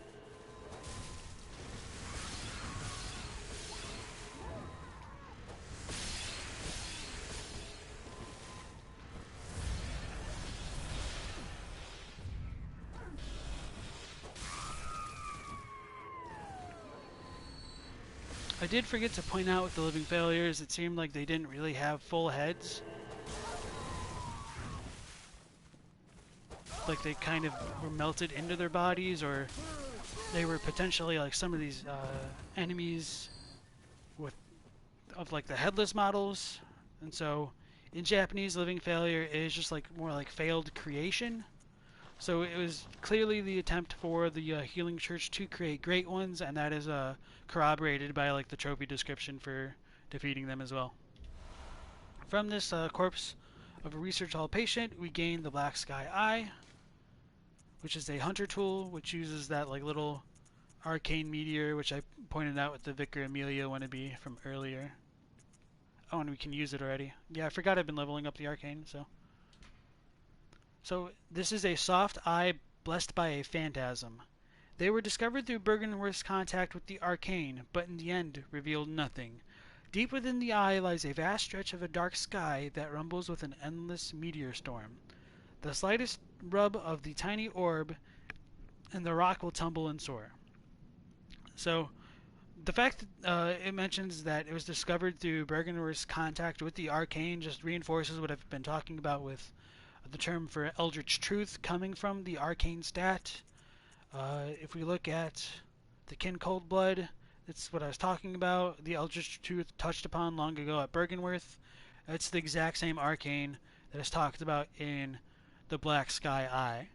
I did forget to point out with the living failures, it seemed like they didn't really have full heads. Like they kind of were melted into their bodies, or they were potentially like some of these enemies of like the headless models. And so in Japanese, living failure is just like more like failed creation. So it was clearly the attempt for the Healing Church to create great ones, and that is corroborated by like the trophy description for defeating them as well. From this corpse of a research hall patient, we gain the Black Sky Eye, which is a hunter tool, which uses that like little arcane meteor, which I pointed out with the Vicar Amelia wannabe from earlier. Oh, and we can use it already. Yeah, I forgot I've been leveling up the arcane, so... So, this is a soft eye blessed by a phantasm. They were discovered through Bergenworth's contact with the arcane, but in the end revealed nothing. Deep within the eye lies a vast stretch of a dark sky that rumbles with an endless meteor storm. The slightest rub of the tiny orb, and the rock will tumble and soar. So, the fact that it mentions that it was discovered through Bergenworth's contact with the arcane just reinforces what I've been talking about with the term for Eldritch Truth coming from the arcane stat. If we look at the Kin Cold Blood, that's what I was talking about. The Eldritch Truth touched upon long ago at Bergenworth. It's the exact same arcane that is talked about in the Black Sky Eye.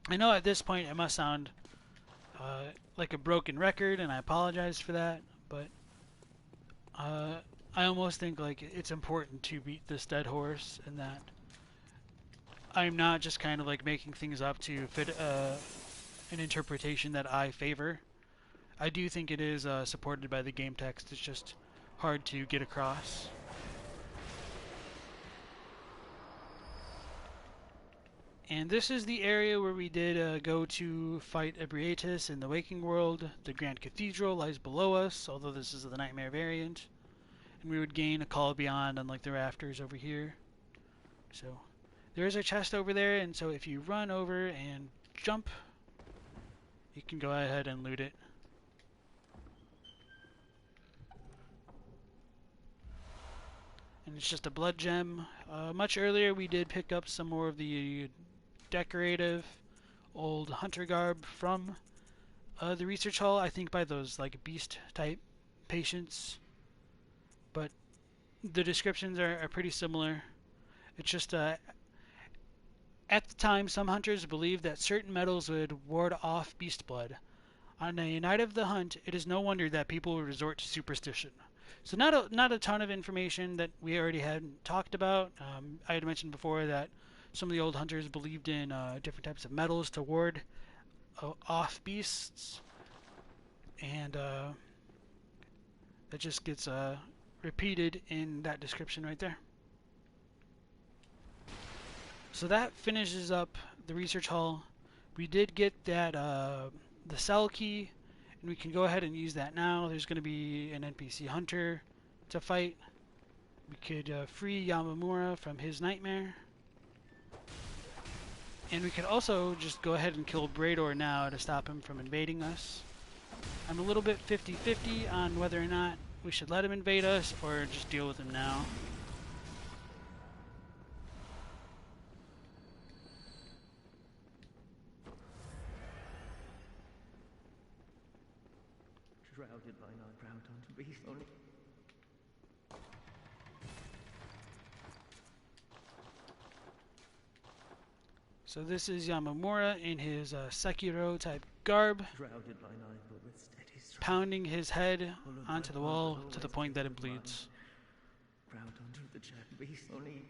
I know at this point it must sound like a broken record, and I apologize for that, but I almost think like it's important to beat this dead horse, and that I'm not just kind of like making things up to fit an interpretation that I favor. I do think it is supported by the game text. It's just hard to get across. And this is the area where we did go to fight Ebrietas in the Waking World. The Grand Cathedral lies below us, although this is the Nightmare variant. And we would gain a Call Beyond on like the rafters over here. So there is a chest over there, and so if you run over and jump, you can go ahead and loot it. And it's just a blood gem. Much earlier we did pick up some more of the decorative old hunter garb from the research hall, I think by those like beast type patients. But the descriptions are pretty similar. It's just at the time, some hunters believed that certain metals would ward off beast blood. On a night of the hunt, it is no wonder that people would resort to superstition. So not a ton of information that we already had talked about. I had mentioned before that some of the old hunters believed in different types of metals to ward off beasts. And that just gets repeated in that description right there. So that finishes up the research hall. We did get that the cell key, and we can go ahead and use that now. There's going to be an NPC hunter to fight. We could free Yamamura from his nightmare. And we could also just go ahead and kill Brador now to stop him from invading us. I'm a little bit 50-50 on whether or not we should let him invade us or just deal with him now. shrouded by night, proud unto beast only. So this is Yamamura in his Sekiro type garb, Shrouded by night, but with steady stride. pounding his head Followed by onto the blood, wall but to the always point that clear it of mind. bleeds. Proud unto the jack beast only.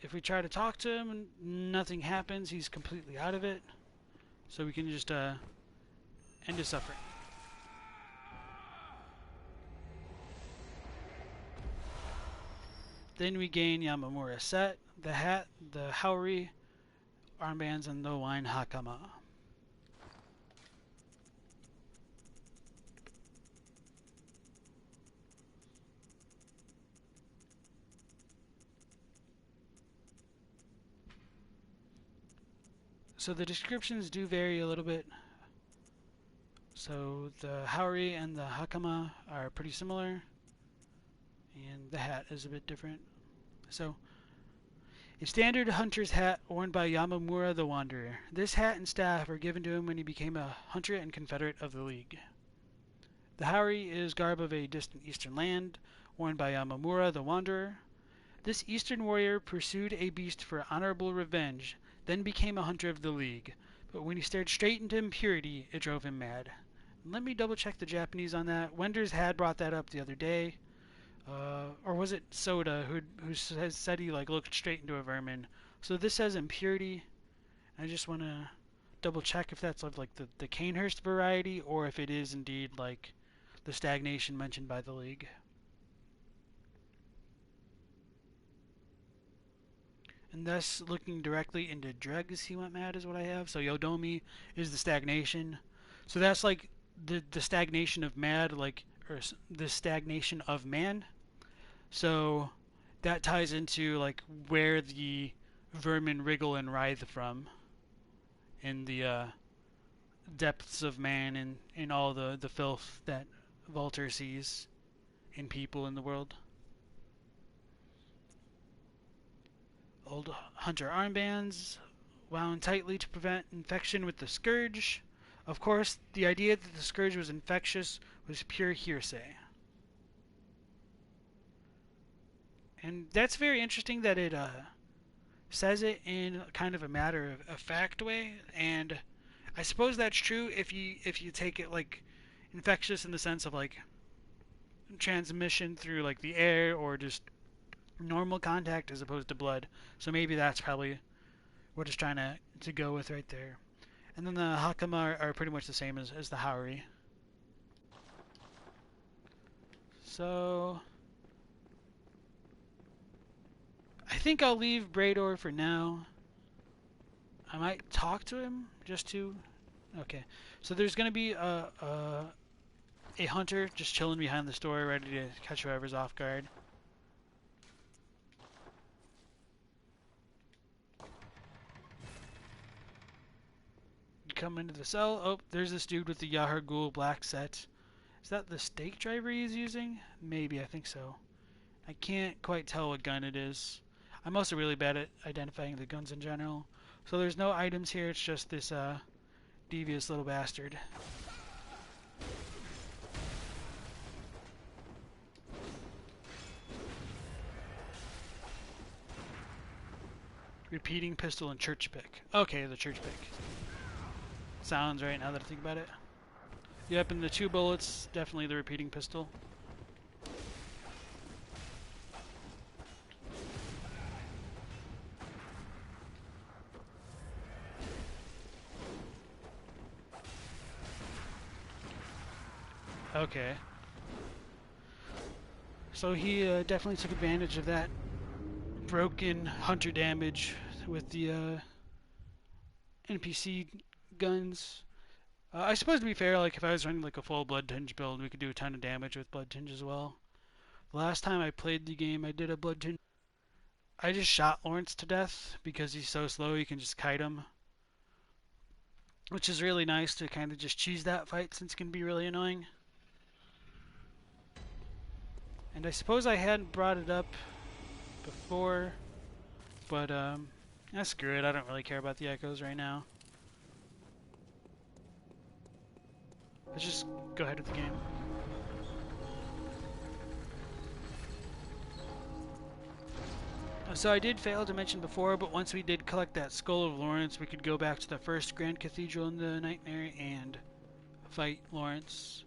If we try to talk to him, nothing happens. He's completely out of it. So we can just end his suffering. Then we gain Yamamura set, the hat, the Haori, armbands, and the wine hakama. So the descriptions do vary a little bit. So the Haori and the hakama are pretty similar, and the hat is a bit different. So, a standard hunter's hat worn by Yamamura the Wanderer. This hat and staff were given to him when he became a hunter and confederate of the League. The Haori is garb of a distant eastern land, worn by Yamamura the Wanderer. This eastern warrior pursued a beast for honorable revenge, then became a hunter of the League. But when he stared straight into impurity, it drove him mad. Let me double check the Japanese on that. Wenders had brought that up the other day. Or was it Soda who said he like looked straight into a vermin? So this says impurity. I just want to double check if that's of like the Canehurst variety or if it is indeed like the stagnation mentioned by the League. And thus looking directly into dregs he went mad is what I have. So Yodomi is the stagnation. So that's like the stagnation of mad, like, or the stagnation of man. So that ties into like where the vermin wriggle and writhe from in the depths of man and in all the filth that Walter sees in people in the world. Old hunter armbands wound tightly to prevent infection with the scourge. Of course, the idea that the scourge was infectious was pure hearsay. And that's very interesting that it says it in kind of a matter of fact way, and I suppose that's true if you take it like infectious in the sense of like transmission through like the air or just normal contact as opposed to blood. So maybe that's probably what it's trying to go with right there. And then the hakama are pretty much the same as the Haori. So I think I'll leave Brador for now. I might talk to him just to... Okay. So there's going to be a hunter just chilling behind the store ready to catch whoever's off guard. You come into the cell. Oh, there's this dude with the Yahar Ghul black set. Is that the stake driver he's using? Maybe, I think so. I can't quite tell what gun it is. I'm also really bad at identifying the guns in general. So there's no items here, it's just this devious little bastard. Repeating pistol and church pick. Okay, the church pick. Sounds right now that I think about it. Yep, and the 2 bullets, definitely the repeating pistol. Okay. So he definitely took advantage of that broken hunter damage with the NPC guns. I suppose to be fair, like if I was running like a full Blood Tinge build, we could do a ton of damage with Blood Tinge as well. The last time I played the game, I did a Blood Tinge. I just shot Lawrence to death because he's so slow you can just kite him. Which is really nice to kind of just cheese that fight since it can be really annoying. And I suppose I hadn't brought it up before, but screw it, I don't really care about the echoes right now. Let's just go ahead with the game. So I did fail to mention before, but once we did collect that Skull of Lawrence, we could go back to the first Grand Cathedral in the Nightmare and fight Lawrence.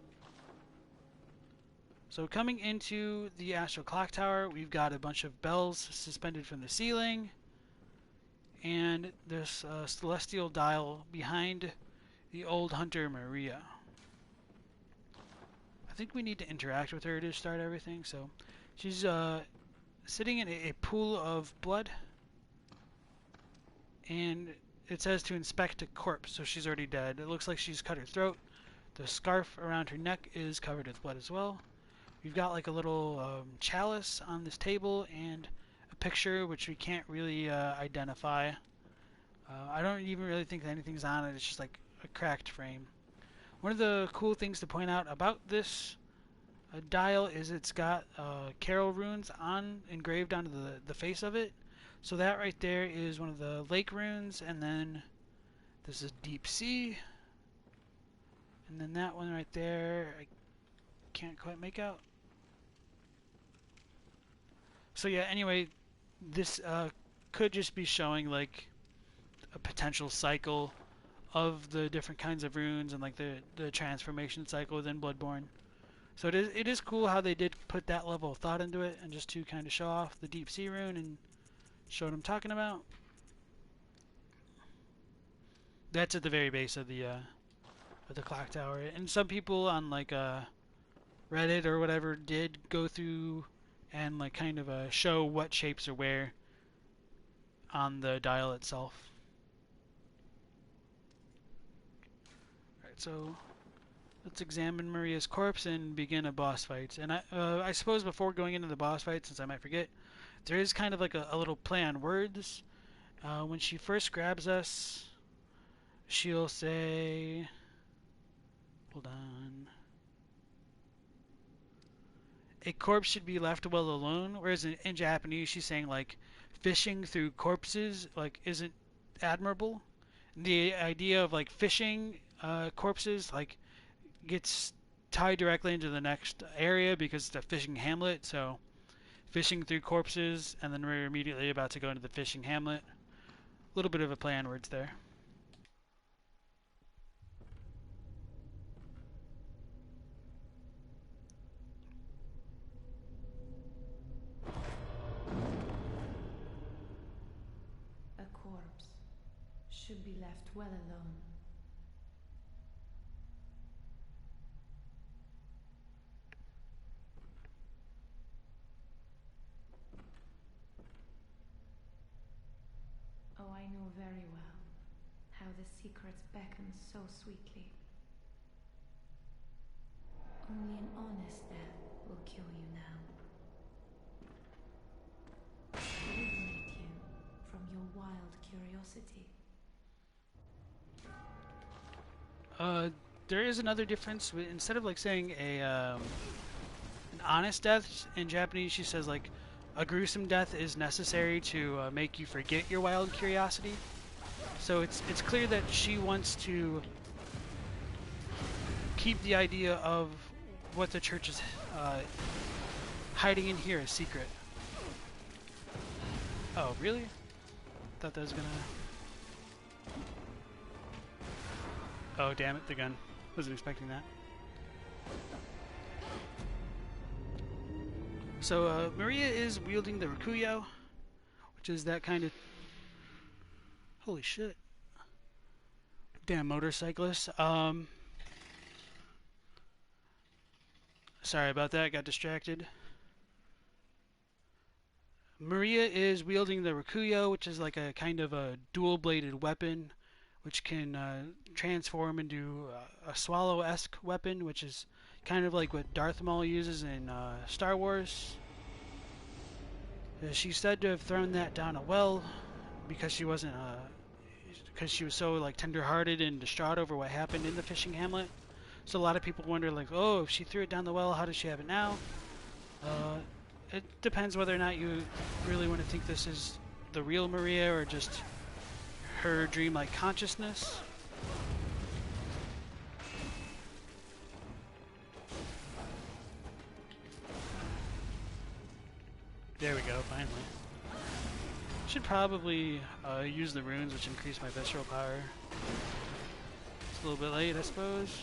So coming into the Astral Clock Tower, we've got a bunch of bells suspended from the ceiling, and this celestial dial behind the old hunter Maria. I think we need to interact with her to start everything, so she's sitting in a pool of blood, and it says to inspect a corpse, so she's already dead. It looks like she's cut her throat. The scarf around her neck is covered with blood as well. We've got like a little chalice on this table and a picture which we can't really identify. I don't even really think that anything's on it. It's just like a cracked frame. One of the cool things to point out about this dial is it's got Carol runes engraved onto the face of it. So that right there is one of the lake runes, and then this is deep sea, and then that one right there I can't quite make out. So yeah, anyway, this could just be showing like a potential cycle of the different kinds of runes and like the transformation cycle within Bloodborne. So it is cool how they did put that level of thought into it, and just to kind of show off the deep sea rune and show what I'm talking about. That's at the very base of the clock tower, and some people on like Reddit or whatever did go through and like kind of show what shapes are where on the dial itself. Alright, so let's examine Maria's corpse and begin a boss fight. And I suppose before going into the boss fight, since I might forget, there is kind of like a little play on words. When she first grabs us, she'll say, hold on, a corpse should be left well alone, whereas in Japanese she's saying like fishing through corpses like isn't admirable. The idea of like fishing corpses like gets tied directly into the next area because it's a fishing hamlet, so fishing through corpses, and then we're immediately about to go into the fishing hamlet. A little bit of a play on words there. A corpse should be left well alone. Oh, I know very well how the secrets beckon so sweetly. Only an honest death will kill you now. Liberate you from your wild curiosity. There is another difference. Instead of like saying an honest death, in Japanese she says like a gruesome death is necessary to make you forget your wild curiosity. So it's clear that she wants to keep the idea of what the church is hiding in here a secret. Oh, really? Thought that was gonna... Oh, damn it, the gun. Wasn't expecting that. So, Maria is wielding the Rakuyo, which is that kind of... Holy shit. Damn motorcyclist. Sorry about that, got distracted. Maria is wielding the Rakuyo, which is like a kind of a dual-bladed weapon, which can transform into a Swallow-esque weapon, which is kind of like what Darth Maul uses in Star Wars. She's said to have thrown that down a well because she wasn't, because she was so like tender-hearted and distraught over what happened in the fishing hamlet. So a lot of people wonder, like, oh, if she threw it down the well, how does she have it now? It depends whether or not you really want to think this is the real Maria or just her dreamlike consciousness. There we go, finally. Should probably use the runes, which increase my visceral power. It's a little bit late, I suppose.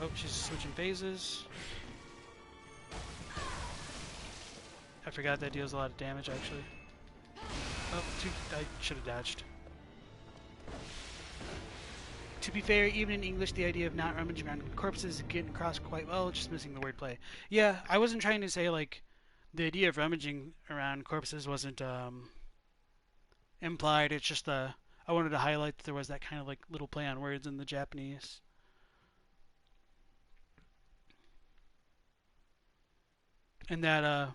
Oh, she's switching phases. I forgot that deals a lot of damage, actually. Oh, I should have dodged. To be fair, even in English, the idea of not rummaging around corpses is getting across quite well, just missing the wordplay. Yeah, I wasn't trying to say, like, the idea of rummaging around corpses wasn't implied. It's just I wanted to highlight that there was that kind of, like, little play on words in the Japanese. And that,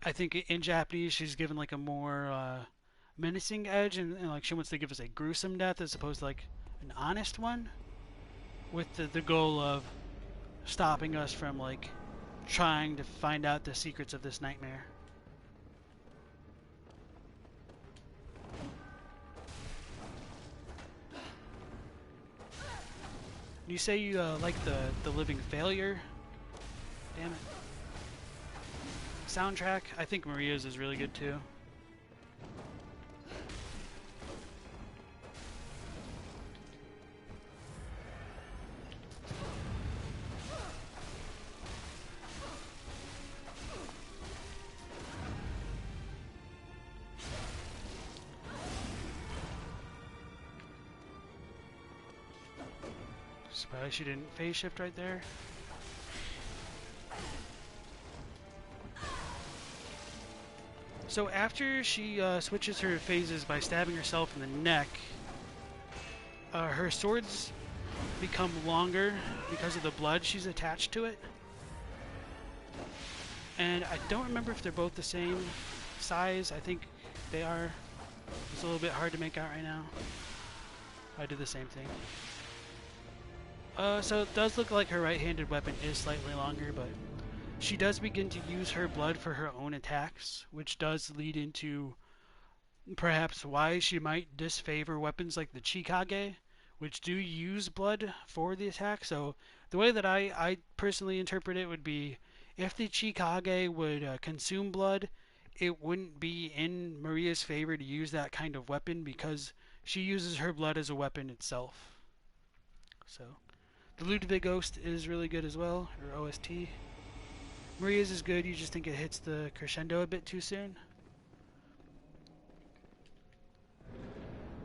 I think in Japanese, she's given, like, a more menacing edge, and like, she wants to give us a gruesome death as opposed to, like, an honest one, with the goal of stopping us from, like, trying to find out the secrets of this nightmare. You say you like the Living Failure? Damn it. Soundtrack? I think Maria's is really good too. Surprised she didn't phase shift right there. So after she switches her phases by stabbing herself in the neck, her swords become longer because of the blood she's attached to it. And I don't remember if they're both the same size. I think they are. It's a little bit hard to make out right now. I did the same thing. So it does look like her right-handed weapon is slightly longer, but she does begin to use her blood for her own attacks, which does lead into perhaps why she might disfavor weapons like the Chikage, which do use blood for the attack. So the way that I personally interpret it would be, if the Chikage would consume blood, it wouldn't be in Maria's favor to use that kind of weapon because she uses her blood as a weapon itself. So the Ludwig Ghost is really good as well, or OST. Maria's is good, you just think it hits the crescendo a bit too soon.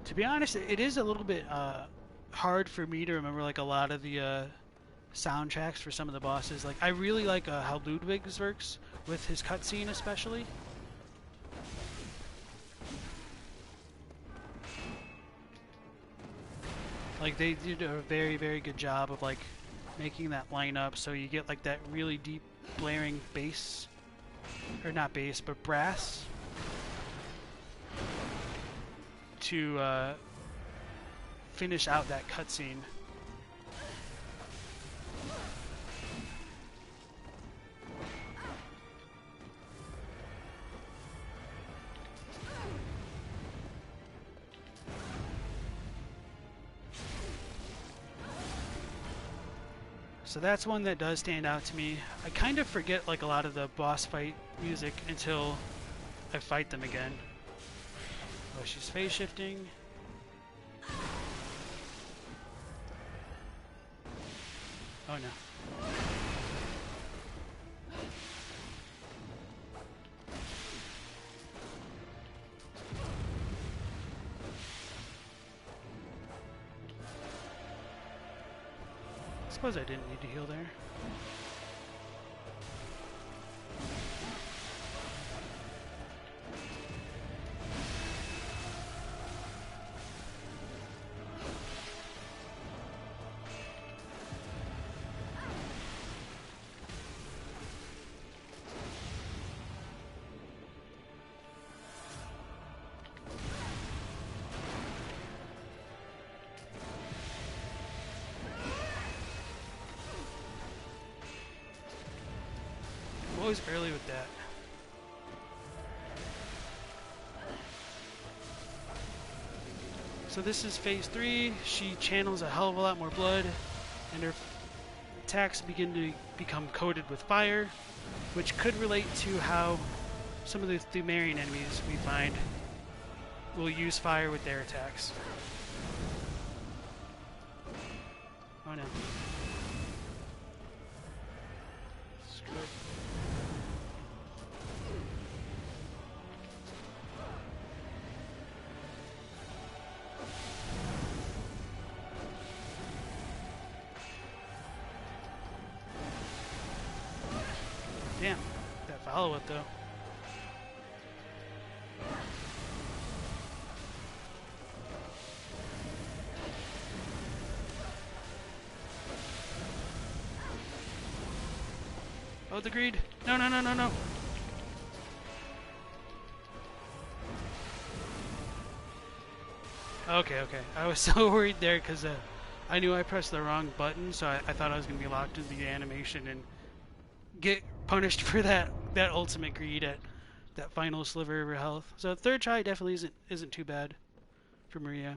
To be honest, it is a little bit hard for me to remember like a lot of the soundtracks for some of the bosses. Like, I really like how Ludwig's works with his cutscene especially. Like, they did a very, very good job of like making that line up so you get like that really deep blaring bass, or not bass, but brass to finish out that cutscene. So that's one that does stand out to me. I kind of forget like a lot of the boss fight music until I fight them again. Oh, she's phase shifting. Oh no. I suppose I didn't need to heal there. I'm always early with that. So this is phase 3. She channels a hell of a lot more blood, and her attacks begin to become coated with fire, which could relate to how some of the Thumerian enemies we find will use fire with their attacks. Oh no. Screw it. Damn, that follow-up though. Oh, the greed. No, no, no, no, no. Okay, okay. I was so worried there because I knew I pressed the wrong button, so I thought I was going to be locked into the animation and get punished for that ultimate greed at that final sliver of her health. So third try definitely isn't too bad for Maria.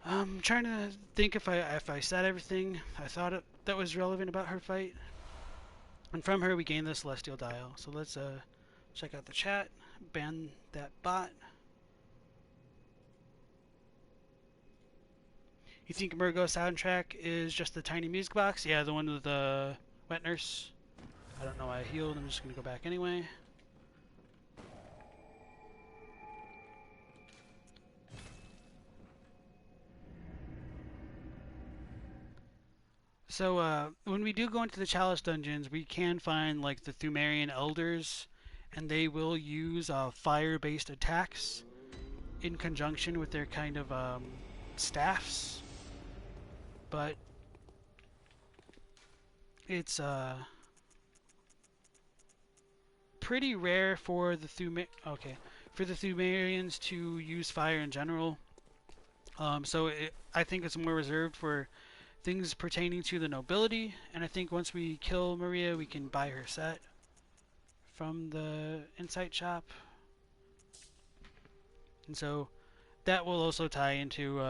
I'm trying to think if I said everything I thought that was relevant about her fight. And from her we gained the Celestial Dial. So let's check out the chat, ban that bot. You think Murgo's soundtrack is just the tiny music box? Yeah, the one with the wet nurse. I don't know why I healed, I'm just gonna go back anyway. So when we do go into the Chalice dungeons, we can find like the Thumerian elders, and they will use fire-based attacks in conjunction with their kind of staffs. But it's pretty rare for the Thumerians to use fire in general. So I think it's more reserved for things pertaining to the nobility, and I think once we kill Maria, we can buy her set from the Insight shop. And so that will also tie into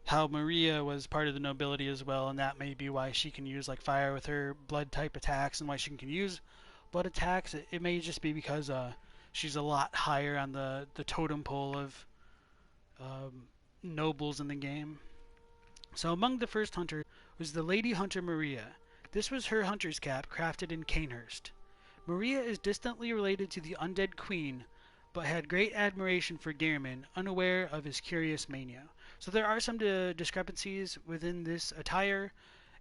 how Maria was part of the nobility as well, and that may be why she can use like fire with her blood type attacks, and why she can use blood attacks. It may just be because she's a lot higher on the totem pole of nobles in the game. So among the first hunter was the Lady Hunter Maria. This was her hunter's cap, crafted in Canehurst. Maria is distantly related to the undead queen, but had great admiration for Gehrman, unaware of his curious mania. So there are some discrepancies within this attire.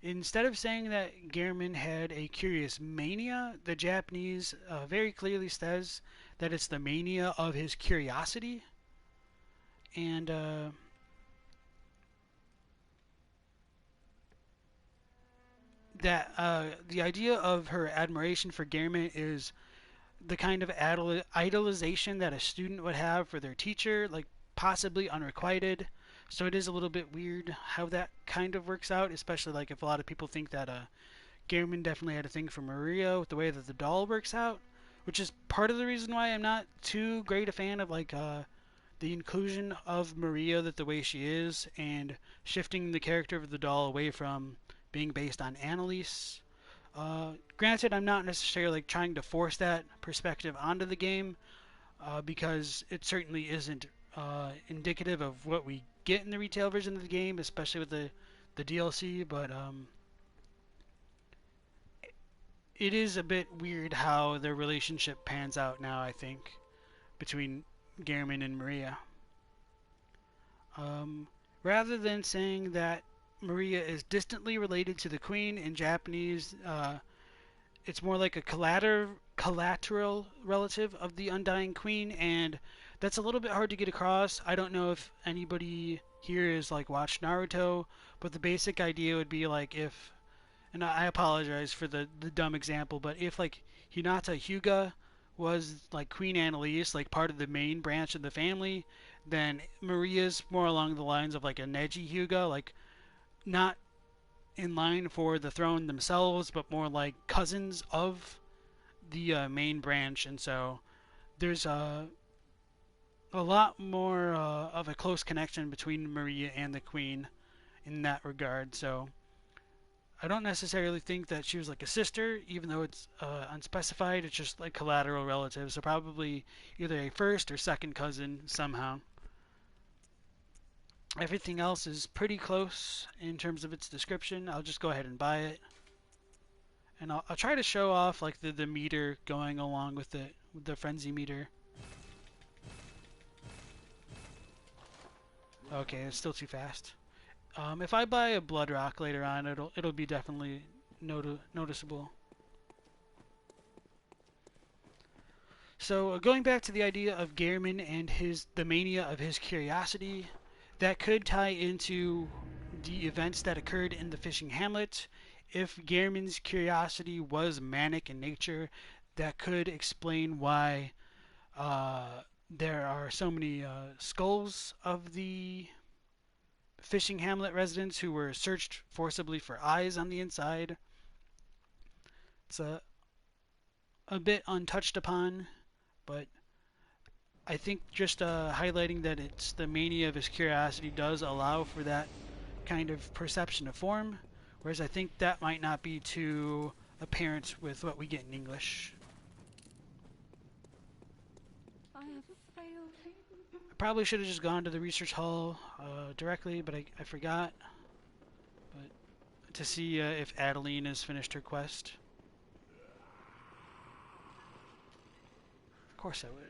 Instead of saying that Gehrman had a curious mania, the Japanese very clearly says that it's the mania of his curiosity. And that the idea of her admiration for Gehrman is the kind of idolization that a student would have for their teacher, like possibly unrequited. So it is a little bit weird how that kind of works out, especially like if a lot of people think that Gehrman definitely had a thing for Maria with the way that the doll works out, which is part of the reason why I'm not too great a fan of like the inclusion of Maria that the way she is, and shifting the character of the doll away from being based on Annalise. Granted, I'm not necessarily like trying to force that perspective onto the game, because it certainly isn't indicative of what we get in the retail version of the game, especially with the DLC, but it is a bit weird how their relationship pans out now, I think, between Gehrman and Maria. Rather than saying that Maria is distantly related to the queen in Japanese, it's more like a collateral relative of the undying queen, and that's a little bit hard to get across. I don't know if anybody here has like watched Naruto, but the basic idea would be like if, and I apologize for the dumb example, but if like Hinata Hyuga was like Queen Annalise, like part of the main branch of the family, then Maria's more along the lines of like a Neji Hyuga, like not in line for the throne themselves, but more like cousins of the main branch. And so there's a lot more of a close connection between Maria and the queen in that regard. So I don't necessarily think that she was like a sister, even though it's unspecified. It's just like collateral relatives, so probably either a first or second cousin somehow. Everything else is pretty close in terms of its description. I'll just go ahead and buy it. And I'll try to show off like the meter going along with the frenzy meter. Okay, it's still too fast. If I buy a blood rock later on, it'll be definitely noticeable. So going back to the idea of Gehrman and the mania of his curiosity, that could tie into the events that occurred in the fishing hamlet. If Gehrman's curiosity was manic in nature, that could explain why there are so many skulls of the fishing hamlet residents who were searched forcibly for eyes on the inside. It's a bit untouched upon, but I think just highlighting that it's the mania of his curiosity does allow for that kind of perception of form, whereas I think that might not be too apparent with what we get in English. I probably should have just gone to the research hall directly, but I forgot. But to see if Adeline has finished her quest. Of course I would.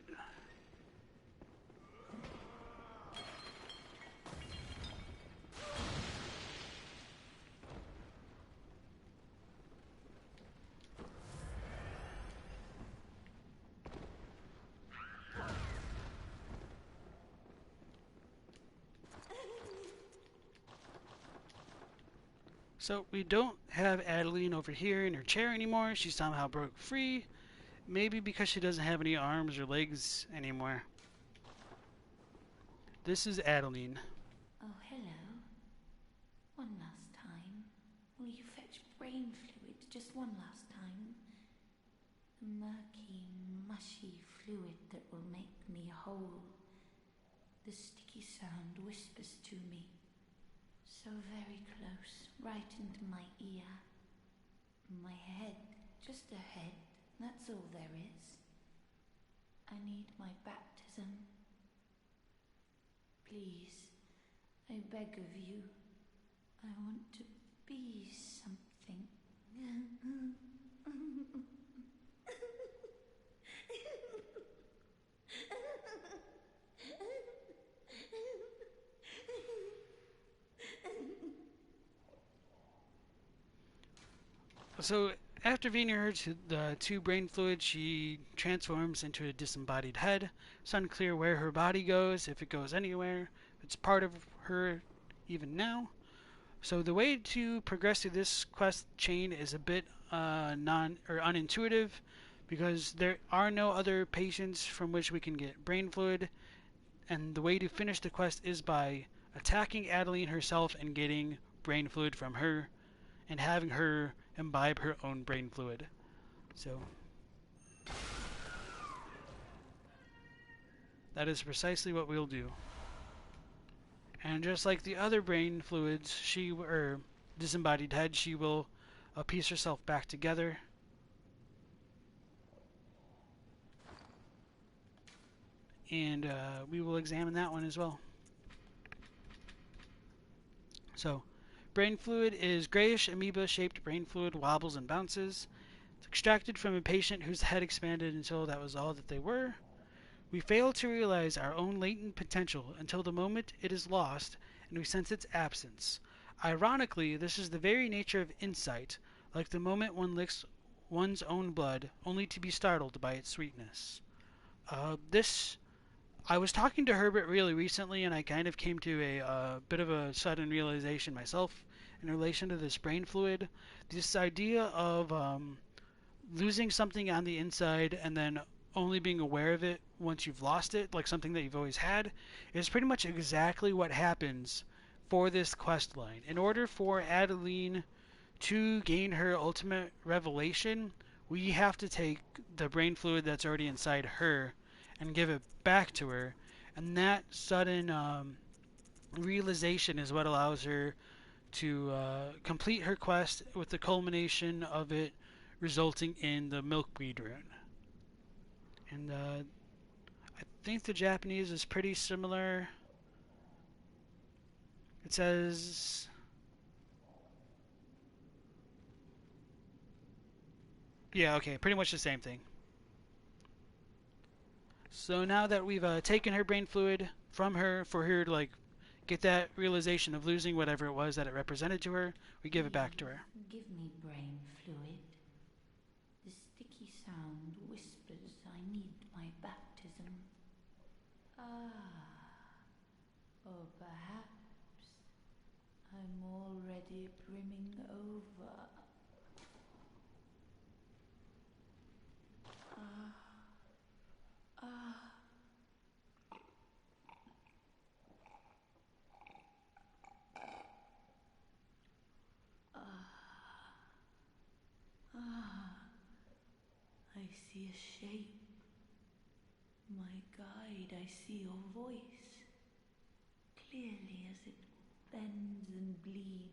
So we don't have Adeline over here in her chair anymore. She somehow broke free. Maybe because she doesn't have any arms or legs anymore. This is Adeline. Oh, hello. One last time. Will you fetch brain fluid just one last time? The murky, mushy fluid that will make me whole. The sticky sound whispers to me. So very close, right into my ear. My head, just a head, that's all there is. I need my baptism. Please, I beg of you. I want to be something. So after feeding her to the 2 brain fluids, she transforms into a disembodied head. It's unclear where her body goes, if it goes anywhere. It's part of her even now. So the way to progress through this quest chain is a bit unintuitive, because there are no other patients from which we can get brain fluid, and the way to finish the quest is by attacking Adeline herself and getting brain fluid from her, and having her imbibe her own brain fluid. So that is precisely what we'll do. And just like the other brain fluids, disembodied head, she will piece herself back together. And we will examine that one as well. So, brain fluid is grayish amoeba-shaped brain fluid, wobbles and bounces. It's extracted from a patient whose head expanded until that was all that they were. We fail to realize our own latent potential until the moment it is lost and we sense its absence. Ironically, this is the very nature of insight, like the moment one licks one's own blood, only to be startled by its sweetness. I was talking to Herbert really recently, and I kind of came to a bit of a sudden realization myself in relation to this brain fluid. This idea of losing something on the inside and then only being aware of it once you've lost it, like something that you've always had, is pretty much exactly what happens for this quest line. In order for Adeline to gain her ultimate revelation, we have to take the brain fluid that's already inside her and give it back to her, and that sudden realization is what allows her to complete her quest, with the culmination of it resulting in the milkweed rune. And I think the Japanese is pretty similar. It says, yeah, okay, pretty much the same thing. So now that we've taken her brain fluid from her for her to like get that realization of losing whatever it was that it represented to her, we give it back to her. Give me brain fluid. The sticky sound whispers I need my baptism. Or perhaps I'm already brimming over. I see a shape. My guide, I see your voice. Clearly as it bends and bleeds.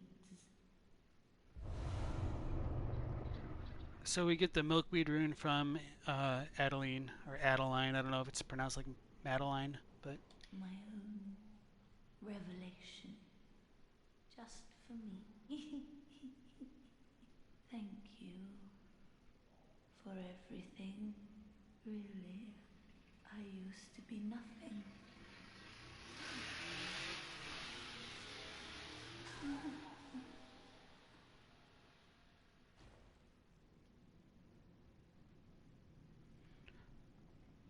So we get the milkweed rune from Adeline, or Adeline. I don't know if it's pronounced like Madeline, but... My own revelation. Just for me. Thank you for everything. Really, I used to be nothing.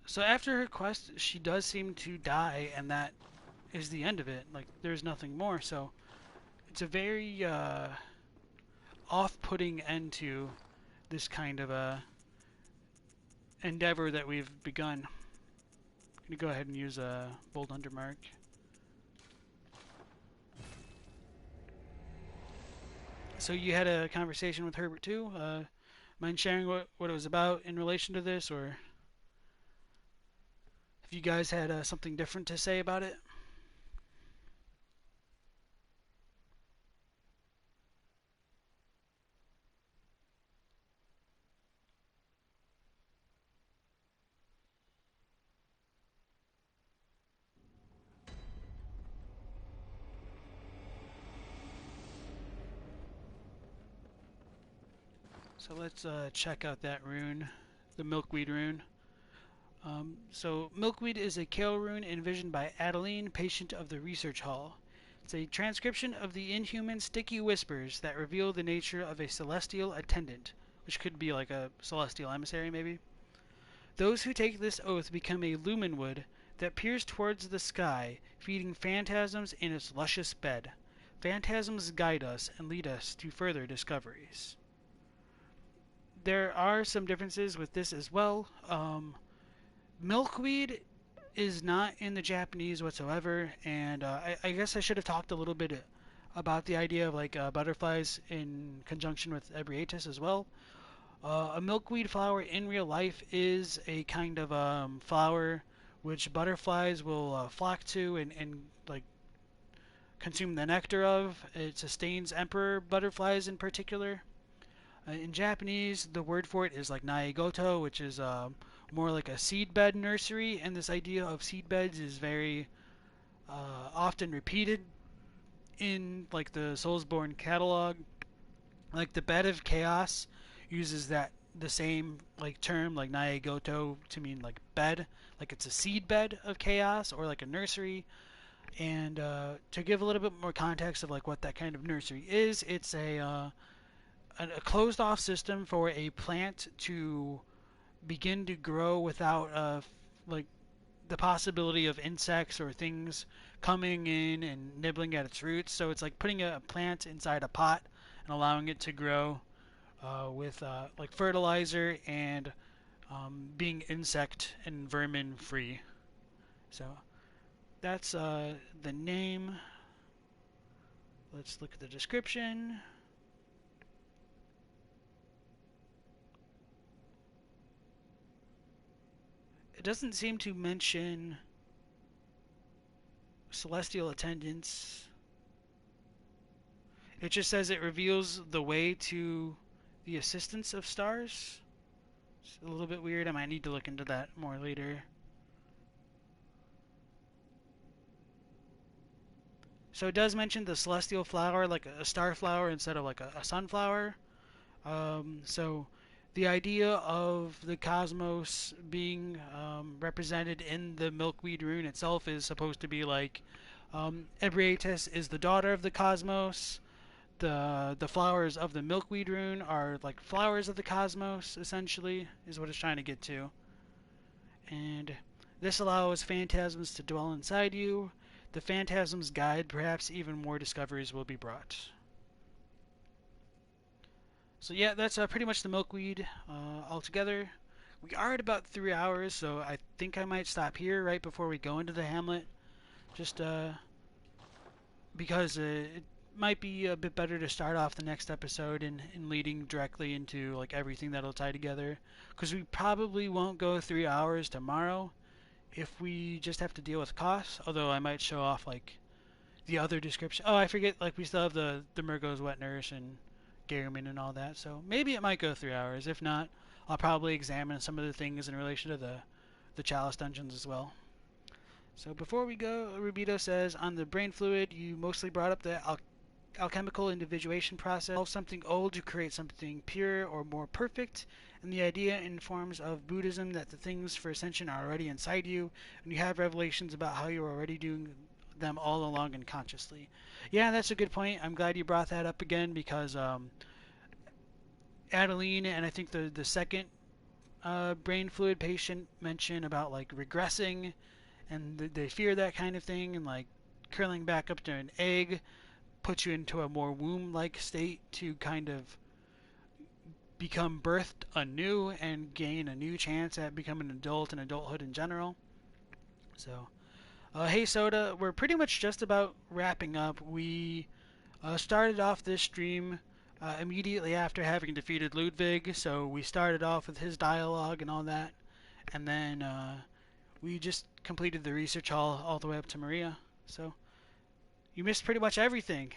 So after her quest, she does seem to die, and that is the end of it. Like, there's nothing more, so it's a very off-putting end to this kind of endeavor that we've begun. I'm going to go ahead and use a bold undermark. So you had a conversation with Herbert too. Mind sharing what it was about in relation to this, or if you guys had something different to say about it? So let's check out that rune, the milkweed rune. So milkweed is a kale rune envisioned by Adeline, patient of the research hall. It's a transcription of the inhuman sticky whispers that reveal the nature of a celestial attendant, which could be like a celestial emissary maybe. Those who take this oath become a lumen wood that peers towards the sky, feeding phantasms in its luscious bed. Phantasms guide us and lead us to further discoveries. There are some differences with this as well. Milkweed is not in the Japanese whatsoever, and I guess I should have talked a little bit about the idea of like butterflies in conjunction with ebrietas as well. A milkweed flower in real life is a kind of flower which butterflies will flock to and like consume the nectar of. It sustains emperor butterflies in particular. In Japanese, the word for it is like naigoto, which is more like a seedbed nursery, and this idea of seedbeds is very often repeated in like the Soulsborne catalog. Like the Bed of Chaos uses the same like term like naigoto to mean like bed, like it's a seedbed of chaos or like a nursery. And to give a little bit more context of like what that kind of nursery is, it's a closed off system for a plant to begin to grow without like the possibility of insects or things coming in and nibbling at its roots. So it's like putting a plant inside a pot and allowing it to grow with like fertilizer and being insect and vermin free. So that's the name. Let's look at the description. It doesn't seem to mention celestial attendants. It just says it reveals the way to the assistance of stars. It's a little bit weird. I might need to look into that more later. So it does mention the celestial flower, like a star flower instead of like a sunflower. So the idea of the cosmos being represented in the milkweed rune itself is supposed to be like Ebrietas is the daughter of the cosmos. The flowers of the milkweed rune are like flowers of the cosmos, essentially, is what it's trying to get to. And this allows phantasms to dwell inside you. The phantasm's guide, perhaps even more discoveries will be brought. So yeah, that's pretty much the milkweed altogether. We are at about 3 hours, so I think I might stop here right before we go into the hamlet. Just because it might be a bit better to start off the next episode and leading directly into like everything that'll tie together. Because we probably won't go 3 hours tomorrow if we just have to deal with costs. Although I might show off like the other description. Oh, I forget, like we still have the Murgo's Wet Nurse and Garuman and all that. So maybe it might go 3 hours. If not, I'll probably examine some of the things in relation to the Chalice dungeons as well. So before we go, Rubito says, on the brain fluid, you mostly brought up the alchemical individuation process, something old to create something pure or more perfect, and the idea in forms of Buddhism that the things for ascension are already inside you, and you have revelations about how you're already doing them all along unconsciously. Yeah, that's a good point. I'm glad you brought that up again, because Adeline and I think the second brain fluid patient mentioned about like regressing, and they fear that kind of thing, and like curling back up to an egg puts you into a more womb-like state to kind of become birthed anew and gain a new chance at becoming an adult and adulthood in general. So, hey Soda, we're pretty much just about wrapping up. We started off this stream immediately after having defeated Ludwig, so we started off with his dialogue and all that, and then we just completed the research hall all the way up to Maria. So you missed pretty much everything.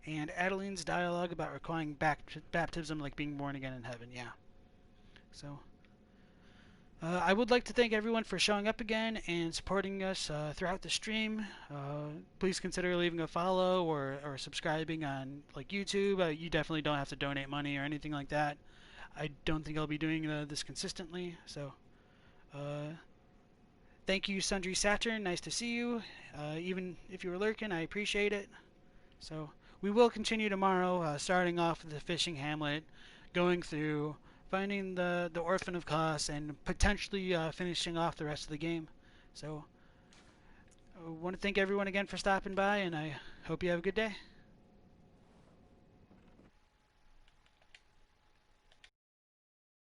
And Adeline's dialogue about requiring baptism like being born again in heaven, yeah. So I would like to thank everyone for showing up again and supporting us throughout the stream. Please consider leaving a follow or subscribing on like YouTube. You definitely don't have to donate money or anything like that. I don't think I'll be doing this consistently, so thank you, Sundry Saturn. Nice to see you. Even if you were lurking, I appreciate it. So we will continue tomorrow, starting off with the fishing hamlet, going through, finding the Orphan of Kos, and potentially finishing off the rest of the game. So I want to thank everyone again for stopping by, and I hope you have a good day.